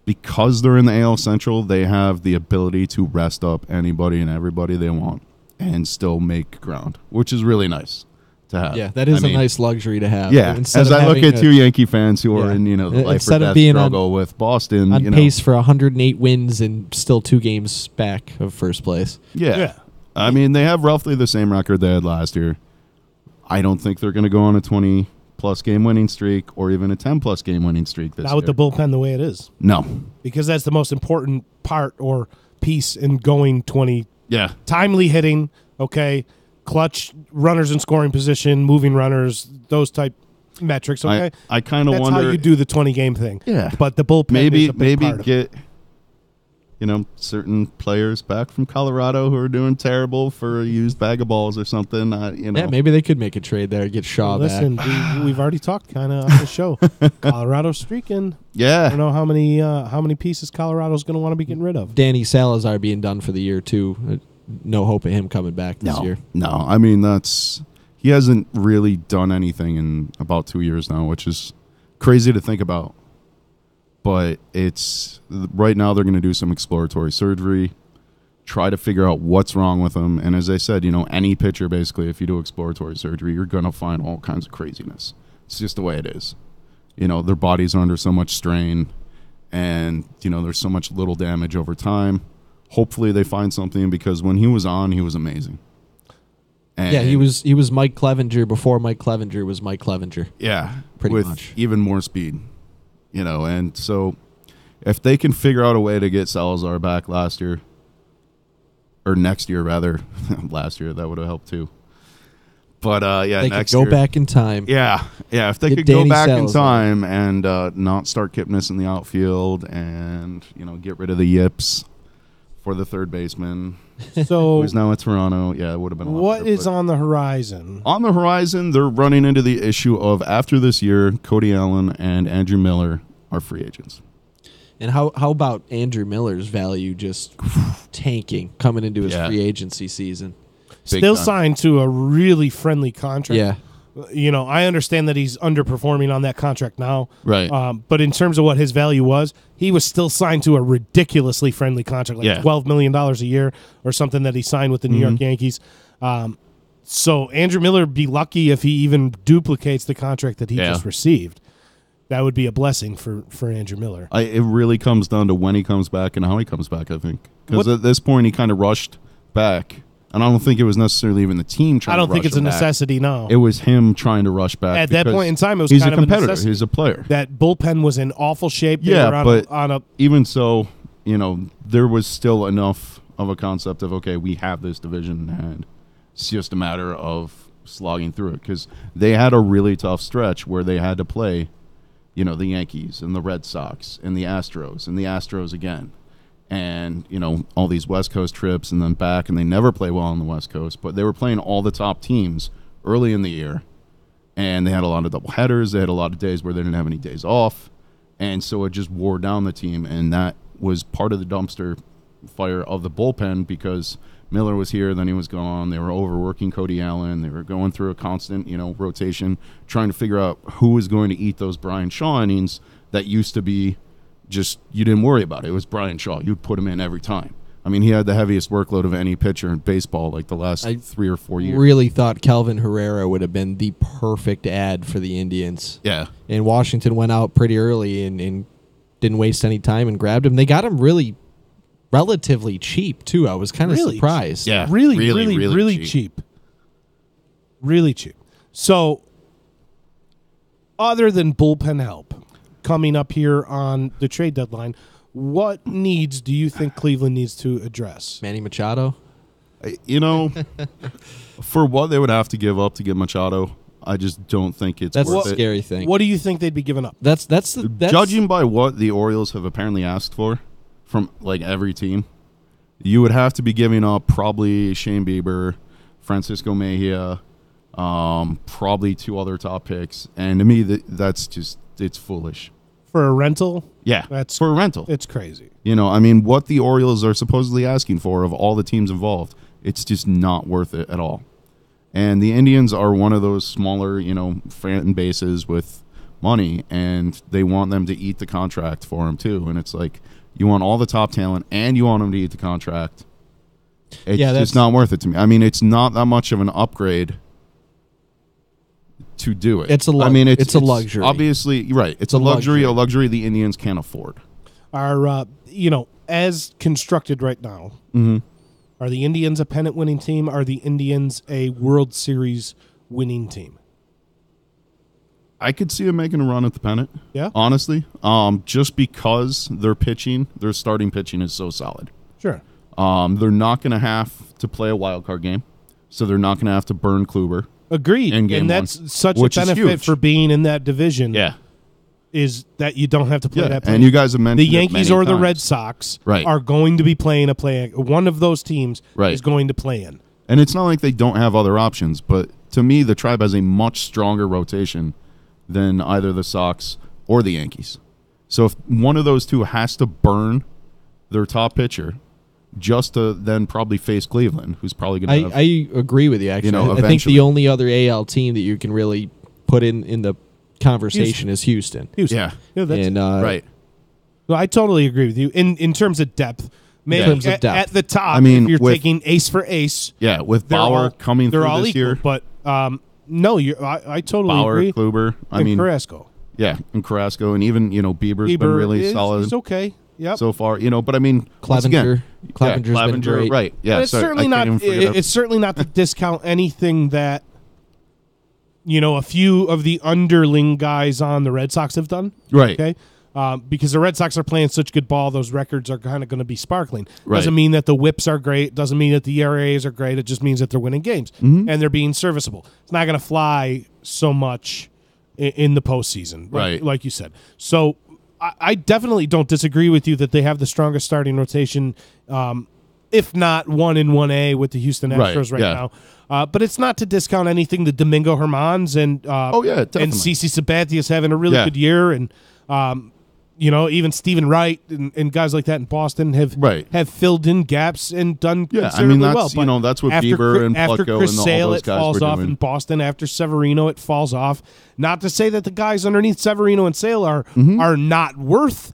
Because they're in the AL Central, they have the ability to rest up anybody and everybody they want and still make ground, which is really nice to have. Yeah, that is a nice luxury to have. Yeah, as I look at 2 Yankee fans who are in, the life or death struggle with Boston. On pace for 108 wins and still 2 games back of first place. Yeah. I mean, they have roughly the same record they had last year. I don't think they're going to go on a 20-plus game winning streak or even a 10-plus game winning streak this year. Not with the bullpen the way it is. No. Because that's the most important part or piece in going 20. Yeah. Timely hitting, okay, clutch runners in scoring position, moving runners, those type metrics, okay? I kind of wonder. That's how you do the 20-game thing. Yeah. But the bullpen is a big part of it. Certain players back from Colorado who are doing terrible for a used bag of balls or something. Yeah, maybe they could make a trade there, get Shaw back. Listen, we've already talked kind of on the show. Colorado's streaking. Yeah. I don't know how many pieces Colorado's going to want to be getting rid of. Danny Salazar being done for the year, too. No hope of him coming back this year. No, I mean, he hasn't really done anything in about 2 years now, which is crazy to think about. But it's right now they're going to do some exploratory surgery, try to figure out what's wrong with them. And as I said, any pitcher, basically, if you do exploratory surgery, you're going to find all kinds of craziness. It's just the way it is. Their bodies are under so much strain and, there's so much little damage over time. Hopefully they find something because when he was on, he was amazing. And he was Mike Clevenger before Mike Clevenger was Mike Clevenger. Yeah, pretty with much. Even more speed. And so if they can figure out a way to get Salazar back next year, last year, that would have helped too. But, they next could year. Go back in time. Yeah, if they could go back in time and not start Kipnis in the outfield and, get rid of the yips for the third baseman. So who's now at Toronto. Yeah, it would have been a lot What better, is on the horizon? On the horizon, they're running into the issue of after this year, Cody Allen and Andrew Miller are free agents. And how about Andrew Miller's value just tanking coming into his free agency season? Still signed to a really friendly contract. Yeah. I understand that he's underperforming on that contract now. Right. But in terms of what his value was, he was still signed to a ridiculously friendly contract, like $12 million a year or something that he signed with the New York Yankees. So Andrew Miller would be lucky if he even duplicates the contract that he just received. That would be a blessing for Andrew Miller. It really comes down to when he comes back and how he comes back, I think. Because at this point, he kind of rushed back. And I don't think it was necessarily even the team trying to rush him back. I don't think it's a necessity now. It was him trying to rush back. At that point in time, it was he's kind a of competitor. a necessity. He's a player. That bullpen was in awful shape. But even so, there was still enough of a concept of, okay, we have this division in hand. It's just a matter of slogging through it. Because they had a really tough stretch where they had to play, the Yankees and the Red Sox and the Astros again. And, all these West Coast trips and then back, and they never play well on the West Coast, but they were playing all the top teams early in the year, and they had a lot of doubleheaders. They had a lot of days where they didn't have any days off, and so it just wore down the team, and that was part of the dumpster fire of the bullpen because Miller was here, then he was gone. They were overworking Cody Allen. They were going through a constant, rotation, trying to figure out who was going to eat those Brian Shaw innings that used to be you didn't worry about it. It was Brian Shaw. You'd put him in every time. I mean, he had the heaviest workload of any pitcher in baseball like the last 3 or 4 years. Really thought Kelvin Herrera would have been the perfect ad for the Indians. Yeah. And Washington went out pretty early and didn't waste any time and grabbed him. They got him really relatively cheap, too. I was kind of surprised. Yeah. Really Really cheap. Really cheap. So, other than bullpen help coming up here on the trade deadline, what needs do you think Cleveland needs to address? Manny Machado? For what they would have to give up to get Machado, I just don't think it's That's worth the it. scary thing. What do you think they'd be giving up? That's Judging by what the Orioles have apparently asked for from like every team, you would have to be giving up probably Shane Bieber, Francisco Mejia, probably 2 other top picks, and to me that's just it's foolish. For a rental? Yeah, That's for a rental. It's crazy. I mean, what the Orioles are supposedly asking for of all the teams involved, it's just not worth it at all. And the Indians are one of those smaller, fan bases with money, and they want them to eat the contract for them too. And it's like, you want all the top talent, and you want them to eat the contract. It's just not worth it to me. I mean, it's not that much of an upgrade to do it. It's a luxury. Obviously, right. It's a luxury the Indians can't afford. Are as constructed right now, are the Indians a pennant-winning team? Are the Indians a World Series winning team? I could see them making a run at the pennant. Yeah, honestly, just because their starting pitching is so solid. Sure. They're not going to have to play a wild card game, so they're not going to have to burn Kluber. Agreed, and that's such a benefit for being in that division. Yeah, is that you don't have to play that. And you guys have mentioned the Yankees or the Red Sox are going to be playing one of those teams is going to play in. And it's not like they don't have other options, but to me, the Tribe has a much stronger rotation than either the Sox or the Yankees. So if one of those two has to burn their top pitcher, just to then probably face Cleveland, who's probably going to I agree with you, actually. I think the only other AL team that you can really put in the conversation is Houston. Yeah. Right. Well, I totally agree with you. In terms of depth, maybe at the top, I mean, if you're taking ace for ace. Yeah, with Bauer coming through this year. But no, I totally Bauer, agree. Kluber, Carrasco. Yeah, and Carrasco, and even, Bieber's been really solid. He's okay. Yep. So far, but I mean, Clevenger's been great. Right? Yeah, but it's certainly not. It's certainly not to discount anything that a few of the underling guys on the Red Sox have done. Right. Okay. Because the Red Sox are playing such good ball, those records are kind of going to be sparkling. Right. Doesn't mean that the whips are great. Doesn't mean that the ERAs are great. It just means that they're winning games and they're being serviceable. It's not going to fly so much in the postseason, right? Like you said. So I definitely don't disagree with you that they have the strongest starting rotation, if not 1 in 1A with the Houston Astros right now. But it's not to discount anything. The Domingo Germans and CeCe Sabathia's having a really good year, and even Stephen Wright and guys like that in Boston have filled in gaps and done considerably well. But that's what Bieber and after Plutko Chris and all Sale, those it guys falls were off doing. in Boston. After Severino, it falls off. Not to say that the guys underneath Severino and Sale are not worth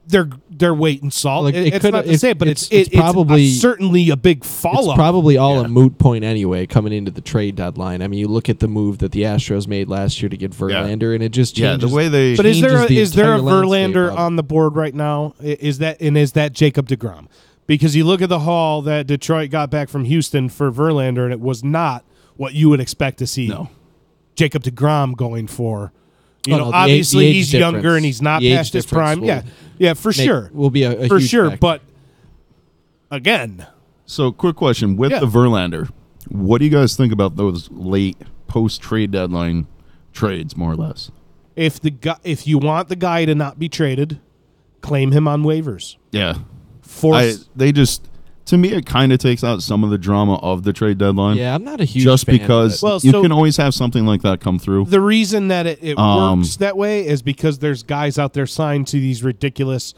their weight in salt. Like, it's not to say it, but it's probably certainly a big fall off. It's probably all a moot point anyway coming into the trade deadline. I mean, you look at the move that the Astros made last year to get Verlander, and it just changes. The way they. But is there a Verlander on the board right now? Is that Jacob deGrom? Because you look at the haul that Detroit got back from Houston for Verlander, and it was not what you would expect to see Jacob deGrom going for. Obviously he's younger and he's not past his prime. Yeah, for sure. Will be a for huge sure. factor. But again, so quick question with the Verlander, what do you guys think about those late post trade deadline trades, more or less? If you want the guy to not be traded, claim him on waivers. Yeah, to me, it kind of takes out some of the drama of the trade deadline. Yeah, I'm not a huge just fan because of it. you can always have something like that come through. The reason that it works that way is because there's guys out there signed to these ridiculous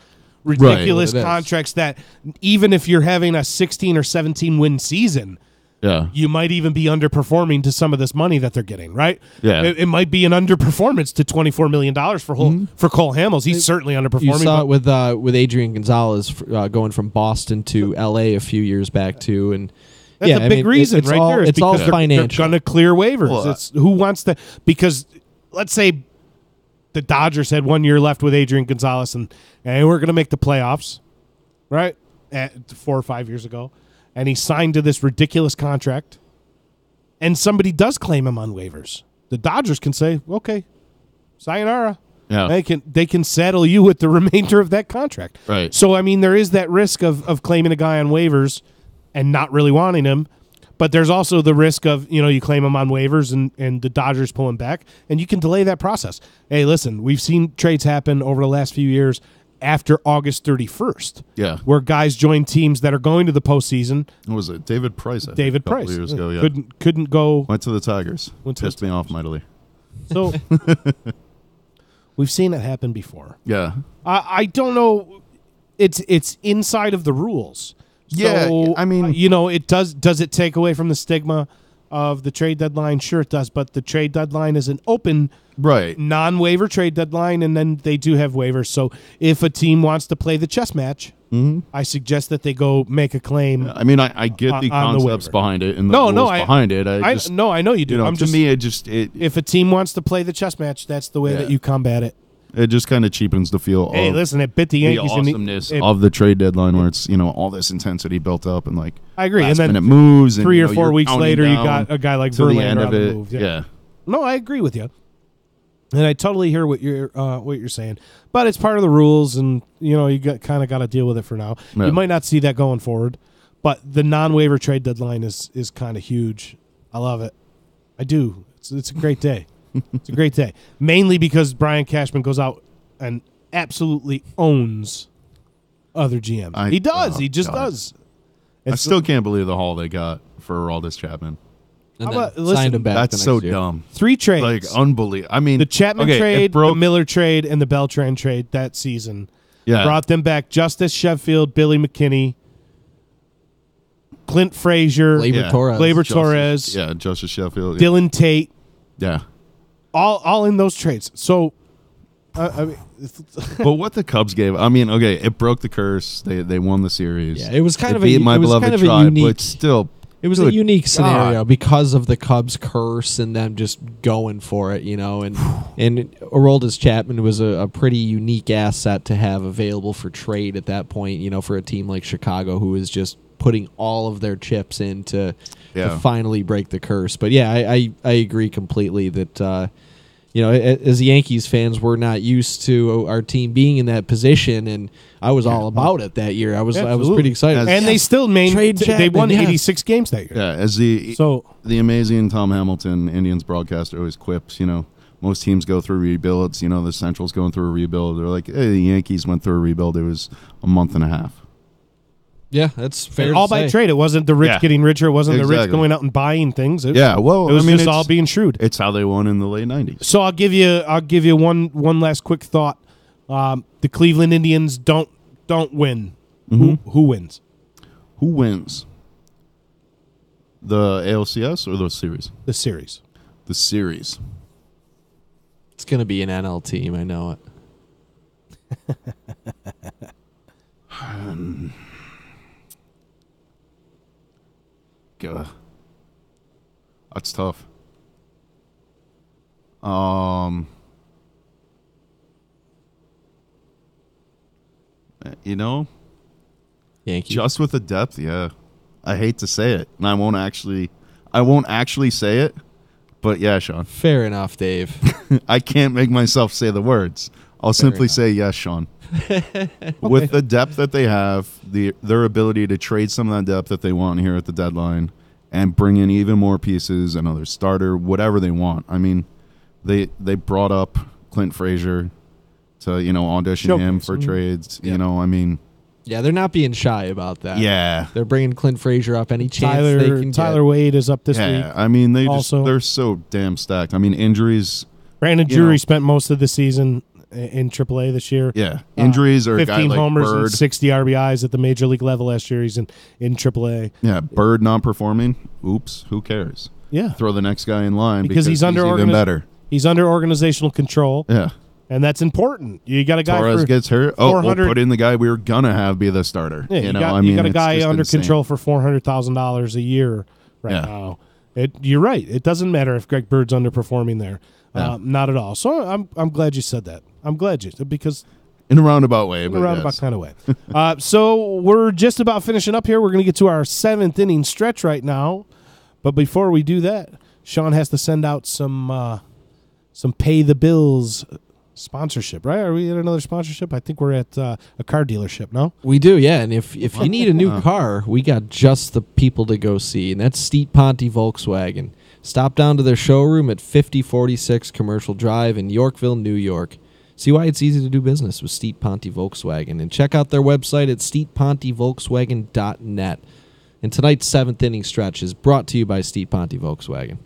contracts that even if you're having a 16 or 17 win season, Yeah. You might even be underperforming to some of this money that they're getting, right? Yeah. It might be an underperformance to $24 million for Cole Hamels. He's certainly underperforming. You saw it with Adrian Gonzalez going from Boston to L.A. a few years back, too. And that's a big reason it's right all, there. It's all because financial. they're going to clear waivers. Well, it's who wants to – because let's say the Dodgers had 1 year left with Adrian Gonzalez and we're going to make the playoffs, right, 4 or 5 years ago. And he signed to this ridiculous contract, and somebody does claim him on waivers. The Dodgers can say, okay, sayonara. Yeah. They can saddle you with the remainder of that contract. Right. So, I mean, there is that risk of claiming a guy on waivers and not really wanting him, but there's also the risk of, you claim him on waivers and the Dodgers pull him back, and you can delay that process. Hey, listen, we've seen trades happen over the last few years after August 31st. Yeah. Where guys join teams that are going to the postseason. What was it? David Price. I think, David a couple Price. years ago, yeah. Couldn't go. Went to the Tigers. Went to Pissed the me off mightily. So we've seen it happen before. Yeah. I don't know. It's inside of the rules. Yeah, So, I mean, it does it take away from the stigma of the trade deadline? Sure, it does. But the trade deadline is an open, right, non-waiver trade deadline, and then they do have waivers. So if a team wants to play the chess match, I suggest that they go make a claim. I mean, I get the on the concepts waiver. behind it and the rules behind it. I know you do. to me, if a team wants to play the chess match, that's the way that you combat it. It just kind of cheapens the feel. Hey, listen, it bit the Yankees. The awesomeness of the trade deadline, where it's all this intensity built up and I agree. and then it moves. And, 3 or 4 weeks counting later, you down got a guy like to the end Verlander of on it. the move. Yeah. No, I agree with you, and I totally hear what you're saying. But it's part of the rules, and you kind of got to deal with it for now. Yeah. You might not see that going forward, but the non-waiver trade deadline is kind of huge. I love it. I do. It's a great day. It's a great day, mainly because Brian Cashman goes out and absolutely owns other GMs. He does. He just does. I still can't believe the haul they got for Aroldis Chapman. And listen, signed him back. That's so year. dumb. 3 trades. Like, unbelievable. I mean, the Chapman trade, the Miller trade, and the Beltran trade that season brought them back Justice Sheffield, Billy McKinney, Clint Frazier, Gleyber Torres. Yeah, Justice Sheffield. Dylan Tate. Yeah. All in those trades. So, I mean, but what the Cubs gave, I mean, okay, it broke the curse. They won the series. Yeah, it was kind of beat my beloved tribe, but still, it was a unique scenario because of the Cubs curse and them just going for it, and Aroldis Chapman was a pretty unique asset to have available for trade at that point, for a team like Chicago who was just putting all of their chips in to finally break the curse. But yeah, I agree completely that as Yankees fans, we're not used to our team being in that position, and I was all about it that year. I was pretty excited, and they still they won 86 games that year. Yeah, as the amazing Tom Hamilton, Indians broadcaster, always quips, most teams go through rebuilds. The Central's going through a rebuild. They're like, hey, the Yankees went through a rebuild. It was a month and a half. Yeah, that's fair. And all by trade. It wasn't the rich getting richer. It wasn't the rich going out and buying things. It was just all being shrewd. It's how they won in the late 90s. So I'll give you one last quick thought. The Cleveland Indians don't win. Mm-hmm. Who wins? Who wins? The ALCS or the series? The series. The series. It's going to be an NL team. I know it. That's tough. Yankees. Just with the depth, yeah. I hate to say it, and I won't actually say it, but yeah, Sean. Fair enough, Dave. I can't make myself say the words. I'll simply say yes, Sean. With the depth that they have, their ability to trade some of that depth that they want here at the deadline and bring in even more pieces, another starter, whatever they want. I mean, they brought up Clint Frazier to, audition him for trades. Yeah. I mean. Yeah, they're not being shy about that. Yeah. They're bringing Clint Frazier up any chance they can get. Tyler Wade is up this week. Yeah, I mean, they're so damn stacked. I mean, injuries. Brandon Drury spent most of the season in AAA this year. Yeah, injuries or 15 a guy like homers Bird. and 60 RBIs at the major league level last year. He's in AAA. Yeah, Bird not performing. Oops, who cares? Yeah, throw the next guy in line because he's under even better. He's under organizational control. Yeah. And that's important. You got a guy Torres for gets hurt. Oh, we'll put in the guy we were gonna have be the starter. Yeah, you got a guy under control for $400,000 a year now. You're right. It doesn't matter if Greg Bird's underperforming there. Not at all. So I'm glad you said that. I'm glad you because in a roundabout way, in a roundabout kind of way. So we're just about finishing up here. We're going to get to our 7th inning stretch right now, but before we do that, Sean has to send out some pay the bills sponsorship, right? Are we at another sponsorship? I think we're at a car dealership, no? We do, yeah. And if you need a new car, we got just the people to go see, and that's Steet Ponte Volkswagen. Stop down to their showroom at 5046 Commercial Drive in Yorkville, New York. See why it's easy to do business with Steet Ponte Volkswagen. And check out their website at steetpontevolkswagen.net. And tonight's 7th inning stretch is brought to you by Steet Ponte Volkswagen.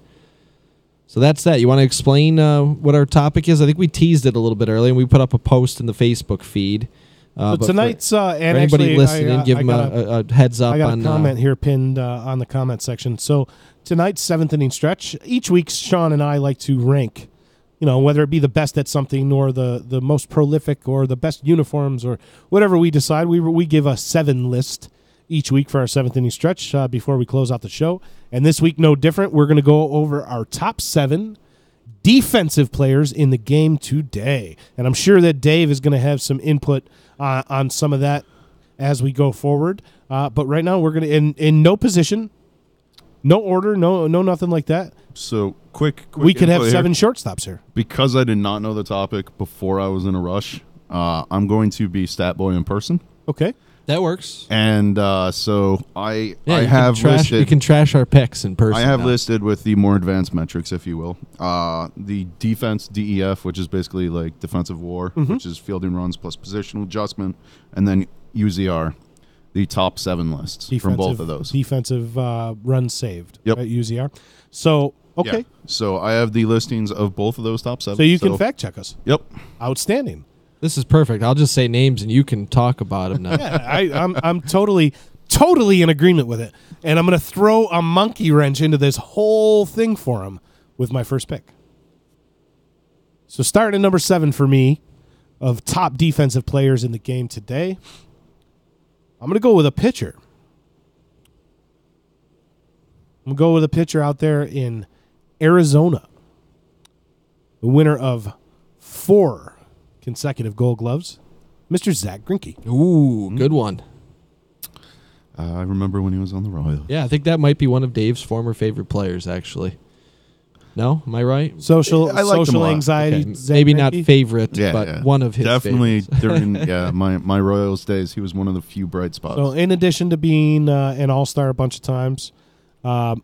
So that's that. You want to explain what our topic is? I think we teased it a little bit earlier, and we put up a post in the Facebook feed. But tonight's and anybody actually, listening, give them a heads up. I got on a comment here pinned on the comment section. So tonight's 7th inning stretch. Each week, Sean and I like to rank, whether it be the best at something or the most prolific or the best uniforms or whatever we decide. We give a 7 list each week for our 7th inning stretch before we close out the show. And this week, no different. We're going to go over our top 7 defensive players in the game today. And I'm sure that Dave is going to have some input on some of that as we go forward. But right now, we're going to, in no position, no order, no nothing like that. So quick we could have 7 shortstops here. Because I did not know the topic before I was in a rush, I'm going to be stat boy in person. Okay. That works. And so I have listed. You can trash our picks in person. I have listed with the more advanced metrics, if you will. The defense, DEF, which is basically like defensive WAR, which is fielding runs plus positional adjustment, and then UZR, the top 7 lists from both of those. Defensive runs saved at UZR. So, okay. Yeah. So I have the listings of both of those top 7. So you can fact check us. Yep. Outstanding. This is perfect. I'll just say names and you can talk about them now. Yeah, I'm totally in agreement with it. And I'm going to throw a monkey wrench into this whole thing for him with my first pick. So starting at number 7 for me of top defensive players in the game today, I'm going to go with a pitcher. I'm going to go with a pitcher out there in Arizona. The winner of 4 consecutive Gold Gloves, Mr. Zach Greinke. Ooh, good one. I remember when he was on the Royals. Yeah, I think that might be one of Dave's former favorite players, actually. No? Am I right? Social anxiety. Okay. Maybe not favorite, but one of his definitely favorites. during my Royals days, he was one of the few bright spots. So in addition to being an all-star a bunch of times, 2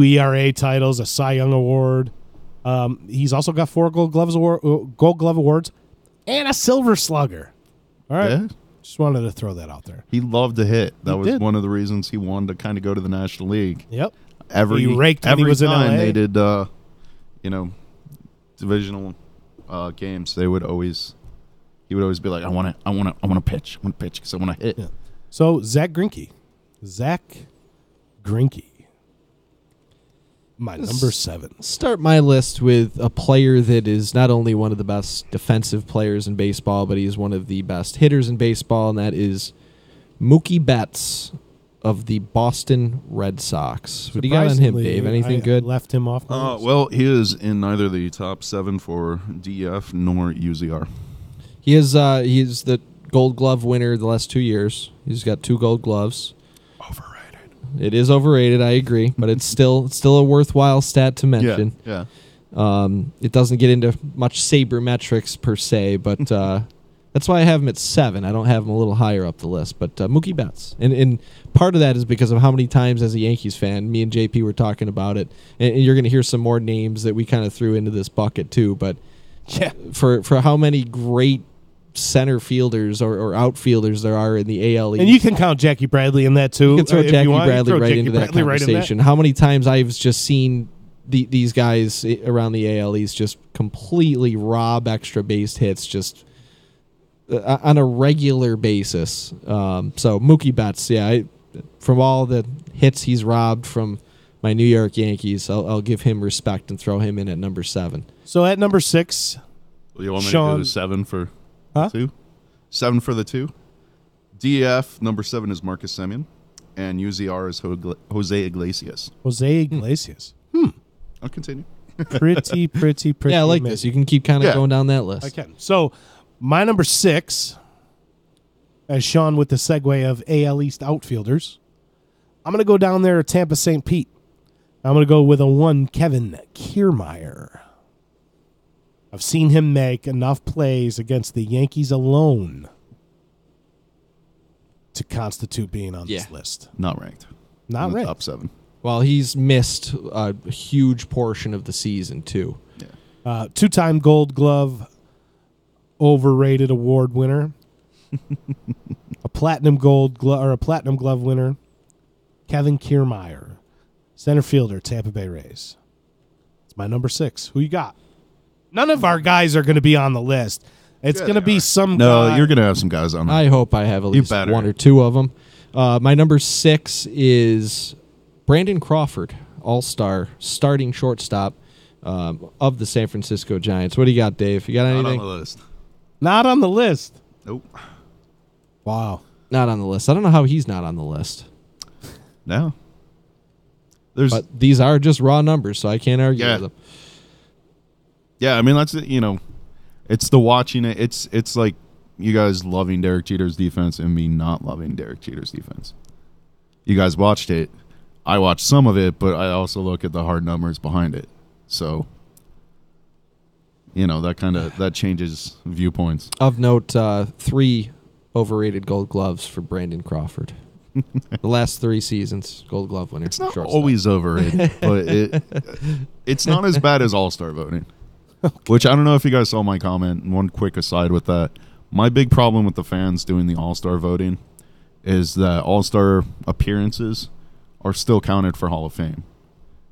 ERA titles, a Cy Young Award, he's also got 4 Gold Glove awards and a Silver Slugger. All right. Yeah. Just wanted to throw that out there. He loved to hit. That was did. one of the reasons he wanted to kind of go to the National League. Yep. He raked when he was in LA. They did, divisional games. He would always be like, I want to pitch because I want to hit. Yeah. So Zach Greinke. My number 7. Start my list with a player that is not only one of the best defensive players in baseball, but he is one of the best hitters in baseball, and that is Mookie Betts of the Boston Red Sox. What do you got on him, Dave? Anything good? Left him off. Well, he is in neither the top 7 for DEF nor UZR. He is the Gold Glove winner the last 2 years. He's got 2 Gold Gloves. It is overrated, I agree, but it's still a worthwhile stat to mention. Yeah. It doesn't get into much sabermetrics per se, but that's why I have him at 7. I don't have him a little higher up the list, but Mookie Betts. And part of that is because of how many times as a Yankees fan, me and JP were talking about it, and you're going to hear some more names that we kind of threw into this bucket too, but for how many great center fielders or outfielders there are in the AL East. And you can count Jackie Bradley in that too. You can throw Jackie Bradley right into that conversation. How many times I've just seen these guys around the AL East just completely rob extra base hits just on a regular basis. So Mookie Betts, from all the hits he's robbed from my New York Yankees, I'll give him respect and throw him in at number 7. So at number 6, you want me Sean, to do 7 for 2? 7 for the 2. DEF, number 7 is Marcus Semien, and UZR is Jose Iglesias. Jose Iglesias. I'll continue. Pretty. Yeah, I like this. You can keep kind of going down that list. I can. So my number 6, as Sean with the segue of AL East outfielders, I'm going to go down there at Tampa St. Pete. I'm going to go with a 1, Kevin Kiermaier. I've seen him make enough plays against the Yankees alone to constitute being on this list. Not ranked. Not ranked. Top 7. Well, he's missed a huge portion of the season, too. Yeah. 2-time Gold Glove overrated award winner. A platinum glove winner, Kevin Kiermaier, center fielder, Tampa Bay Rays. It's my number 6. Who you got? None of our guys are going to be on the list. It's going to be some guy. No, you're going to have some guys on there. I hope I have at least 1 or 2 of them. My number 6 is Brandon Crawford, all-star, starting shortstop of the San Francisco Giants. What do you got, Dave? You got anything? Not on the list. Not on the list. Nope. Wow. Not on the list. I don't know how he's not on the list. No. But these are just raw numbers, so I can't argue with them. Yeah, I mean, that's, it's the watching it. It's like you guys loving Derek Jeter's defense and me not loving Derek Jeter's defense. You guys watched it. I watched some of it, but I also look at the hard numbers behind it. So, that changes viewpoints. Of note, 3 overrated Gold Gloves for Brandon Crawford. The last 3 seasons, Gold Glove winner. It's not always overrated, but it's not as bad as All-Star voting. Which I don't know if you guys saw my comment. And one quick aside with that, my big problem with the fans doing the All-Star voting is that All-Star appearances are still counted for Hall of Fame.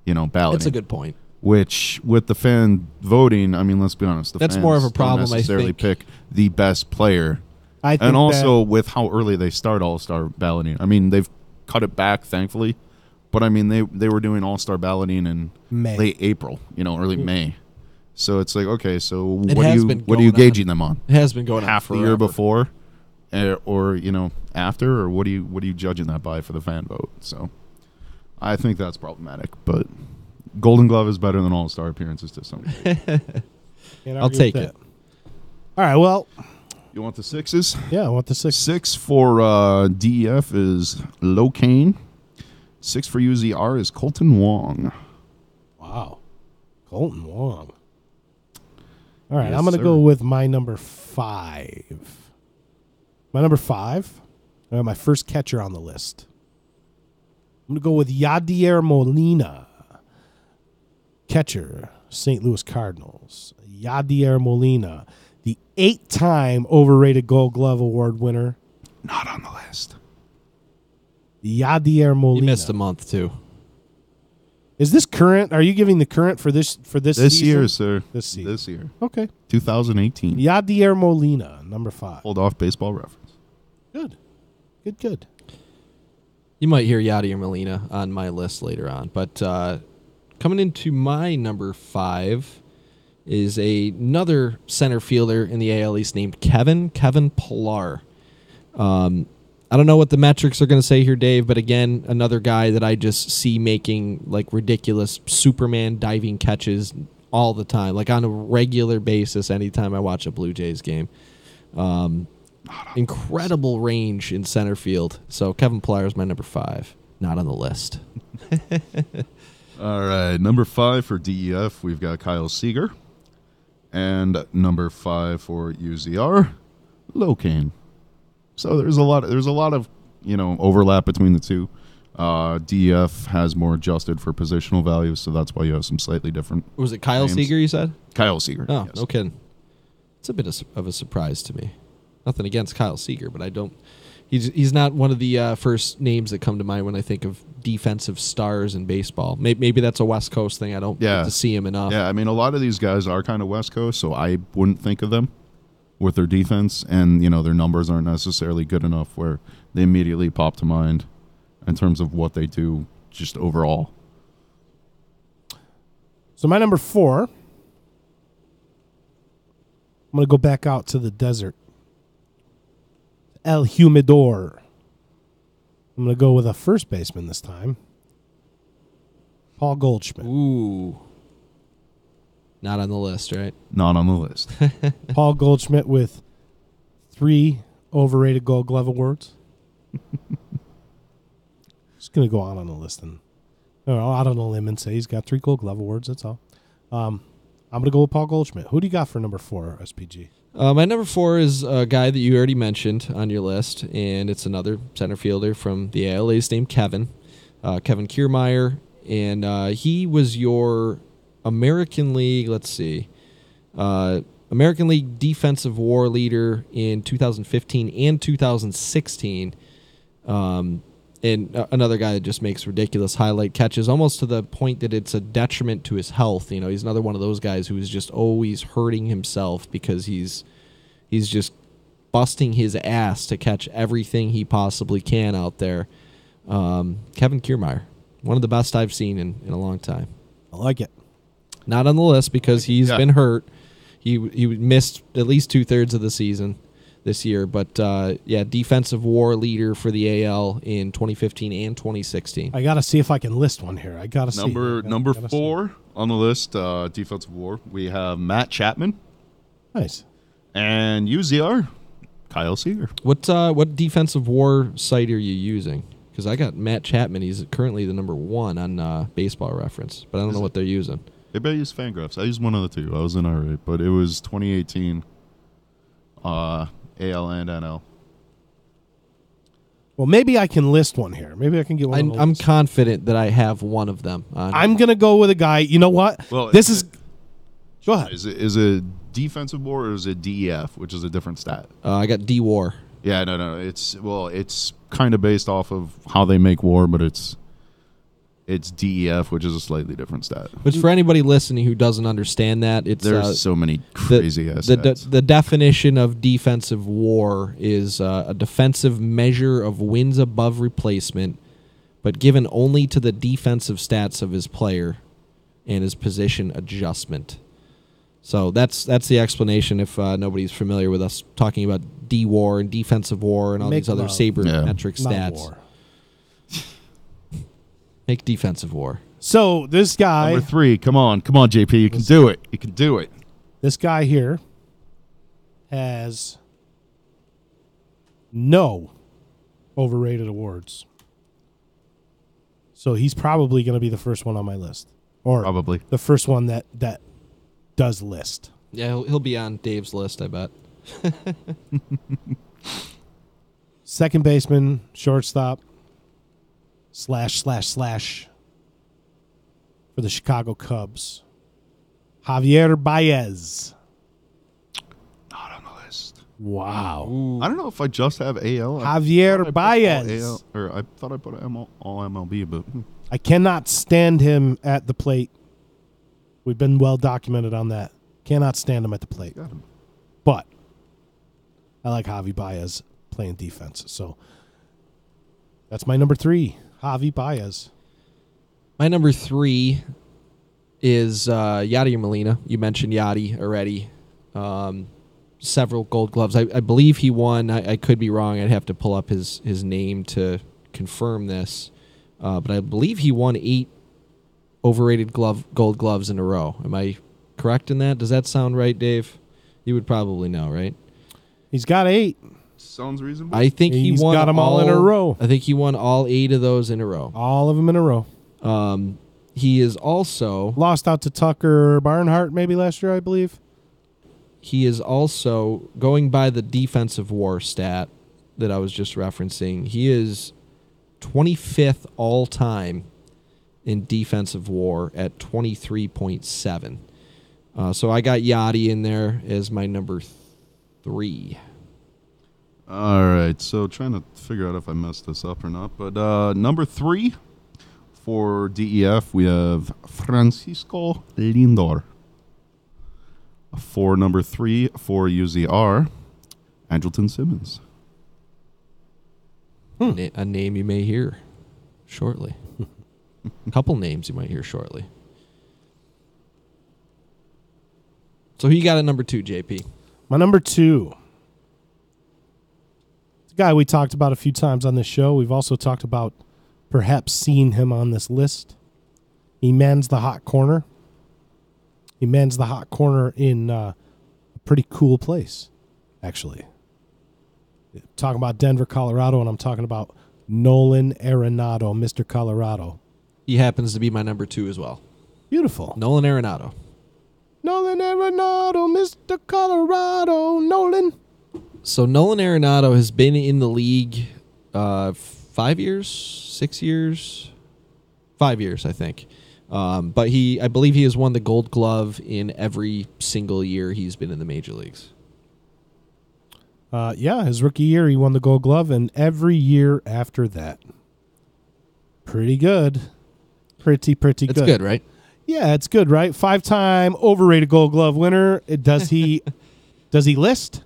Balloting. That's a good point. Which, with the fan voting, I mean, let's be honest, that's fans more of a problem. don't necessarily I think pick the best player. I think and also with how early they start All-Star balloting. I mean, they've cut it back, thankfully. But, I mean, they were doing All-Star balloting in late April, early May. So it's like, okay, so what are you gauging them on? It has been going on half the year before, or after, or what are you judging that by for the fan vote? So I think that's problematic. But Golden Glove is better than All-Star appearances to some degree. I'll take it. All right, well, you want the 6s? Yeah, I want the 6. 6 for DEF is Locaine. 6 for UZR is Colton Wong. Wow, Colton Wong. All right, I'm going to go with my number 5. My number 5, my first catcher on the list. I'm going to go with Yadier Molina, catcher, St. Louis Cardinals. Yadier Molina, the 8-time overrated Gold Glove Award winner. Not on the list. Yadier Molina. You missed a month, too. Is this current? Are you giving the current for this season? Year, sir. This season. This year. Okay. 2018. Yadier Molina, number 5. Hold off Baseball Reference. Good. You might hear Yadier Molina on my list later on. But coming into my number 5 is another center fielder in the AL East named Kevin Pillar. I don't know what the metrics are going to say here, Dave, but again, another guy that I just see making like ridiculous Superman diving catches all the time, like on a regular basis anytime I watch a Blue Jays game. Incredible range in center field. So Kevin Pillar is my number 5, not on the list. All right, number 5 for DEF, we've got Kyle Seager. And number 5 for UZR, Locaine. So there's a lot of overlap between the two. DEF has more adjusted for positional values, so that's why you have some slightly different. Was it Kyle Seager you said? Kyle Seager. Oh, yes. No kidding. It's a bit of a surprise to me. Nothing against Kyle Seager, but I don't He's not one of the first names that come to mind when I think of defensive stars in baseball. Maybe that's a West Coast thing. I don't get to see him enough. Yeah, I mean, a lot of these guys are kind of West Coast, so I wouldn't think of them with their defense, and their numbers aren't necessarily good enough where they immediately pop to mind in terms of what they do just overall. So my number 4, I'm going to go back out to the desert. El Humidor. I'm going to go with a first baseman this time. Paul Goldschmidt. Ooh. Not on the list, right? Not on the list. Paul Goldschmidt with 3 overrated Gold Glove awards. Just going to go on the list and out on a limb and say he's got 3 Gold Glove awards. That's all. I'm going to go with Paul Goldschmidt. Who do you got for number 4, SPG? My number 4 is a guy that you already mentioned on your list, and it's another center fielder from the AL. He's named Kevin Kiermaier, and he was your American League, American League Defensive WAR leader in 2015 and 2016. And another guy that just makes ridiculous highlight catches, almost to the point that it's a detriment to his health. He's another one of those guys who is just always hurting himself because he's just busting his ass to catch everything he possibly can out there. Kevin Kiermaier, one of the best I've seen in a long time. I like it. Not on the list because he's been hurt. He missed at least 2/3 of the season this year, but defensive WAR leader for the AL in 2015 and 2016. I got to see if I can list one here. I got to see. Number 4 on the list, defensive WAR. We have Matt Chapman. Nice. And UZR, Kyle Seager. What defensive WAR site are you using? Because I got Matt Chapman. He's currently the number 1 on Baseball Reference, but I don't know what they're using. Maybe I use Fangraphs. I used one of the two. I was in alright, but it was 2018 AL and NL. Well, maybe I can list one here. Maybe I can get one. I'm confident that I have one of them. I'm going to go with a guy. You know what? Well, Go ahead. Is it defensive WAR or is it DEF, which is a different stat? I got D-WAR. Yeah, no. It's kind of based off of how they make WAR, but it's DEF, which is a slightly different stat. Which for anybody listening who doesn't understand that, there's so many crazy ass stats. The definition of defensive WAR is a defensive measure of wins above replacement, but given only to the defensive stats of his player and his position adjustment. So that's the explanation if nobody's familiar with us talking about D-WAR and defensive WAR and all these other sabermetric stats. War. Make defensive WAR. So this guy... Number 3, come on, JP, you can do it. You can do it. This guy here has no overrated awards. So he's probably going to be the first one on my list. Or probably the first one that does list. Yeah, he'll be on Dave's list, I bet. Second baseman, shortstop, / for the Chicago Cubs. Javier Baez. Not on the list. Wow. Ooh. I don't know if I just have AL. Javier Baez. I thought I put all MLB, but I cannot stand him at the plate. We've been well documented on that. Cannot stand him at the plate. got him. But I like Javi Baez playing defense. So that's my number 3, Javi Baez. My number 3 is Yadier Molina. You mentioned Yadi already. Several Gold Gloves. I believe he won. I could be wrong. I'd have to pull up his name to confirm this. But I believe he won 8 overrated Gold Gloves in a row. Am I correct in that? Does that sound right, Dave? You would probably know, right? He's got 8. Sounds reasonable. I think He's won got them all in a row. I think he won all 8 of those in a row. All of them in a row. He is also... Lost out to Tucker Barnhart maybe last year, I believe. He is also, going by the defensive WAR stat that I was just referencing, he is 25th all-time in defensive WAR at 23.7. So I got Yachty in there as my number 3. All right, so trying to figure out if I messed this up or not. But number 3 for DEF, we have Francisco Lindor. For number 3 for UZR, Andrelton Simmons. A name you may hear shortly. A couple names you might hear shortly. So who you got at number 2, JP? My number 2. It's a guy we talked about a few times on this show. We've also talked about perhaps seeing him on this list. He mans the hot corner. He mans the hot corner in a pretty cool place, actually. I'm talking about Denver, Colorado, and I'm talking about Nolan Arenado, Mr. Colorado. He happens to be my number 2 as well. Beautiful. Nolan Arenado. Nolan Arenado, Mr. Colorado, Nolan. So Nolan Arenado has been in the league 5 years, 6 years, 5 years, I think. But I believe he has won the Gold Glove in every single year he's been in the major leagues. Yeah, his rookie year, he won the Gold Glove, and every year after that. Pretty good. Pretty good. It's good, right? Yeah, it's good, right? 5-time overrated Gold Glove winner. Does he list?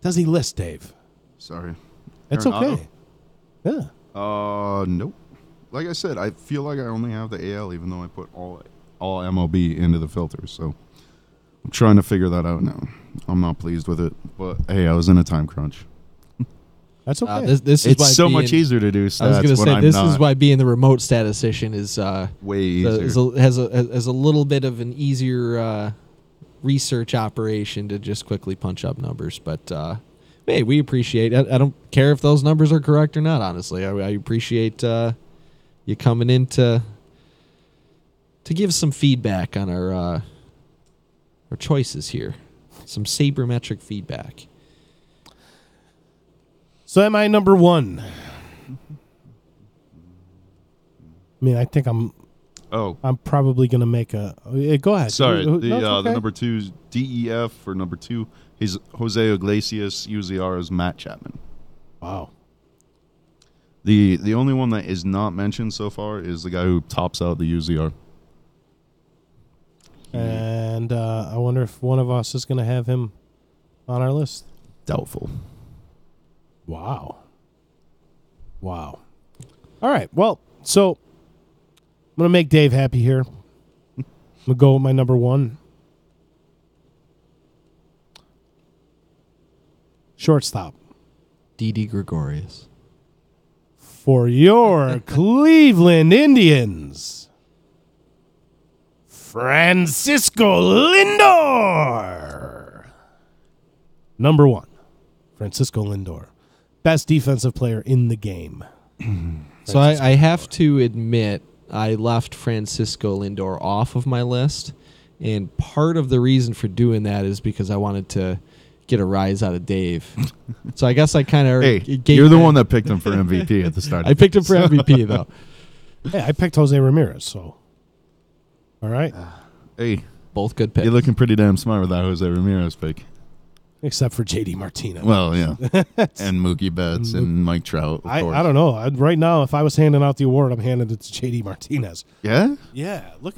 Does he list, Dave? Sorry. It's Arenado? okay. Yeah. Nope. Like I said, I feel like I only have the AL, even though I put all MLB into the filters. So I'm trying to figure that out now. I'm not pleased with it, but hey, I was in a time crunch. That's okay. This is It's why so much easier to do stats. I was going to say, this not. is why being the remote statistician is way easier. has a little bit of an easier research operation to just quickly punch up numbers. But hey, we appreciate it. I don't care if those numbers are correct or not, honestly. I appreciate you coming in to give some feedback on our choices here. Some sabermetric feedback. So am I number 1? I mean, I think I'm probably going to make a... go ahead. Sorry, No, the number 2 is DEF for number 2. He's Jose Iglesias. UZR is Matt Chapman. Wow. The only one that is not mentioned so far is the guy who tops out the UZR. And I wonder if one of us is going to have him on our list. Doubtful. Wow. All right. Well, so I'm going to make Dave happy here. I'm going to go with my number 1. Shortstop. Didi Gregorius. For your Cleveland Indians, Francisco Lindor. Number 1, Francisco Lindor. Best defensive player in the game. So I have to admit, I left Francisco Lindor off of my list, and part of the reason for doing that is because I wanted to get a rise out of Dave. So I guess I kind of you're the one that picked him for MVP at the start. I picked him for MVP, though. Hey, I picked Jose Ramirez, so. All right. Hey, both good picks. You're looking pretty damn smart with that Jose Ramirez pick. Except for JD Martinez. Well, yeah. And Mookie Betts and Mike Trout, of course. I don't know. Right now, if I was handing out the award, I'm handing it to JD Martinez. Yeah? Yeah. Look,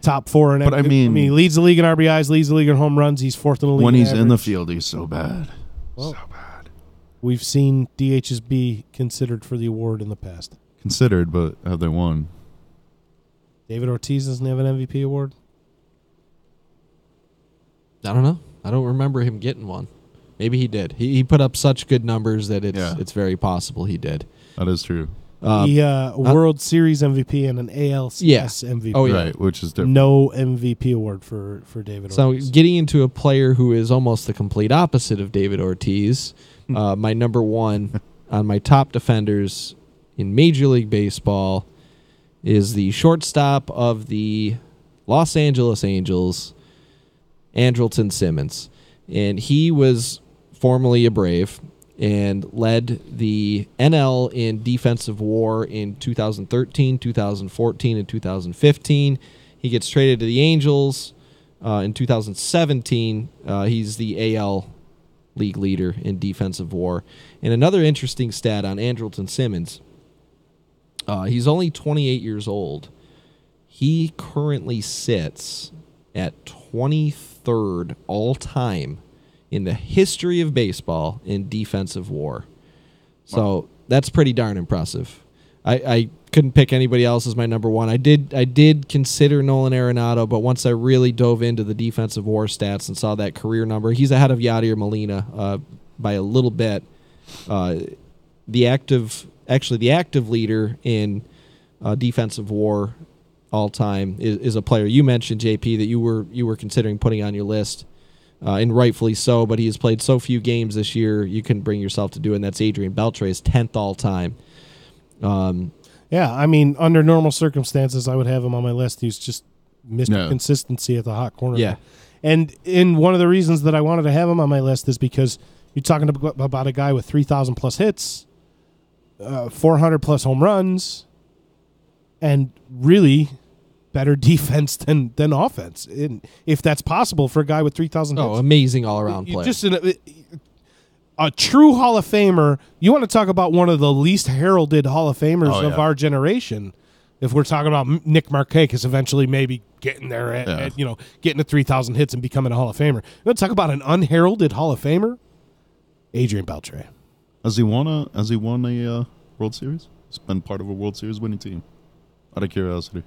top 4 in but I mean, he leads the league in RBIs, leads the league in home runs. He's 4th in the league. When he's average. in the field, he's so bad. Well, so bad. We've seen DHs be considered for the award in the past. Considered, but have they won? David Ortiz doesn't have an MVP award? I don't know. I don't remember him getting one. Maybe he did. He put up such good numbers that it's very possible he did. That is true. World Series MVP and an ALCS MVP. Oh, yeah. Right, which is different. No MVP award for David Ortiz. So getting into a player who is almost the complete opposite of David Ortiz, my number 1 on my top defenders in Major League Baseball is the shortstop of the Los Angeles Angels, Andrelton Simmons. And he was formerly a Brave and led the NL in defensive WAR in 2013, 2014, and 2015. He gets traded to the Angels in 2017. He's the AL league leader in defensive WAR. And another interesting stat on Andrelton Simmons, he's only 28 years old. He currently sits at 23rd all-time in the history of baseball in defensive WAR. So that's pretty darn impressive. I couldn't pick anybody else as my number one. I did consider Nolan Arenado, but once I really dove into the defensive WAR stats and saw that career number, he's ahead of Yadier Molina by a little bit. The active leader in defensive WAR all time is a player you mentioned, JP, that you were considering putting on your list, and rightfully so. But he has played so few games this year, you couldn't bring yourself to do it. And that's Adrian Beltre, is 10th all time. Yeah, I mean, under normal circumstances, I would have him on my list. He's just missed consistency at the hot corner. Yeah. And one of the reasons that I wanted to have him on my list is because you're talking about a guy with 3,000 plus hits, 400 plus home runs, and really better defense than offense. And if that's possible for a guy with 3,000 hits. Oh, amazing all-around player. Just a true Hall of Famer. You want to talk about one of the least heralded Hall of Famers of our generation. If we're talking about Nick Markakis eventually maybe getting there at getting to 3,000 hits and becoming a Hall of Famer. You want to talk about an unheralded Hall of Famer? Adrian Beltre. Has he won a World Series? He's been part of a World Series winning team. Out of curiosity.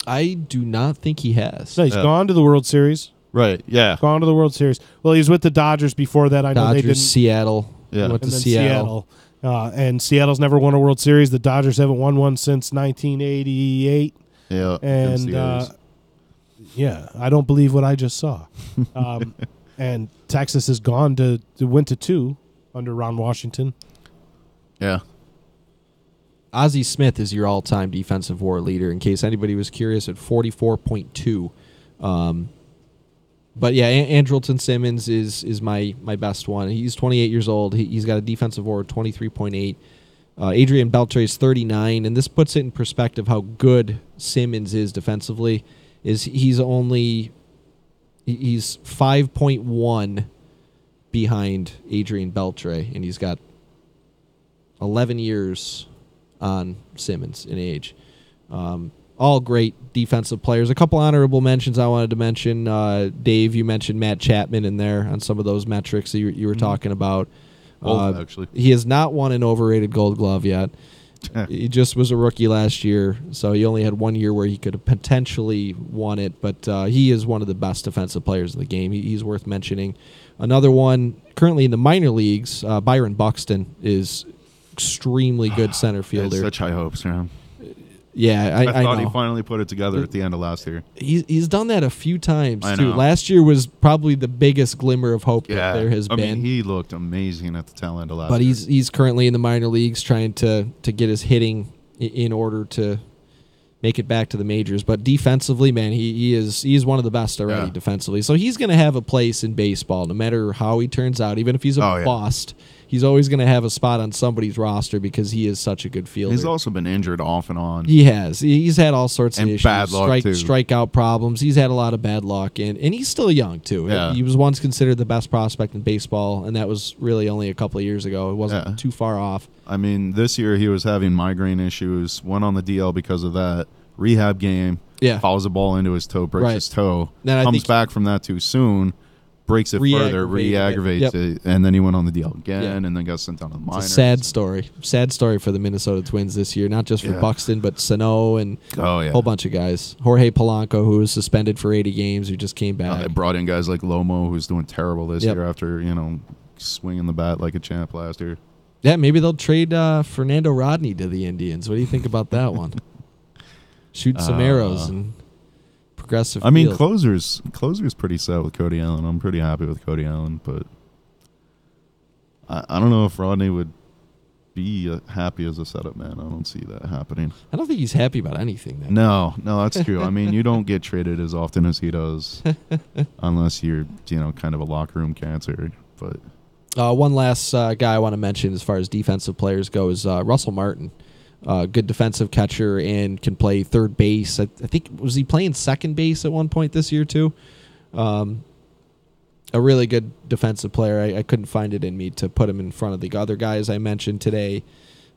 I do not think he has. No, he's gone to the World Series. Right, yeah. Gone to the World Series. Well, he was with the Dodgers before that. I know they didn't. Seattle. Yeah. Went to Seattle. And Seattle's never won a World Series. The Dodgers haven't won one since 1988. Yeah. And, I don't believe what I just saw. And Texas has went to 2 under Ron Washington. Yeah. Ozzie Smith is your all-time defensive WAR leader, in case anybody was curious, at 44.2. But yeah, Andrelton Simmons is my best one. He's 28 years old. He's got a defensive WAR of 23.8. Adrian Beltre is 39, and this puts it in perspective how good Simmons is defensively. He's 5.1 behind Adrian Beltre, and he's got 11 years on Simmons in age. All great defensive players. A couple honorable mentions I wanted to mention. Dave, you mentioned Matt Chapman in there on some of those metrics that you were talking about. Actually, he has not won an overrated Gold Glove yet. He just was a rookie last year, so he only had 1 year where he could have potentially won it, but he is one of the best defensive players in the game. He's worth mentioning. Another one, currently in the minor leagues, Byron Buxton is extremely good center fielder. Such high hopes for him. Yeah, I thought know. he finally put it together at the end of last year. He's done that a few times, too. know. Last year was probably the biggest glimmer of hope that there has been. I mean, he looked amazing at the tail end of last year. But he's currently in the minor leagues trying to get his hitting in order to make it back to the majors. But defensively, man, he's one of the best already defensively. So he's going to have a place in baseball no matter how he turns out. Even if he's a bust, he's always going to have a spot on somebody's roster because he is such a good fielder. He's also been injured off and on. He has. He's had all sorts of issues. Bad luck, too. Strikeout problems. He's had a lot of bad luck. And he's still young, too. Yeah. He was once considered the best prospect in baseball, and that was really only a couple of years ago. It wasn't too far off. I mean, this year he was having migraine issues, went on the DL because of that. Rehab game, fouls the ball into his toe, breaks his toe, comes back from that too soon, breaks it further, re-aggravates it, and then he went on the DL again, and then got sent down to the minors. It's a sad story. Sad story for the Minnesota Twins this year, not just for Buxton, but Sano and a whole bunch of guys. Jorge Polanco, who was suspended for 80 games, who just came back. They brought in guys like Lomo, who's doing terrible this year after, swinging the bat like a champ last year. Yeah, maybe they'll trade Fernando Rodney to the Indians. What do you think about that one? Shoot some arrows and progressive. I mean, field. closer's pretty set with Cody Allen. I'm pretty happy with Cody Allen, but I don't know if Rodney would be happy as a setup man. I don't see that happening. I don't think he's happy about anything. No, that's true. I mean, you don't get traded as often as he does, unless you're kind of a locker room cancer. But one last guy I want to mention as far as defensive players go is Russell Martin. Good defensive catcher and can play third base. I think, was he playing second base at one point this year too? a really good defensive player. I couldn't find it in me to put him in front of the other guys I mentioned today.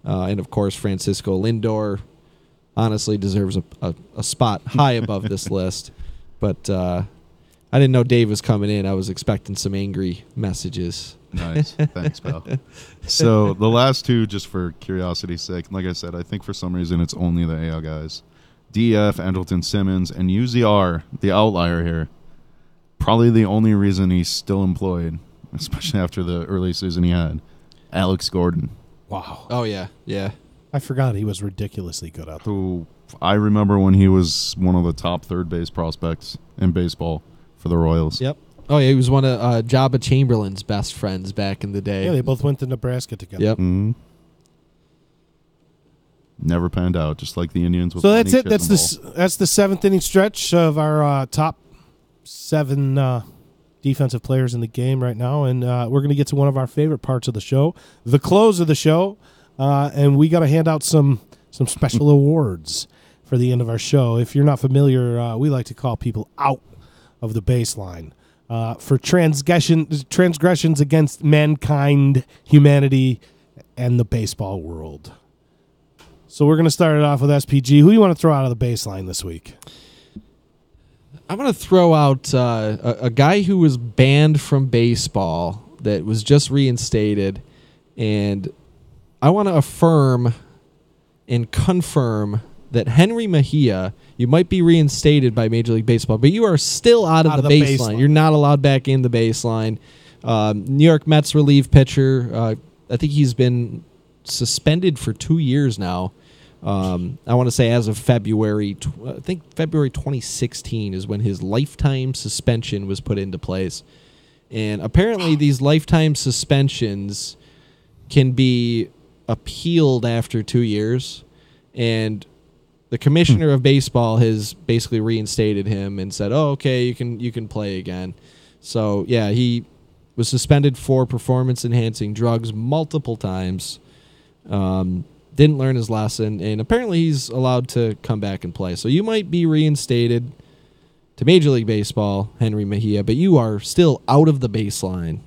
And, of course, Francisco Lindor honestly deserves a spot high above this list. But I didn't know Dave was coming in. I was expecting some angry messages. Nice. Thanks, pal. So the last two, just for curiosity's sake, like I said, I think for some reason it's only the AL guys. DF, Andrelton Simmons, and UZR, the outlier here. Probably the only reason he's still employed, especially after the early season he had. Alex Gordon. Wow. Oh, yeah. Yeah. I forgot he was ridiculously good out there. Who I remember when he was one of the top third base prospects in baseball for the Royals. Yep. Oh, yeah, he was one of Jabba Chamberlain's best friends back in the day. Yeah, they both went to Nebraska together. Yep. Mm-hmm. Never panned out, just like the Indians. With So that's it. That's the seventh inning stretch of our top 7 defensive players in the game right now, and we're going to get to one of our favorite parts of the show, the close of the show, and we got to hand out some special awards for the end of our show. If you're not familiar, we like to call people out of the baseline for transgressions against mankind, humanity, and the baseball world. So we're going to start it off with SPG. Who do you want to throw out of the baseline this week? I'm going to throw out a guy who was banned from baseball that was just reinstated, and I want to affirm and confirm that Henry Mejia, you might be reinstated by Major League Baseball, but you are still out of the baseline. You're not allowed back in the baseline. New York Mets relief pitcher, I think he's been suspended for 2 years now. I want to say as of February 2016 is when his lifetime suspension was put into place. And apparently these lifetime suspensions can be appealed after 2 years. And the commissioner of baseball has basically reinstated him and said, "Oh, okay, you can play again." So, yeah, he was suspended for performance-enhancing drugs multiple times. Didn't learn his lesson, and apparently he's allowed to come back and play. So you might be reinstated to Major League Baseball, Henry Mejia, but you are still out of the baseline.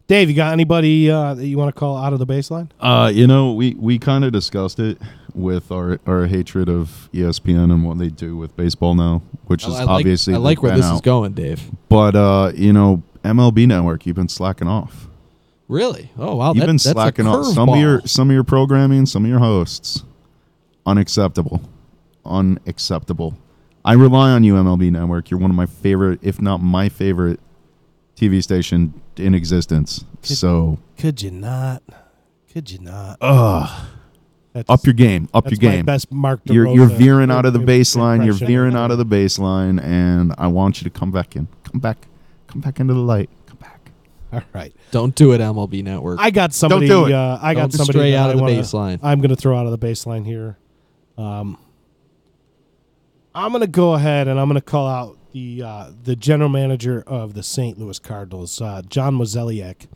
Dave, you got anybody that you want to call out of the baseline? We kind of discussed it with our hatred of ESPN and what they do with baseball now, which is obviously I like where this is going, Dave. But MLB Network, you've been slacking off. Really? Oh wow! You've been slacking off. Some of your programming, some of your hosts, unacceptable. I rely on you, MLB Network. You're one of my favorite, if not my favorite, TV station in existence. Could you not? Up your game. Up your game. My best Mark DeRosa you're veering out of the baseline. You're veering out of the baseline, and I want you to come back in. Come back into the light. Come back. All right. Don't do it, MLB Network. I got somebody. Don't do it. I got Don't somebody stray out of the baseline. I'm going to throw out of the baseline here. I'm going to go ahead and I'm going to call out the general manager of the St. Louis Cardinals, John Mozeliak.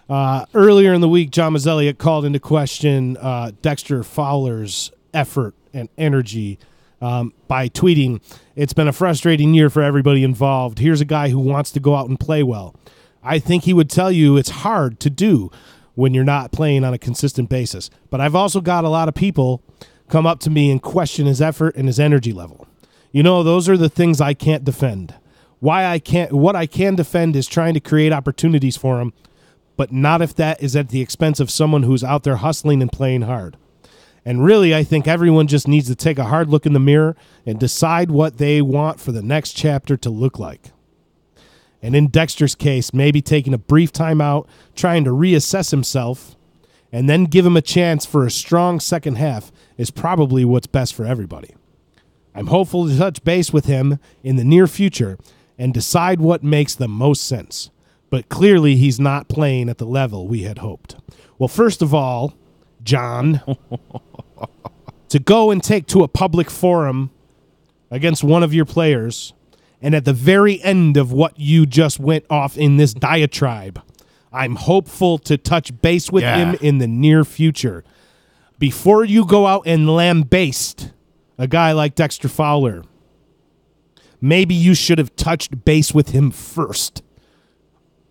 Earlier in the week, John Mozeliak called into question Dexter Fowler's effort and energy by tweeting, "It's been a frustrating year for everybody involved. Here's a guy who wants to go out and play well. I think he would tell you it's hard to do when you're not playing on a consistent basis. But I've also got a lot of people come up to me and question his effort and his energy level. Those are the things I can't defend. What I can defend is trying to create opportunities for him, but not if that is at the expense of someone who's out there hustling and playing hard. And really, I think everyone just needs to take a hard look in the mirror and decide what they want for the next chapter to look like. And in Dexter's case, maybe taking a brief time out, trying to reassess himself, and then give him a chance for a strong second half is probably what's best for everybody. I'm hopeful to touch base with him in the near future and decide what makes the most sense. But clearly he's not playing at the level we had hoped." Well, first of all, John, to go and take to a public forum against one of your players, and at the very end of what you just went off in this diatribe, I'm hopeful to touch base with him in the near future. Before you go out and lambaste a guy like Dexter Fowler, maybe you should have touched base with him first.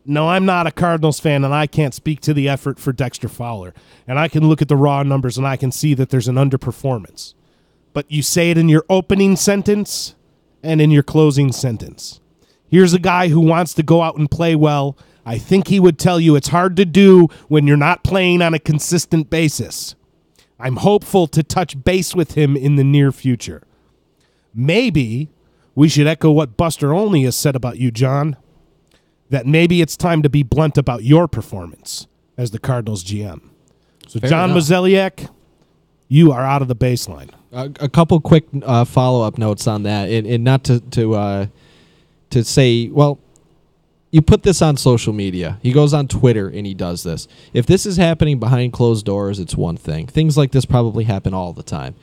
No, I'm not a Cardinals fan, and I can't speak to the effort for Dexter Fowler. And I can look at the raw numbers, and I can see that there's an underperformance. But you say it in your opening sentence and in your closing sentence. Here's a guy who wants to go out and play well. I think he would tell you it's hard to do when you're not playing on a consistent basis. I'm hopeful to touch base with him in the near future. Maybe we should echo what Buster Olney has said about you, John, that maybe it's time to be blunt about your performance as the Cardinals GM. So, Fair John enough. Mozeliak, you are out of the baseline. A couple quick follow-up notes on that, and not to say, well, you put this on social media. He goes on Twitter and he does this. If this is happening behind closed doors, it's one thing. Things like this probably happen all the time.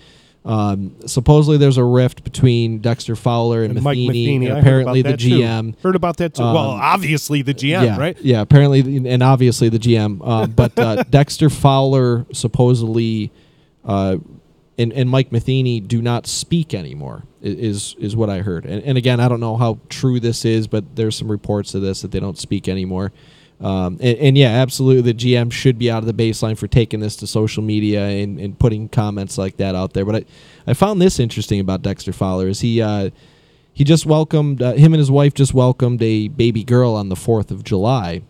Supposedly there's a rift between Dexter Fowler and Mike Matheny. I Apparently heard about the that GM. Too. Heard about that too. Well, obviously the GM, yeah, right? Yeah, apparently and obviously the GM. But Dexter Fowler supposedly and Mike Matheny do not speak anymore, is what I heard. And again, I don't know how true this is, but there's some reports of this that they don't speak anymore. And yeah, absolutely, the GM should be out of the baseline for taking this to social media and putting comments like that out there. But I found this interesting about Dexter Fowler is he just welcomed, him and his wife just welcomed a baby girl on the 4th of July.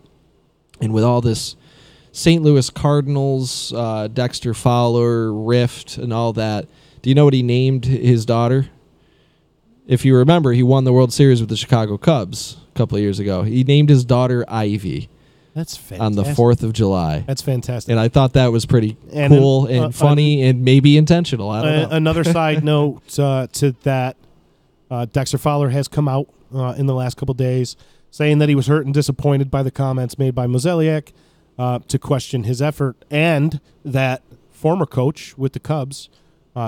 And with all this St. Louis Cardinals, Dexter Fowler, rift, and all that, do you know what he named his daughter? If you remember, he won the World Series with the Chicago Cubs a couple of years ago. He named his daughter Ivy. That's fantastic. On the 4th of July. That's fantastic. And I thought that was pretty cool and funny and maybe intentional. I don't know. Another side note to that, Dexter Fowler has come out in the last couple of days saying that he was hurt and disappointed by the comments made by Mozeliak to question his effort, and that former coach with the Cubs,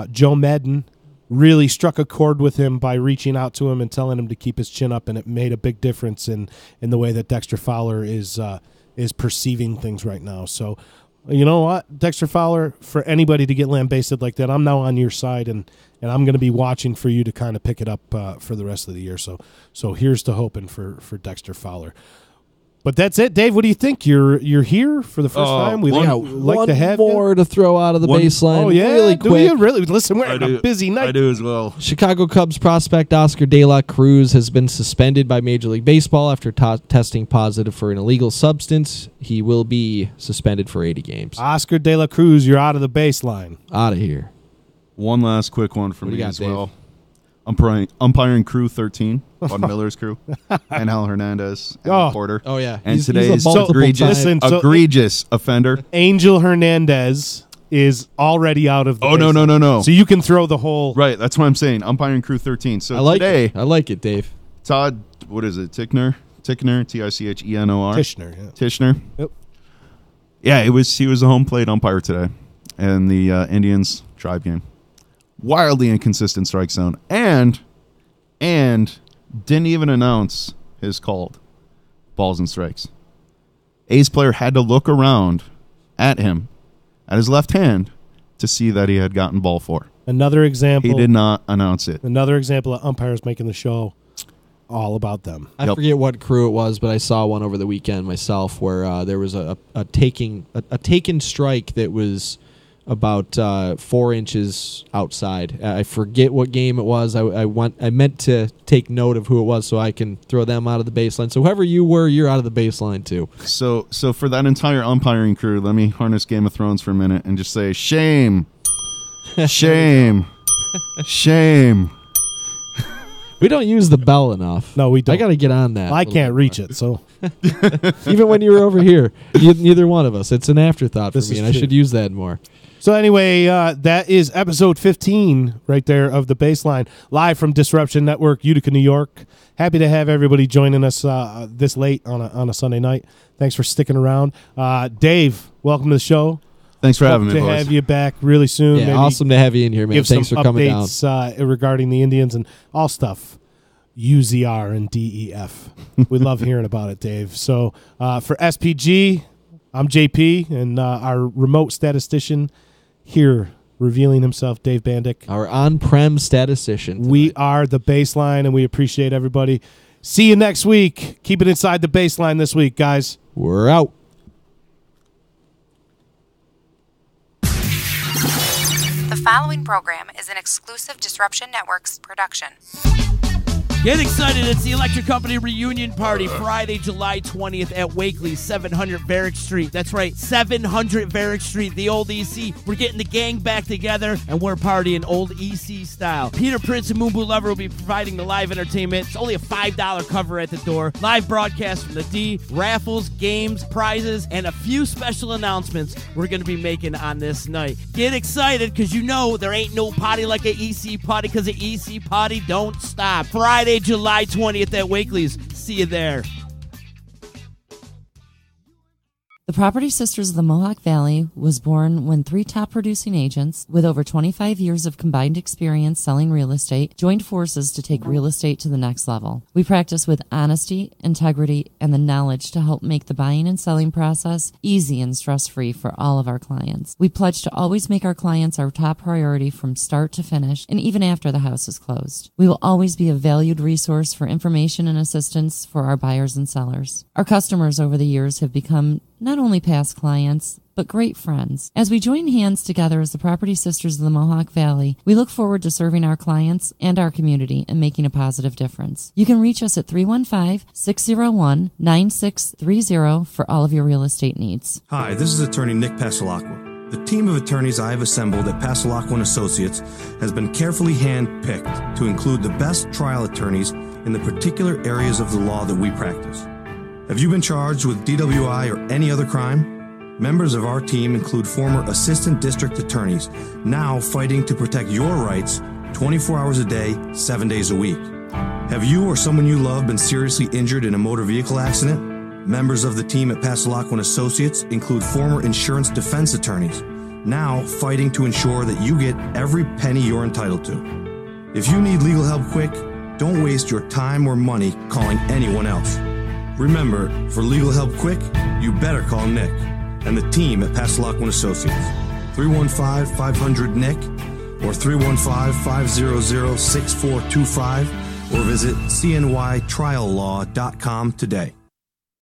Joe Maddon, really struck a chord with him by reaching out to him and telling him to keep his chin up, and it made a big difference in the way that Dexter Fowler is perceiving things right now. So, you know what, Dexter Fowler, for anybody to get lambasted like that, I'm now on your side, and I'm going to be watching for you to kind of pick it up for the rest of the year. So here's to hoping for Dexter Fowler. But that's it, Dave. What do you think? You're here for the first time. We like to have more to throw out of the baseline. Oh yeah, really quick. Do you really? Listen, we're having a busy night. I do as well. Chicago Cubs prospect Oscar De La Cruz has been suspended by Major League Baseball after testing positive for an illegal substance. He will be suspended for 80 games. Oscar De La Cruz, you're out of the baseline. Out of here. One last quick one for What do me you got, as Dave? well. Umpiring crew 13, Bud Miller's crew, and Hal Hernandez and Porter. Oh, yeah. And He's today's a multiple egregious offender. Angel Hernandez is already out of the baseline. No. So you can throw the whole... Right, that's what I'm saying. Umpiring crew 13. So I like today, it. I like it, Dave. Todd, what is it? Tickner, Tichner, Tishner. Tishner. Yep. Yeah, he was the home plate umpire today, in the Indians Tribe game. Wildly inconsistent strike zone, and didn't even announce his called balls and strikes. A's player had to look around at him, at his left hand, to see that he had gotten ball 4. Another example. He did not announce it. Another example of umpires making the show all about them. I forget what crew it was, but I saw one over the weekend myself where there was a taken strike that was about 4 inches outside. I forget what game it was. I meant to take note of who it was so I can throw them out of the baseline. So whoever you were, you're out of the baseline too. So for that entire umpiring crew, let me harness Game of Thrones for a minute and just say shame, shame, shame. We don't use the bell enough. No, we don't. I got to get on that. I can't reach it, so... Even when you were over here, neither one of us. It's an afterthought for This me, is and I true. should use that more. So anyway, that is episode 15 right there of The Baseline, live from Disruption Network, Utica, New York. Happy to have everybody joining us this late on a Sunday night. Thanks for sticking around. Dave, welcome to the show. Thanks for having me, Hope to boys. have you back really soon. Yeah, Maybe awesome to have you in here, man. give Thanks some for coming down. updates regarding the Indians and all stuff. UZR and DEF. We love hearing about it, Dave. So for SPG, I'm JP, and our remote statistician here revealing himself, Dave Bandych. Our on-prem statistician tonight. We are the baseline, and we appreciate everybody. See you next week. Keep it inside the baseline this week, guys. We're out. The following program is an exclusive Disruption Networks production. Get excited. It's the Electric Company reunion party Friday, July 20th at Wakely, 700 Varick Street. That's right, 700 Varick Street, the old EC. We're getting the gang back together, and we're partying old EC style. Peter Prince and Moonboo Lover will be providing the live entertainment. It's only a $5 cover at the door. Live broadcast from the D, raffles, games, prizes, and a few special announcements we're going to be making on this night. Get excited, because you know there ain't no party like an EC party, because the EC party don't stop. Friday, July 20th at Wakely's. See you there. The Property Sisters of the Mohawk Valley was born when 3 top producing agents with over 25 years of combined experience selling real estate joined forces to take real estate to the next level. We practice with honesty, integrity, and the knowledge to help make the buying and selling process easy and stress-free for all of our clients. We pledge to always make our clients our top priority from start to finish and even after the house is closed. We will always be a valued resource for information and assistance for our buyers and sellers. Our customers over the years have become not only past clients, but great friends. As we join hands together as the Property Sisters of the Mohawk Valley, we look forward to serving our clients and our community and making a positive difference. You can reach us at 315-601-9630 for all of your real estate needs. Hi, this is attorney Nick Pasalacqua. The team of attorneys I have assembled at Pasalacqua & Associates has been carefully hand-picked to include the best trial attorneys in the particular areas of the law that we practice. Have you been charged with DWI or any other crime? Members of our team include former assistant district attorneys, now fighting to protect your rights 24 hours a day, 7 days a week. Have you or someone you love been seriously injured in a motor vehicle accident? Members of the team at Pasalacqua & Associates include former insurance defense attorneys, now fighting to ensure that you get every penny you're entitled to. If you need legal help quick, don't waste your time or money calling anyone else. Remember, for legal help quick, you better call Nick and the team at Pasalacqua & Associates. 315-500-NICK or 315-500-6425 or visit cnytriallaw.com today.